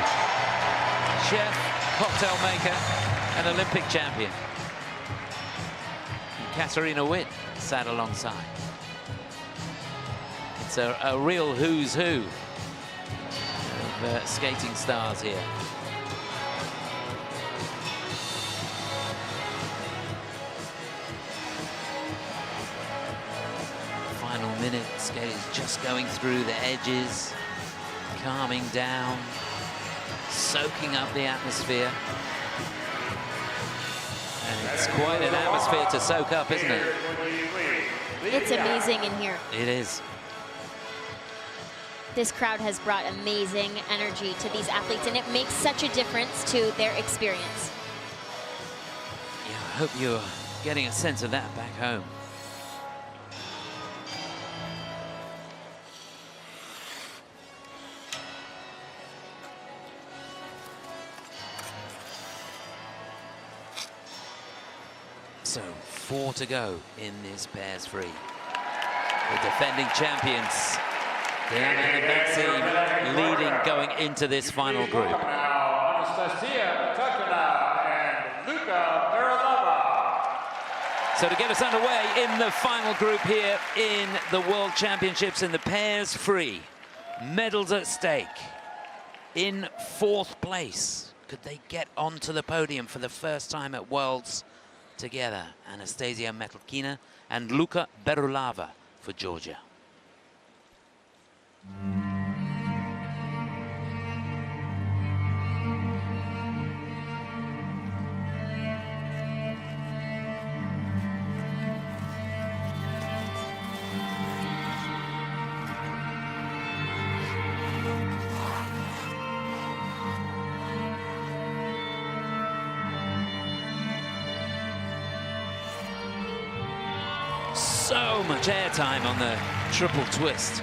chef, cocktail maker, and Olympic champion. And Ekaterina Witt sat alongside. It's a real who's who of skating stars here. Final minute, skaters just going through the edges, calming down, soaking up the atmosphere. And it's quite an atmosphere to soak up, isn't it? It's amazing in here. It is. This crowd has brought amazing energy to these athletes, and it makes such a difference to their experience. Yeah, I hope you're getting a sense of that back home. So 4 to go in this pairs free. The defending champions, Deanna and Maxime, leading going into this final group. Now, Anastasia, and Luka. So to get us underway in the final group here in the World Championships in the pairs free, medals at stake. In 4th place, could they get onto the podium for the first time at Worlds together? Anastasia Metlkina and Luka Berulava for Georgia. So much airtime on the triple twist.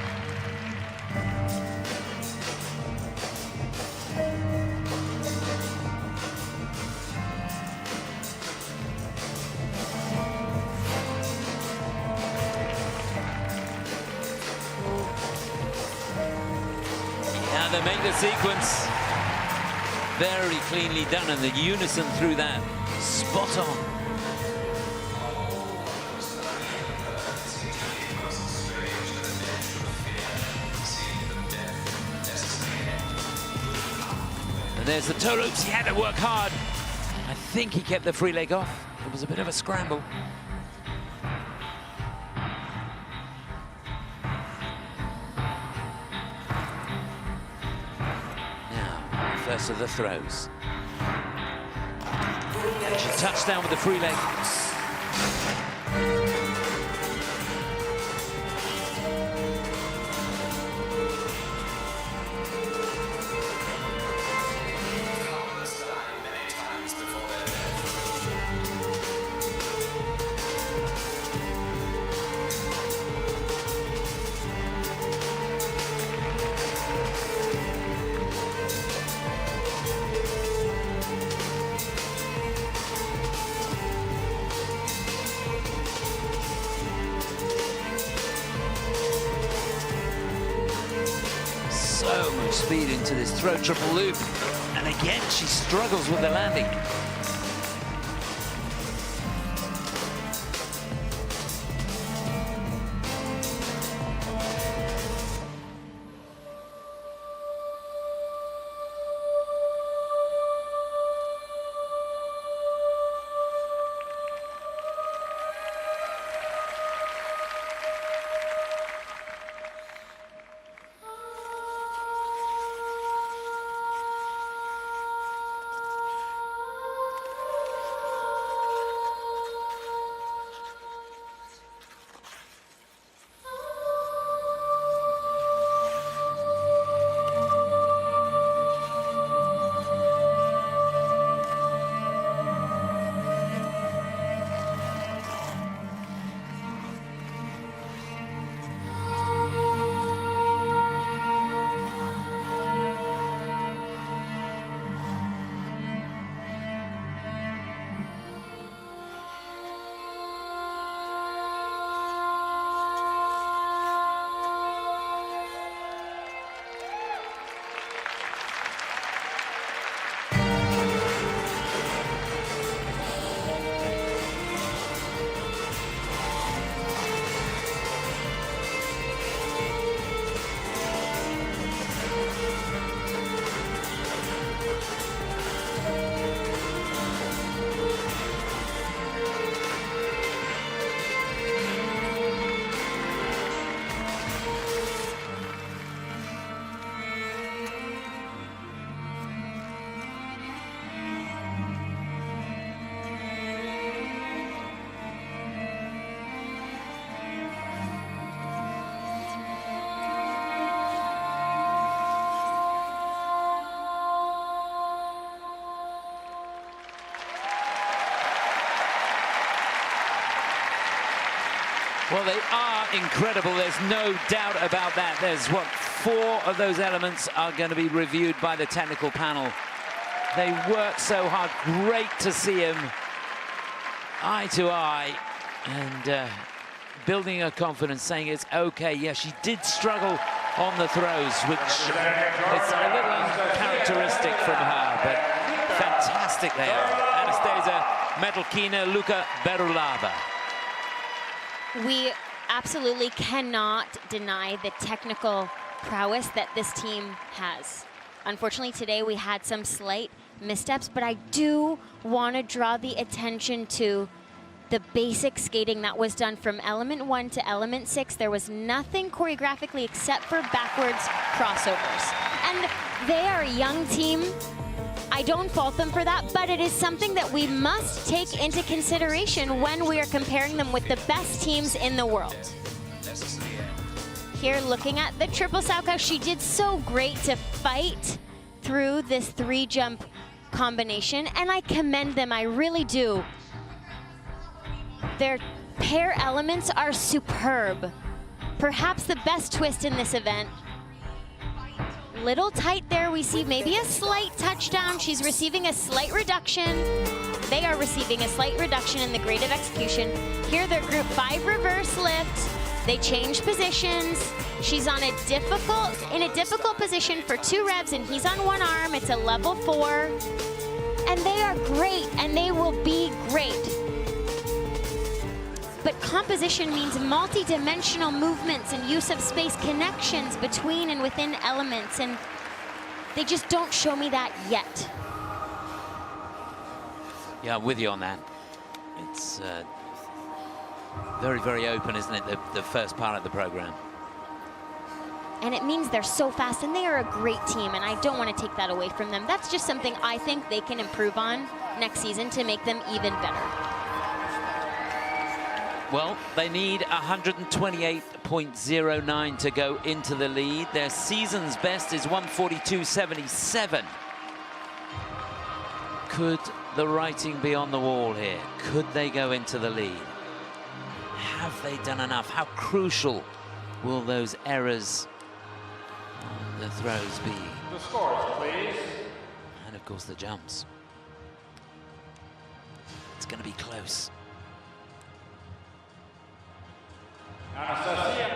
Now they make the sequence very cleanly done, and the unison through that, spot on. There's the toe loops. He had to work hard. I think he kept the free leg off. It was a bit of a scramble. Now, first of the throws. She touched down with the free leg. So much speed into this throw triple loop. And again, she struggles with the landing. Well, they are incredible. There's no doubt about that. There's, what, 4 of those elements are going to be reviewed by the technical panel. They work so hard. Great to see him eye to eye and building her confidence, saying it's okay. Yeah, she did struggle on the throws, which is a little uncharacteristic from her, but fantastic they are. Anastasia, Metalkina, Luka, Berulava. We absolutely cannot deny the technical prowess that this team has. Unfortunately, today we had some slight missteps, but I do want to draw the attention to the basic skating that was done from element 1 to element 6. There was nothing choreographically except for backwards crossovers. And they are a young team. I don't fault them for that, but it is something that we must take into consideration when we are comparing them with the best teams in the world. Here, looking at the triple Sauka, she did so great to fight through this 3-jump combination, and I commend them, I really do. Their pair elements are superb. Perhaps the best twist in this event. Little tight there, we see maybe a slight touchdown. She's receiving a slight reduction. They are receiving a slight reduction in the grade of execution. Here, their group 5 reverse lift. They change positions. She's on in a difficult position for 2 revs, and he's on 1 arm. It's a level 4. And they are great, and they will be great. But composition means multi-dimensional movements and use of space, connections between and within elements, and they just don't show me that yet. Yeah, I'm with you on that. It's very, very open, isn't it, the first part of the program? And it means they're so fast, and they are a great team, and I don't want to take that away from them. That's just something I think they can improve on next season to make them even better. Well, they need 128.09 to go into the lead. Their season's best is 142.77. Could the writing be on the wall here? Could they go into the lead? Have they done enough? How crucial will those errors on the throws be? The scores, please. And of course the jumps. It's going to be close. Anastasia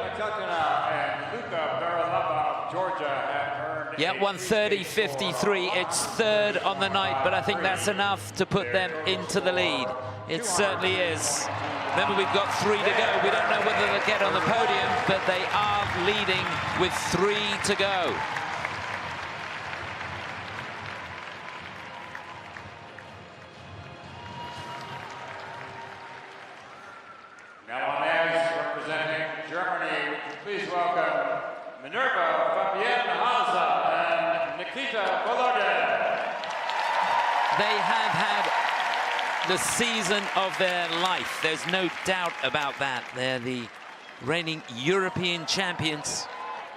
and Luka Berulava of Georgia have earned. Yeah, 130.53. It's third on the night, but I think that's enough to put them into the lead. It certainly is. Remember, we've got 3 to go. We don't know whether they'll get on the podium, but they are leading with 3 to go. Now on ice, representing Germany, please welcome Minerva, and Nikita. They have had the season of their life. There's no doubt about that. They're the reigning European champions.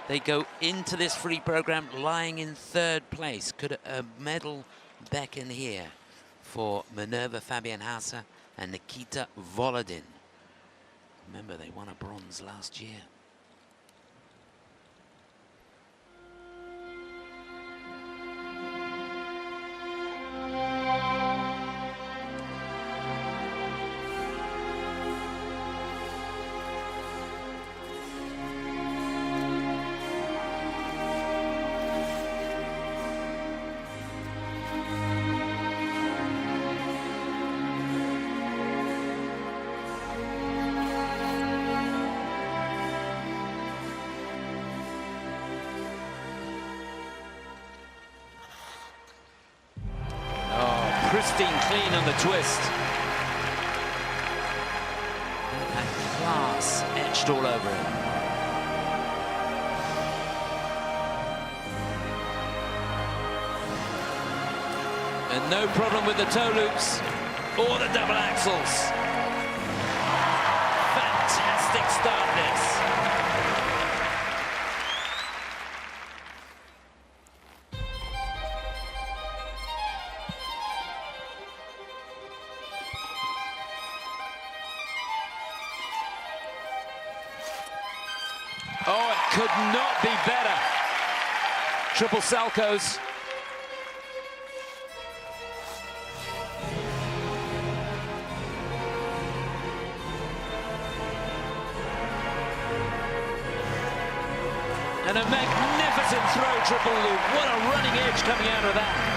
They go into this free program lying in 3rd place. Could a medal beckon here for Minerva Fabian-Hase and Nikita Volodin? Remember, they won a bronze last year. Pristine clean on the twist. And class etched all over it. And no problem with the toe loops or the double axles. Fantastic start this. could not be better. Triple salchos. And a magnificent throw, triple loop. What a running edge coming out of that.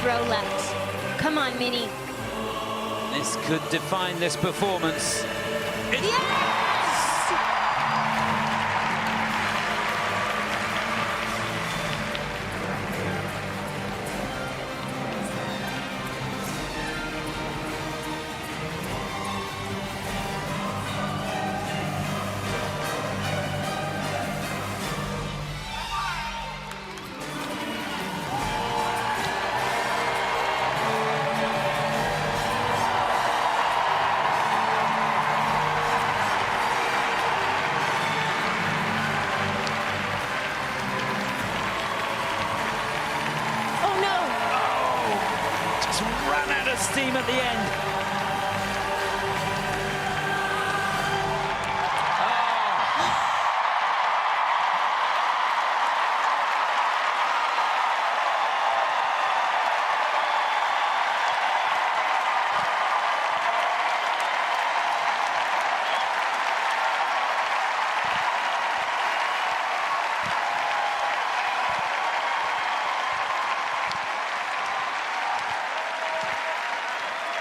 Throw left. Come on, Mini. This could define this performance. Yes! Steam at the end.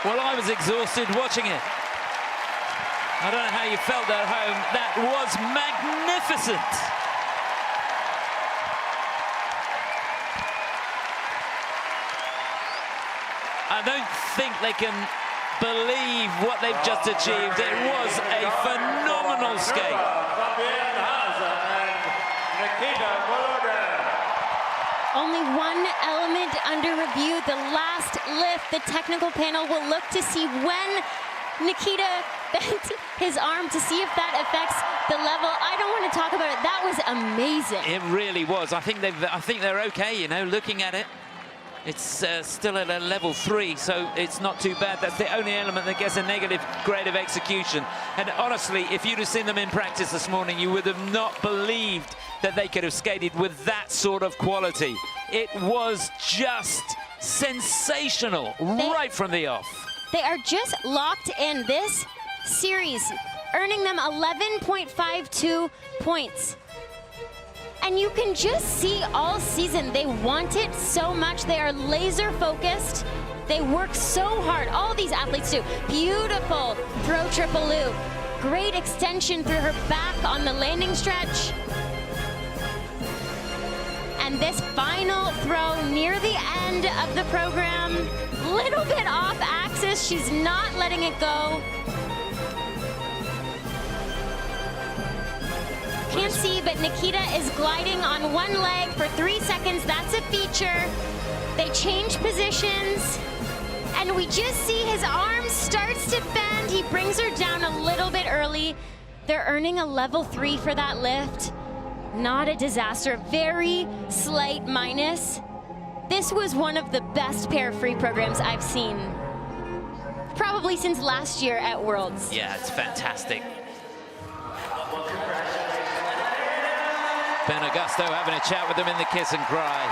Well, I was exhausted watching it. I don't know how you felt at home. That was magnificent. I don't think they can believe what they've just achieved. It was a phenomenal skate. Only one element under review, the last lift. The technical panel will look to see when Nikita bent his arm to see if that affects the level. I don't want to talk about it. That was amazing. It really was. I think they're okay, you know, looking at it. It's still at a level 3, so it's not too bad. That's the only element that gets a negative grade of execution. And honestly, if you'd have seen them in practice this morning, you would have not believed that they could have skated with that sort of quality. It was just sensational right from the off. They are just locked in this series, earning them 11.52 points. And you can just see all season, they want it so much. They are laser focused. They work so hard. All these athletes do. Beautiful throw triple loop. Great extension through her back on the landing stretch. And this final throw near the end of the program, little bit off axis. She's not letting it go. Nikita is gliding on one leg for 3 seconds. That's a feature. They change positions, and we just see his arm starts to bend. He brings her down a little bit early. They're earning a level 3 for that lift. Not a disaster, very slight minus. This was one of the best pair free programs I've seen, probably since last year at Worlds. Yeah, it's fantastic. Ben Augusto having a chat with them in the kiss and cry.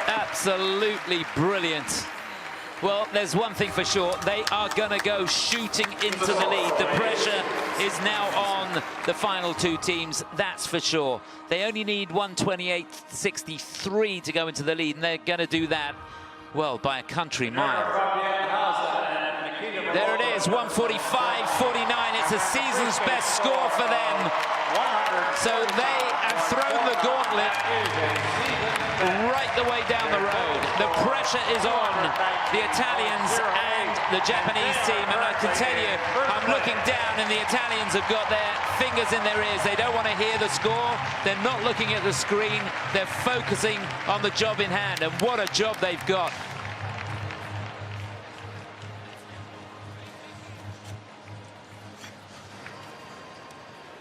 Absolutely brilliant. Well, there's one thing for sure. They are going to go shooting into the lead. The pressure is now on the final two teams, that's for sure. They only need 128.63 to go into the lead, and they're going to do that, well, by a country mile. There it is, 145.49. It's a season's best score for them. So they have thrown the gauntlet right the way down the road. The pressure is on the Italians and the Japanese team, and I can tell you, I'm looking down and the Italians have got their fingers in their ears. They don't want to hear the score. They're not looking at the screen. They're focusing on the job in hand, and what a job they've got.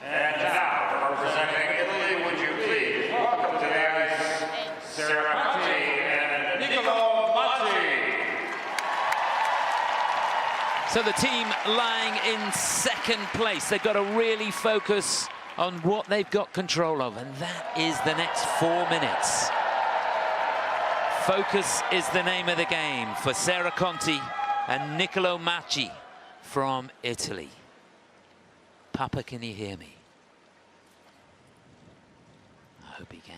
And now, representing Italy, would you please welcome to the ice, Sara and Niccolo. So the team lying in second place, they've got to really focus on what they've got control of, and that is the next 4 minutes. Focus is the name of the game for Sara Conti and Niccolo Macci from Italy. Papa, can you hear me? I hope he can.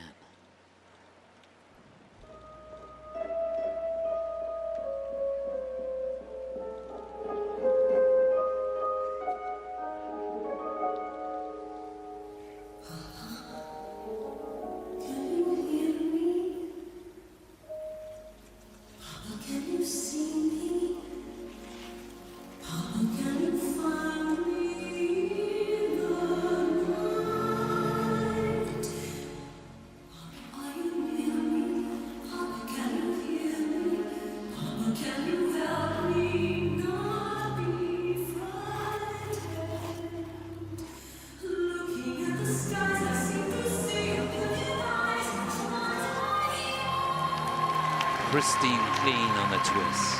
Pristine clean on the twist.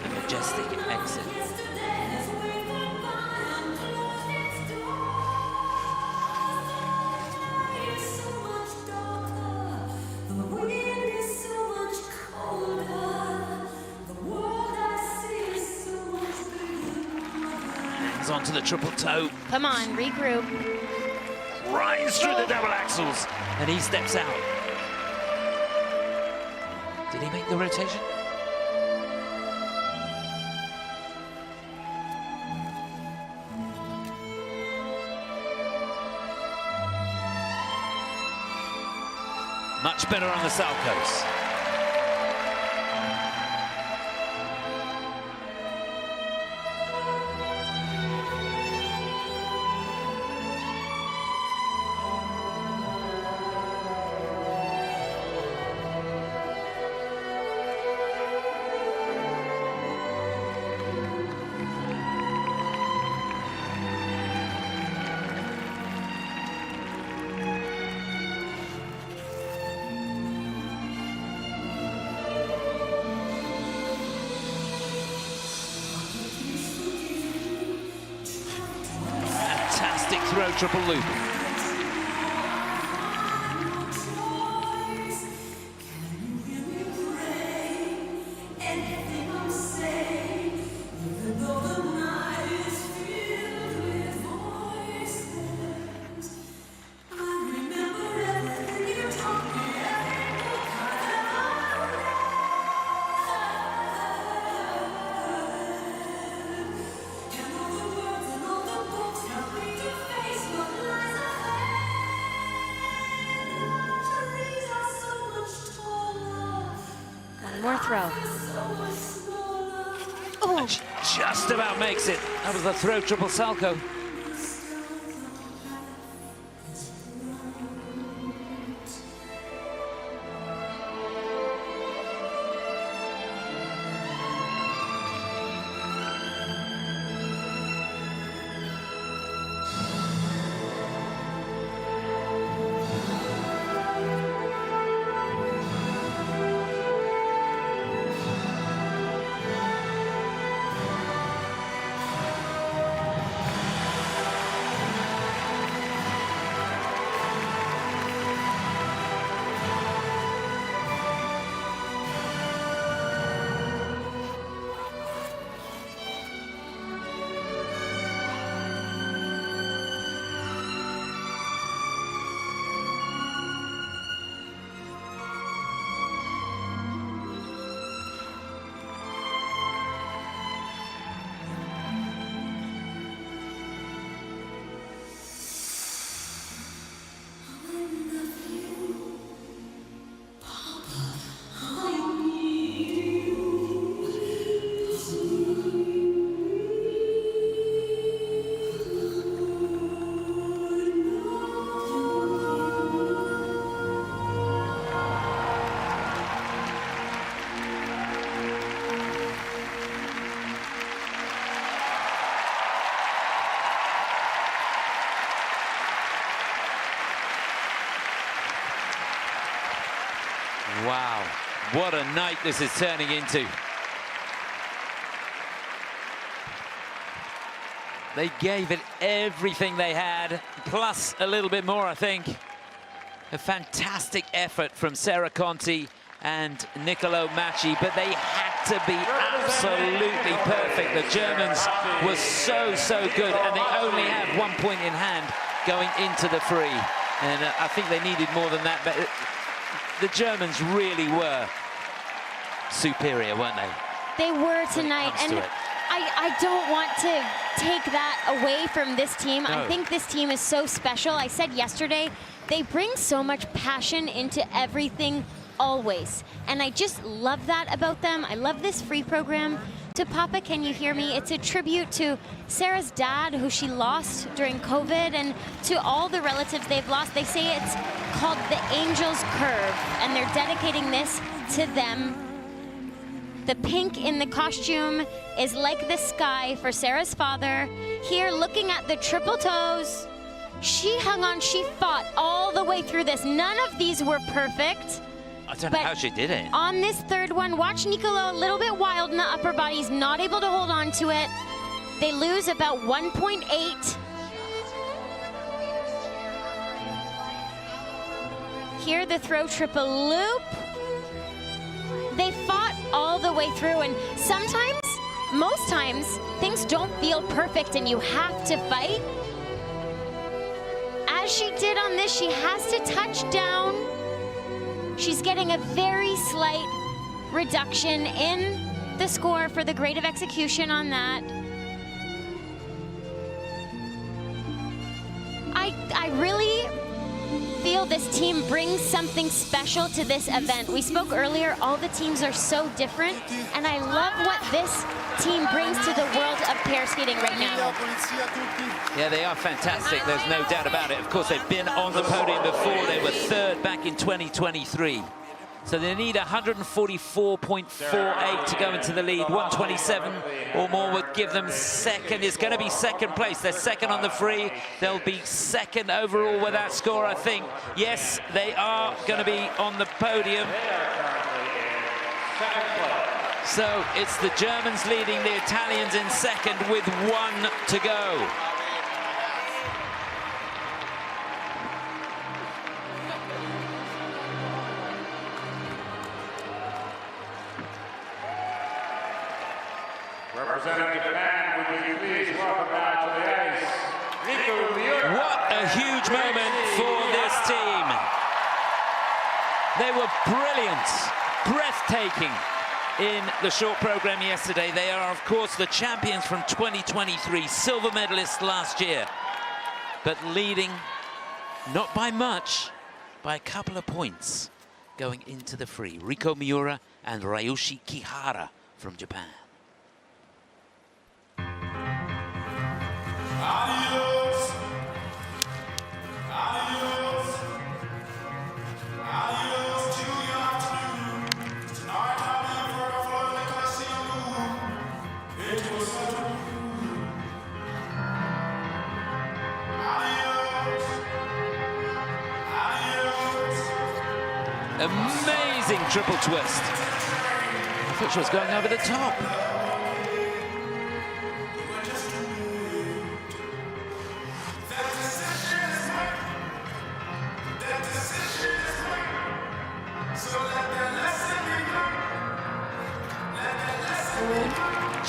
A majestic exit. Hangs on to the triple toe. Come on, regroup. Rise through the double axles. And he steps out. Did he make the rotation? Much better on the Salchows. Throw triple loop. More throw. Oh, just about makes it. That was the throw triple Salchow. Wow, what a night this is turning into. They gave it everything they had, plus a little bit more, I think. A fantastic effort from Sara Conti and Niccolo Macci, but they had to be absolutely perfect. The Germans were so good, and they only had 1 point in hand going into the free. And I think they needed more than that, but the Germans really were superior, weren't they? They were tonight, and I don't want to take that away from this team. No. I think this team is so special. I said yesterday, they bring so much passion into everything always. And I just love that about them. I love this free program. To Papa, Can You Hear Me? It's a tribute to Sara's dad, who she lost during COVID, and to all the relatives they've lost. They say it's called the Angel's Curve, and they're dedicating this to them. The pink in the costume is like the sky for Sara's father. Here, looking at the triple toes, she hung on, she fought all the way through this. None of these were perfect. I don't know how she did it. On this third one, watch Niccolo, a little bit wild in the upper body. He's not able to hold on to it. They lose about 1.8. Here, the throw triple loop. They fought all the way through, and sometimes, most times, things don't feel perfect and you have to fight. As she did on this, she has to touch down. She's getting a very slight reduction in the score for the grade of execution on that. I really feel this team brings something special to this event. We spoke earlier, all the teams are so different, and I love what this team brings to the world of pair skating right now. Yeah, they are fantastic, there's no doubt about it. Of course, they've been on the podium before. They were third back in 2023. So they need 144.48 to go into the lead. 127 or more would give them second. It's going to be second place. They're second on the free. They'll be second overall with that score, I think. Yes, they are going to be on the podium. So it's the Germans leading the Italians in second with 1 to go. Representing Japan, would you please welcome back to the ice, What a huge moment for this team. They were brilliant, breathtaking in the short program yesterday. They are, of course, the champions from 2023, silver medalists last year, but leading, not by much, by a couple of points going into the free. Riko Miura and Ryushi Kihara from Japan. Adios. Adios. Adios to your afternoon. Tonight I'll be for a flood like I see you. It was such a Adios. Adios. Amazing triple twist. I thought she was going over the top.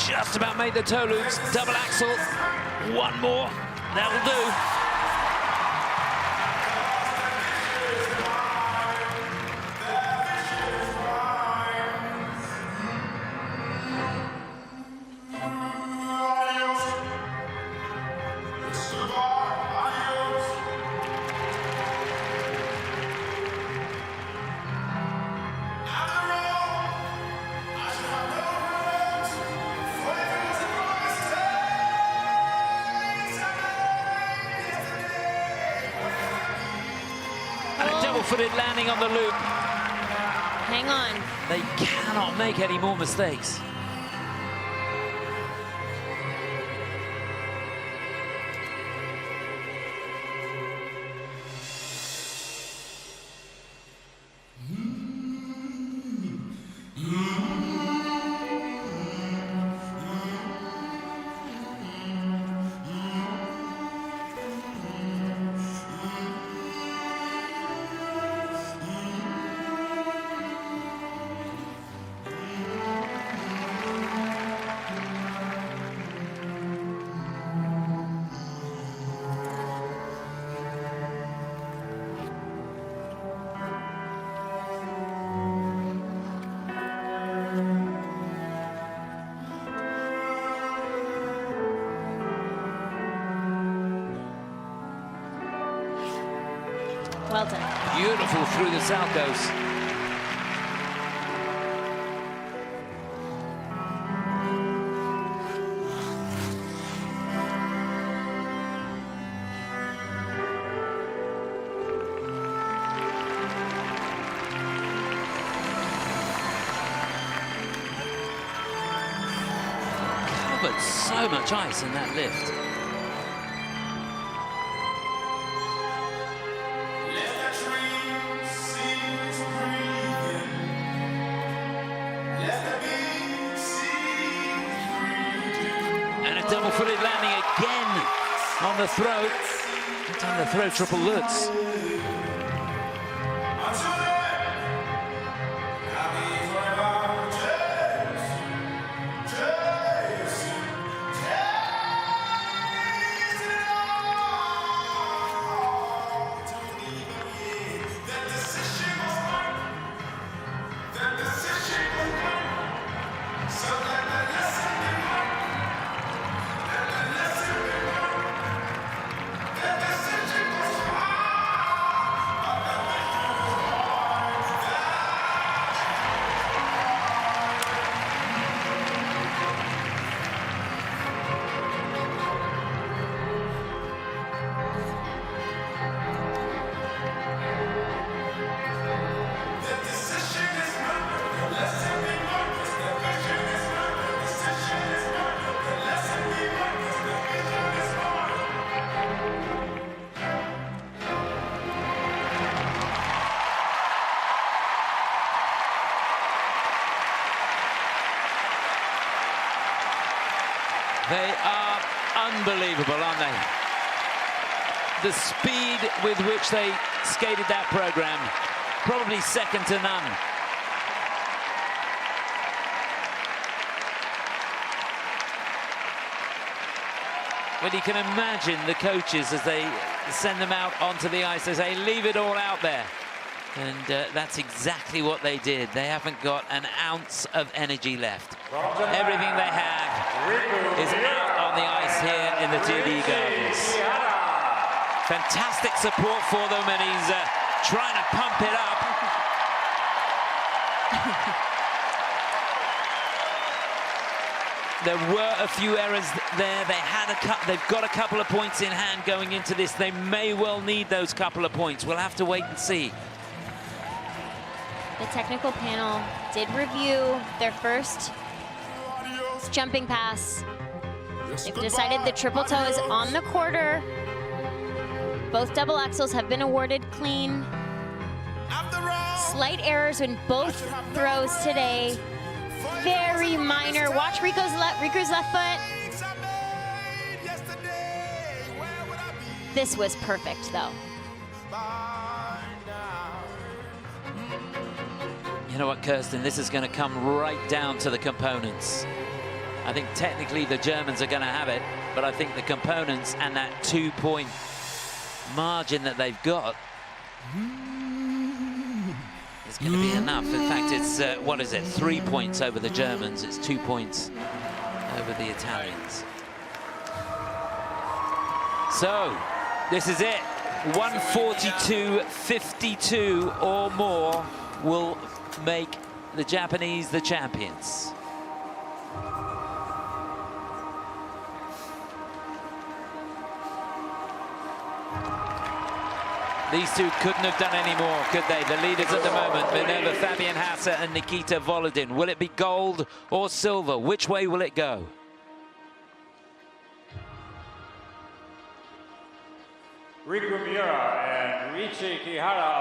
Just about made the toe loops, double axel. One more, that'll do. Double-footed landing on the loop. Hang on. They cannot make any more mistakes. Well done. Beautiful through the saltos. Covered so much ice in that lift. Double-footed landing again on the throat. It's on the throat, triple Lutz. They are unbelievable, aren't they? The speed with which they skated that program, probably second to none. But you can imagine the coaches as they send them out onto the ice, they say, leave it all out there. And that's exactly what they did. They haven't got an ounce of energy left. Everything they have is out on the ice here in the TD Gardens. Fantastic support for them, and he's trying to pump it up. There were a few errors there. They've got a couple of points in hand going into this. They may well need those couple of points. We'll have to wait and see. The technical panel did review their first jumping pass. They've decided the triple toe is on the quarter. Both double axels have been awarded clean. Slight errors in both throws today. Very minor. Watch Rico's left foot. This was perfect, though. You know what, Kirsten, this is going to come right down to the components. I think technically the Germans are going to have it, but I think the components and that 2-point margin that they've got is going to be enough. In fact, it's, what is it, 3 points over the Germans. It's 2 points over the Italians. So, this is it. 142.52 or more will make the Japanese the champions. These two couldn't have done any more, could they? The leaders at the moment, Minerva, Fabian Hasse and Nikita Volodin. Will it be gold or silver? Which way will it go?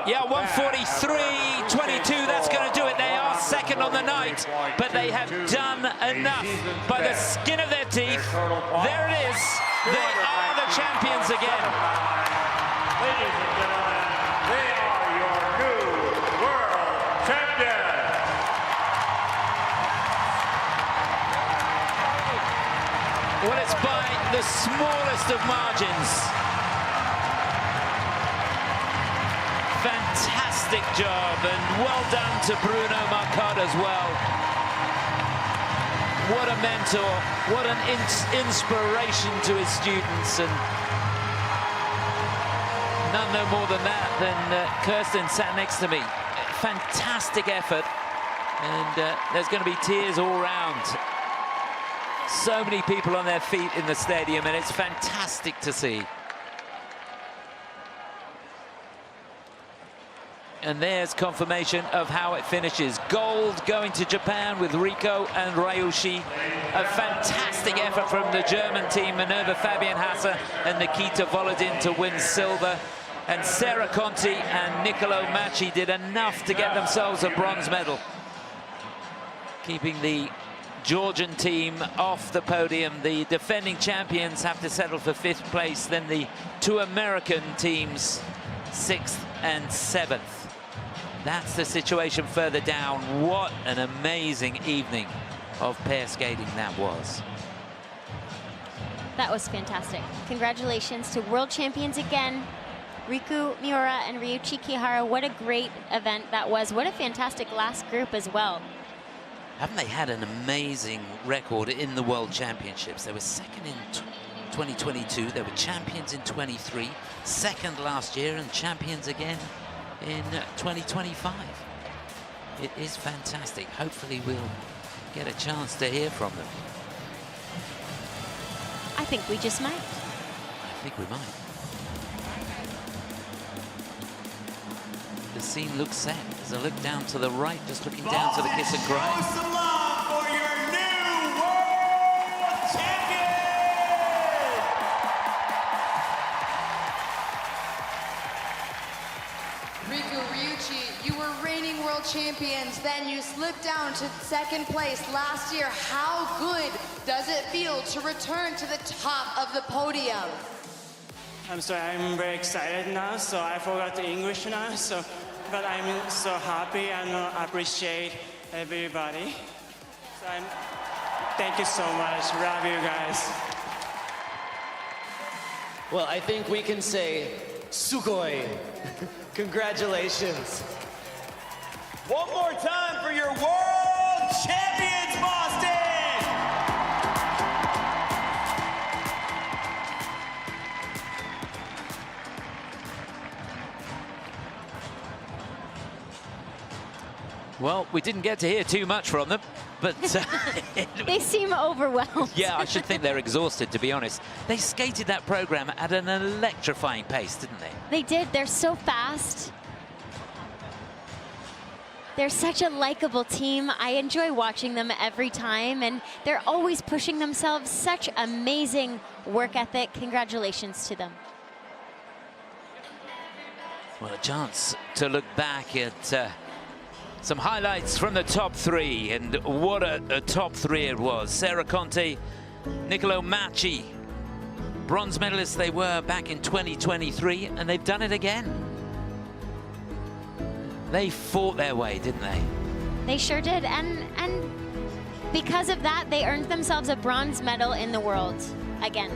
Yeah, 143.22, that's going to do it. They are second on the night, but they have done enough by the skin of their teeth. There it is. They are the champions again. Ladies and gentlemen, they are your new world champions. Well, it's by the smallest of margins. Fantastic job, and well done to Bruno Marcotte as well. What a mentor, what an inspiration to his students, and none no more than that than Kirsten sat next to me. Fantastic effort, and there's going to be tears all round. So many people on their feet in the stadium, and it's fantastic to see. And there's confirmation of how it finishes. Gold going to Japan with Rico and Ryushi. A fantastic effort from the German team, Minerva Fabian-Hasse and Nikita Volodin to win silver. And Sara Conti and Niccolo Macci did enough to get themselves a bronze medal, keeping the Georgian team off the podium. The defending champions have to settle for 5th place. Then the 2 American teams, 6th and 7th. That's the situation further down. What an amazing evening of pair skating that was. That was fantastic. Congratulations to world champions again, Riku Miura and Ryuichi Kihara. What a great event that was. What a fantastic last group as well. Haven't they had an amazing record in the World Championships? They were 2nd in 2022. They were champions in 23, 2nd last year, and champions again in 2025. It is fantastic. Hopefully we'll get a chance to hear from them. I think we just might. I think we might. The scene looks set. There's a look down to the right, just looking down to the kiss and cry. Show some love for your new world champion! Riku, Ryuichi, you were reigning world champions, then you slipped down to 2nd place last year. How good does it feel to return to the top of the podium? I'm sorry, I'm very excited now, so I forgot the English now, but I'm so happy and appreciate everybody. So thank you so much, love you guys. Well, I think we can say, sugoi. Congratulations. One more time for your world champions, Boston! Well, we didn't get to hear too much from them, but They seem overwhelmed. yeah, I should think they're exhausted, to be honest. They skated that program at an electrifying pace, didn't they? They did. They're so fast. They're such a likable team. I enjoy watching them every time, and they're always pushing themselves. Such amazing work ethic. Congratulations to them. Well, a chance to look back at some highlights from the top 3, and what a top 3 it was. Sara Conti, Niccolo Macci, bronze medalists they were back in 2023, and they've done it again. They fought their way, didn't they? They sure did, and because of that, they earned themselves a bronze medal in the world again.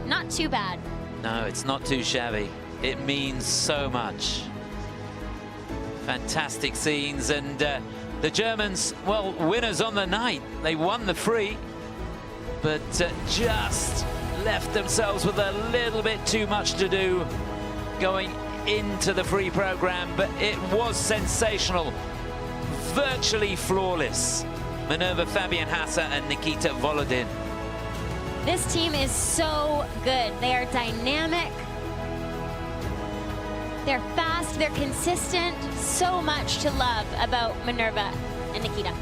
Not too bad. No, it's not too shabby. It means so much. Fantastic scenes, and the Germans, well, winners on the night. They won the free, but just left themselves with a little bit too much to do going into the free program, but it was sensational, virtually flawless. Minerva Fabian-Hasse and Nikita Volodin. This team is so good. They are dynamic. They're fast, they're consistent. So much to love about Minerva and Nikita.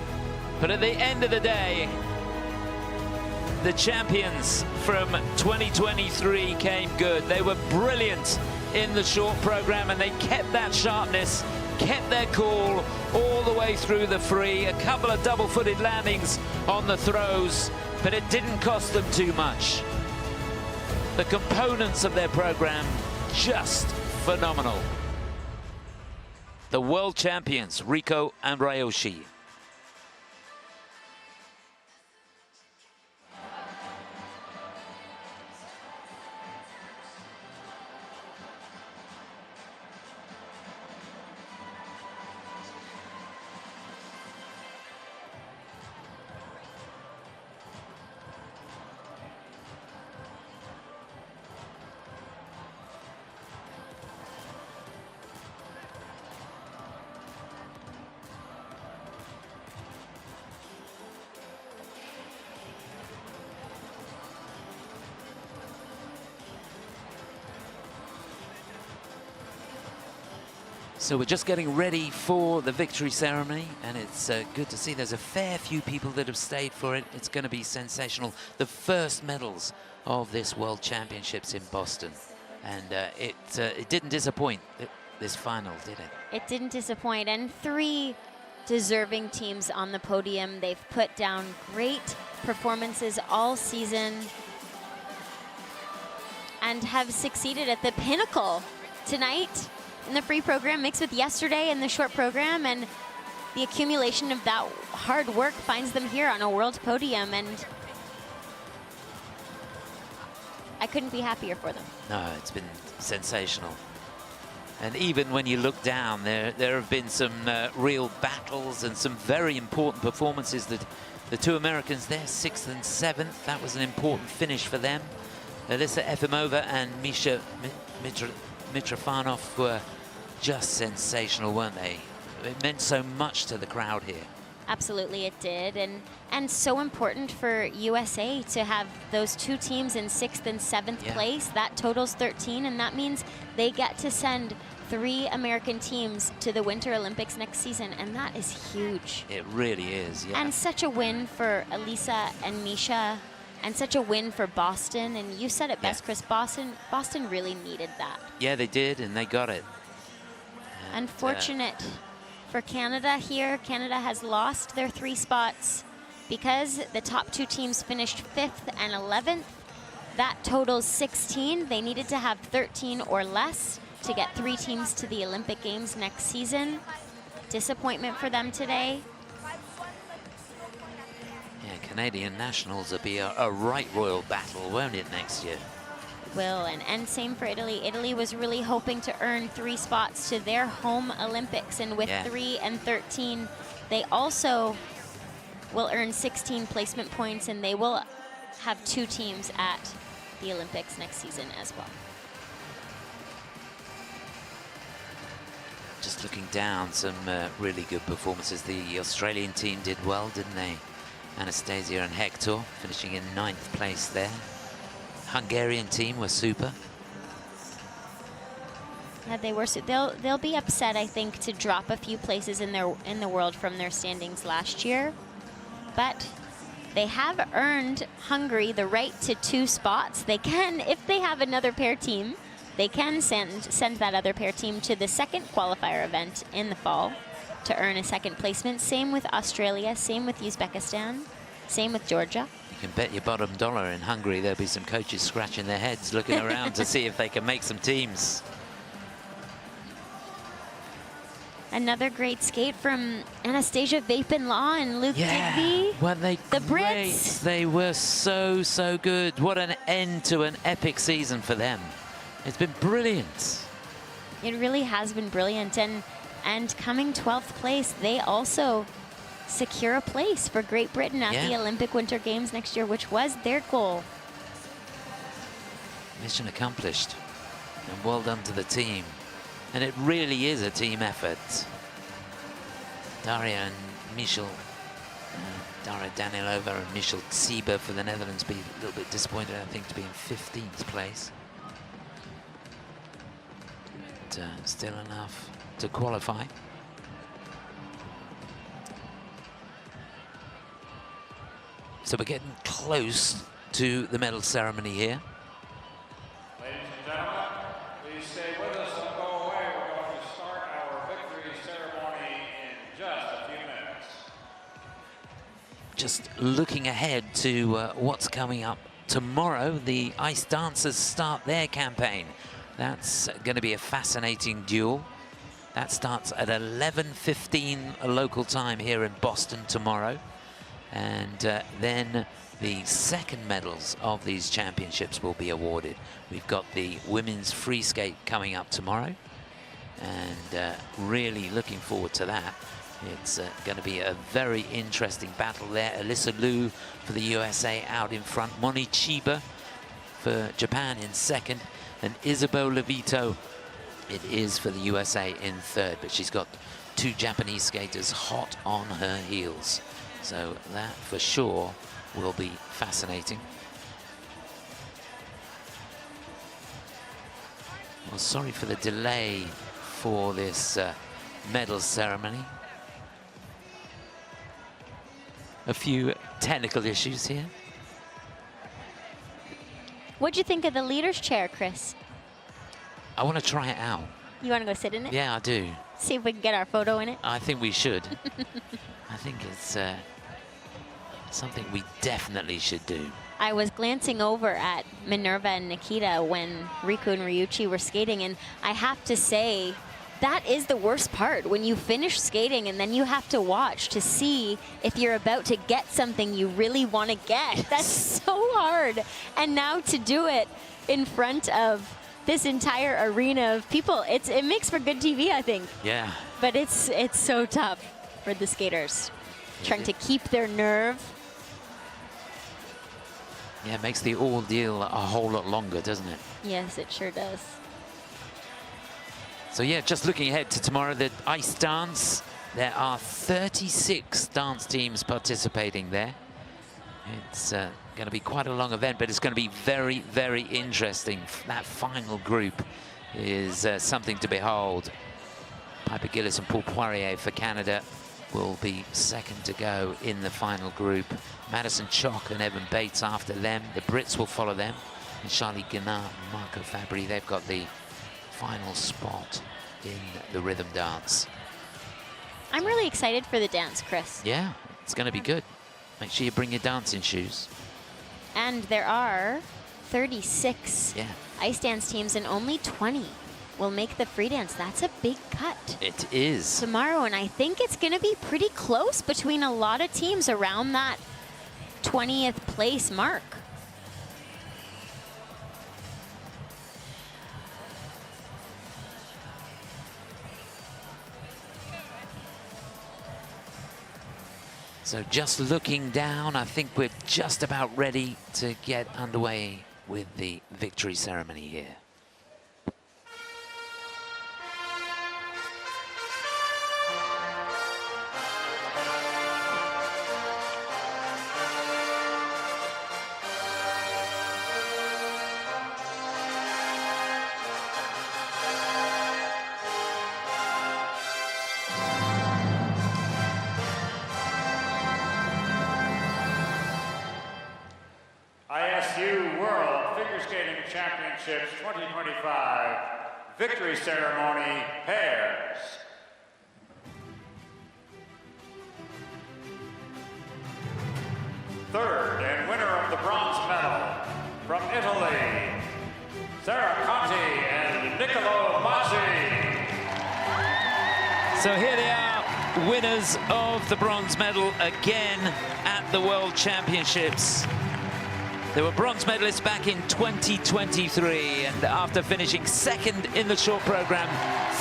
But at the end of the day, the champions from 2023 came good. They were brilliant in the short program, and they kept that sharpness, kept their cool all the way through the free. A couple of double-footed landings on the throws, but it didn't cost them too much. The components of their program, just phenomenal. The world champions, Rico and Ryuichi. So we're just getting ready for the victory ceremony, and it's good to see there's a fair few people that have stayed for it. It's going to be sensational. The first medals of this World Championships in Boston, and it didn't disappoint, this final, did it? It didn't disappoint, and 3 deserving teams on the podium. They've put down great performances all season and have succeeded at the pinnacle tonight in the free program mixed with yesterday in the short program, and the accumulation of that hard work finds them here on a world podium, and I couldn't be happier for them. No, it's been sensational. And even when you look down, there have been some real battles and some very important performances. That the 2 Americans there, 6th and 7th, that was an important finish for them. Alisa Efimova and Misha Mitrofanov were just sensational, weren't they? It meant so much to the crowd here. Absolutely, it did, and so important for USA to have those 2 teams in 6th and 7th place. That totals 13, and that means they get to send 3 American teams to the Winter Olympics next season, and that is huge. It really is, yeah. And such a win for Alisa and Misha, and such a win for Boston. And you said it best, Chris. Boston really needed that. Yeah, they did, and they got it. Unfortunate for Canada here. Canada has lost their 3 spots because the top 2 teams finished 5th and 11th. That totals 16. They needed to have 13 or less to get 3 teams to the Olympic Games next season. Disappointment for them today. Yeah, Canadian nationals will be a right royal battle, won't it, next year? Will, and same for Italy. Italy was really hoping to earn 3 spots to their home Olympics, and with 3 and 13, they also will earn 16 placement points, and they will have 2 teams at the Olympics next season as well. Just looking down, some really good performances. The Australian team did well, didn't they? Anastasia and Hektor finishing in 9th place there. Hungarian team were super. Yeah, they were. They'll be upset, I think, to drop a few places in the world from their standings last year, but they have earned Hungary the right to 2 spots. They can, if they have another pair team, they can send that other pair team to the 2nd qualifier event in the fall to earn a 2nd placement. Same with Australia, same with Uzbekistan, same with Georgia. You can bet your bottom dollar in Hungary there'll be some coaches scratching their heads looking around to see if they can make some teams. Another great skate from Anastasia Vapin-Law and Luke Digby. Weren't they the great? Brits. They were so good. What an end to an epic season for them. It's been brilliant. It really has been brilliant, and coming 12th place, they also secure a place for Great Britain at the Olympic Winter Games next year, which was their goal. Mission accomplished, and well done to the team. And it really is a team effort. Daria and Michel, Daria Danilova and Michel Tsiba for the Netherlands be a little bit disappointed, I think, to be in 15th place. But still enough to qualify. So we're getting close to the medal ceremony here. Ladies and gentlemen, please stay with us. Don't go away. We're going to start our victory ceremony in just a few minutes. Just looking ahead to what's coming up tomorrow, the ice dancers start their campaign. That's going to be a fascinating duel. That starts at 11:15 local time here in Boston tomorrow. And then the 2nd medals of these championships will be awarded. We've got the women's free skate coming up tomorrow, and really looking forward to that. It's going to be a very interesting battle there. Alyssa Liu for the USA out in front, Moni Chiba for Japan in 2nd, and Isabeau Levito, it is for the USA in 3rd, but she's got 2 Japanese skaters hot on her heels. So that for sure will be fascinating. Well, sorry for the delay for this medal ceremony. A few technical issues here. What'd you think of the leader's chair, Chris? I want to try it out. You want to go sit in it? Yeah, I do. See if we can get our photo in it? I think we should. I think it's something we definitely should do. I was glancing over at Minerva and Nikita when Riku and Ryuichi were skating, and I have to say, that is the worst part, when you finish skating and then you have to watch to see if you're about to get something you really want to get. That's so hard. And now to do it in front of this entire arena of people, it makes for good TV, I think. Yeah. But it's so tough for the skaters, trying to keep their nerve. Yeah, it makes the ordeal a whole lot longer, doesn't it? Yes, it sure does. So yeah, just looking ahead to tomorrow, the ice dance. There are 36 dance teams participating there. It's going to be quite a long event, but it's going to be very, very interesting. That final group is something to behold. Piper Gillis and Paul Poirier for Canada will be second to go in the final group. Madison Chock and Evan Bates after them. The Brits will follow them. And Charlie Guinard and Marco Fabri, they've got the final spot in the rhythm dance. I'm really excited for the dance, Chris. Yeah, it's going to be good. Make sure you bring your dancing shoes. And there are 36 ice dance teams, and only 20 will make the free dance. That's a big cut. It is. Tomorrow, and I think it's going to be pretty close between a lot of teams around that 20th place mark. So just looking down, I think we're just about ready to get underway with the victory ceremony here. ISU World Figure Skating Championships 2025 Victory Ceremony Pairs. Third and winner of the bronze medal from Italy, Sara Conti and Niccolo Massi. So here they are, winners of the bronze medal again at the World Championships. They were bronze medalists back in 2023, and after finishing second in the short program,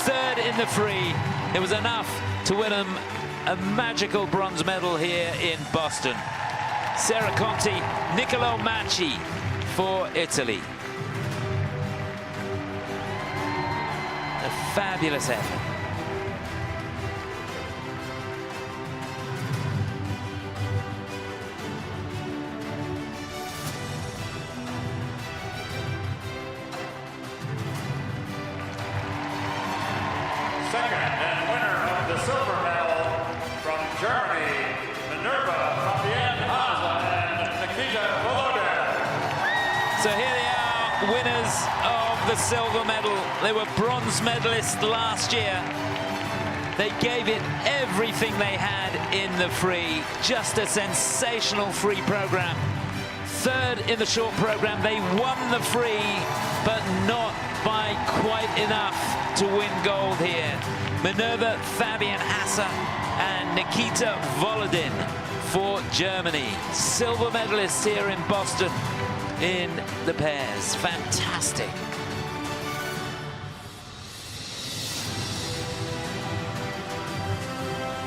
third in the free, it was enough to win them a magical bronze medal here in Boston. Sara Conti, Niccolo Massi for Italy. A fabulous effort. Second and winner of the silver medal from Germany, Minerva and Nikita. So here they are, winners of the silver medal. They were bronze medalists last year. They gave it everything they had in the free. Just a sensational free program. Third in the short program, they won the free, but not by quite enough to win gold here. Minerva, Fabian Hasse, and Nikita Volodin for Germany. Silver medalists here in Boston in the pairs. Fantastic.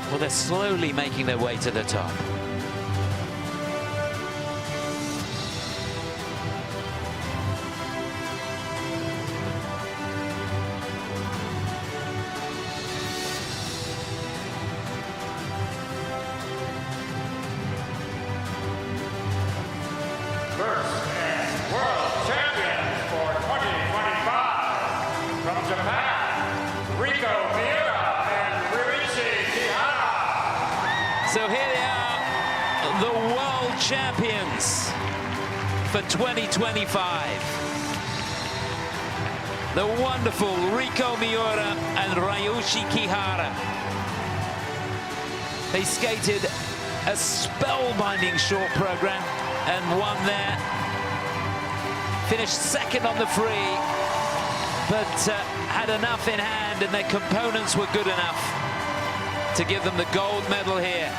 Well, they're slowly making their way to the top. World champions for 2025 from Japan, Riku for 2025. The wonderful Rico Miura and Ryushi Kihara. They skated a spellbinding short program and won there. Finished second on the free, but had enough in hand and their components were good enough to give them the gold medal here.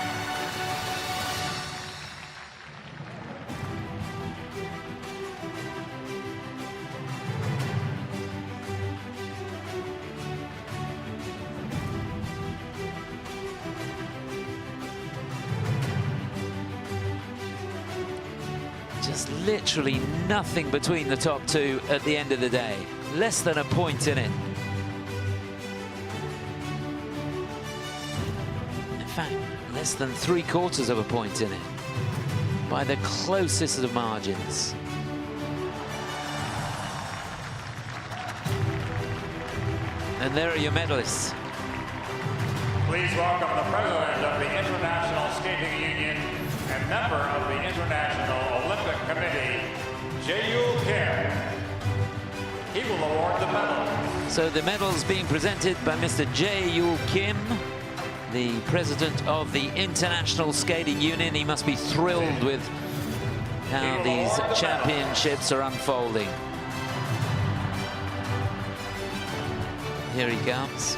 Just literally nothing between the top two at the end of the day. Less than a point in it. In fact, less than 3/4 of a point in it. By the closest of margins. And there are your medalists. Please welcome the president of the International Skating Union and member of the International Olympic Committee, Jae-Yul Kim. He will award the medals. So the medals being presented by Mr. Jae-Yul Kim, the president of the International Skating Union. He must be thrilled with how these championships are unfolding. Here he comes.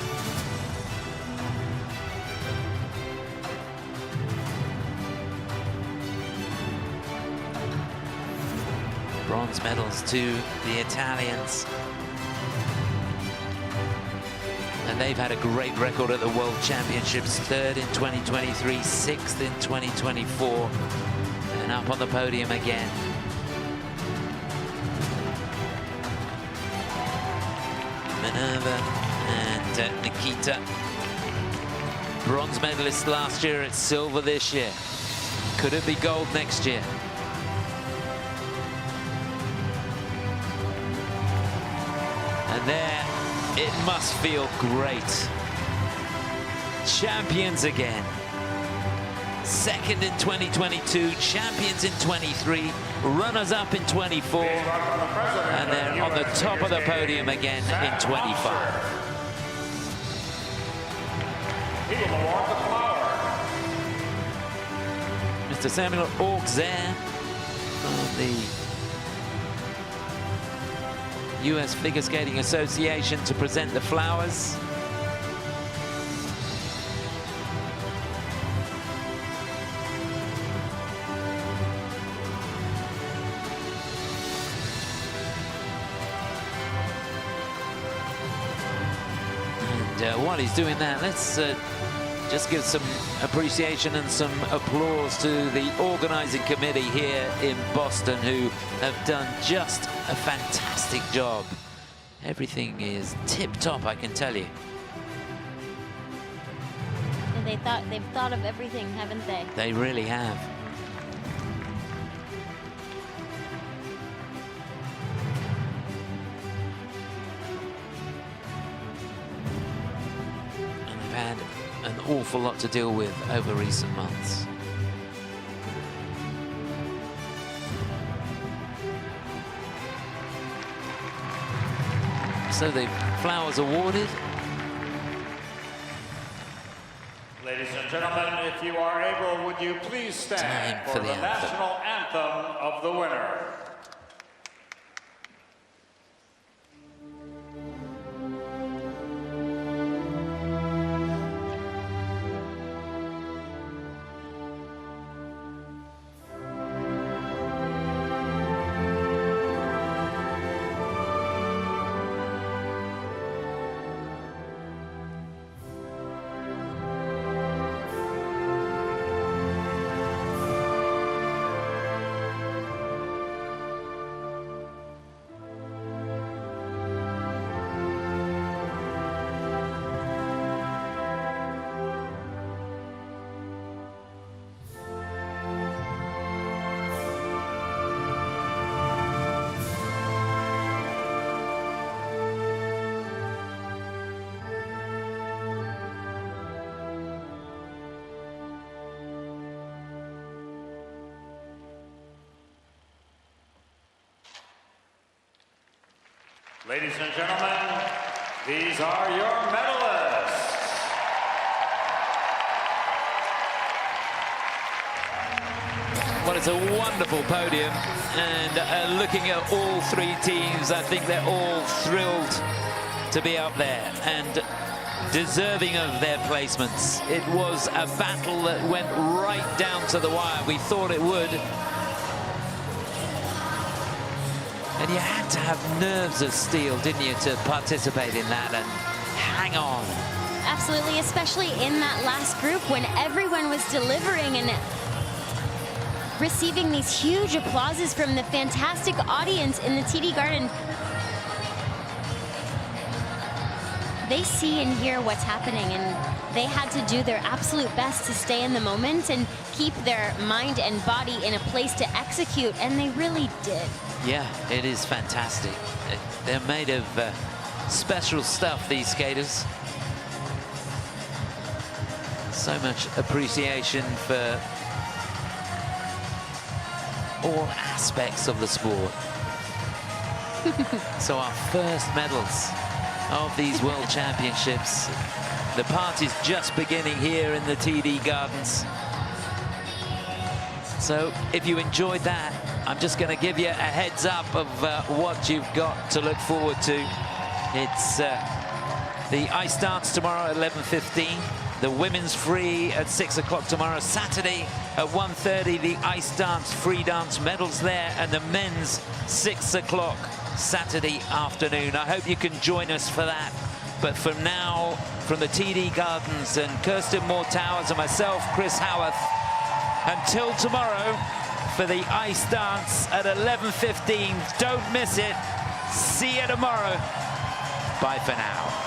Bronze medals to the Italians. And they've had a great record at the World Championships. 3rd in 2023, 6th in 2024. And up on the podium again. Minerva and Nikita. Bronze medalists last year, it's silver this year. Could it be gold next year? And there, it must feel great. Champions again. 2nd in 2022, champions in 23, runners-up in 24, and they're on the top of the podium again in 25. He will award the flower. Mr. Samuel Auxerre from the US Figure Skating Association to present the flowers. And while he's doing that, let's just give some appreciation and some applause to the organizing committee here in Boston, who have done just a fantastic job. Everything is tip-top, I can tell you. And they've thought of everything, haven't they? They really have. And they've had an awful lot to deal with over recent months. So the flowers awarded. Ladies and gentlemen, if you are able, would you please stand for the national anthem of the winner? Ladies and gentlemen, these are your medalists. Well, it's a wonderful podium, and looking at all three teams, I think they're all thrilled to be up there and deserving of their placements. It was a battle that went right down to the wire. We thought it would. And you had to have nerves of steel, didn't you, to participate in that and hang on. Absolutely, especially in that last group when everyone was delivering and receiving these huge applauses from the fantastic audience in the TD Garden. They see and hear what's happening, and they had to do their absolute best to stay in the moment and keep their mind and body in a place to execute, and they really did. Yeah, it is fantastic. They're made of special stuff, these skaters. So much appreciation for all aspects of the sport. So our first medals of these World Championships. The party's just beginning here in the TD Gardens. So if you enjoyed that, I'm just going to give you a heads up of what you've got to look forward to. It's the ice dance tomorrow at 11:15. The women's free at 6 o'clock tomorrow. Saturday at 1:30, the ice dance, free dance medals there, and the men's 6 o'clock Saturday afternoon. I hope you can join us for that. But from now, from the TD Gardens and Kirsten Moore Towers and myself, Chris Howarth, until tomorrow for the ice dance at 11:15. Don't miss it. See you tomorrow. Bye for now.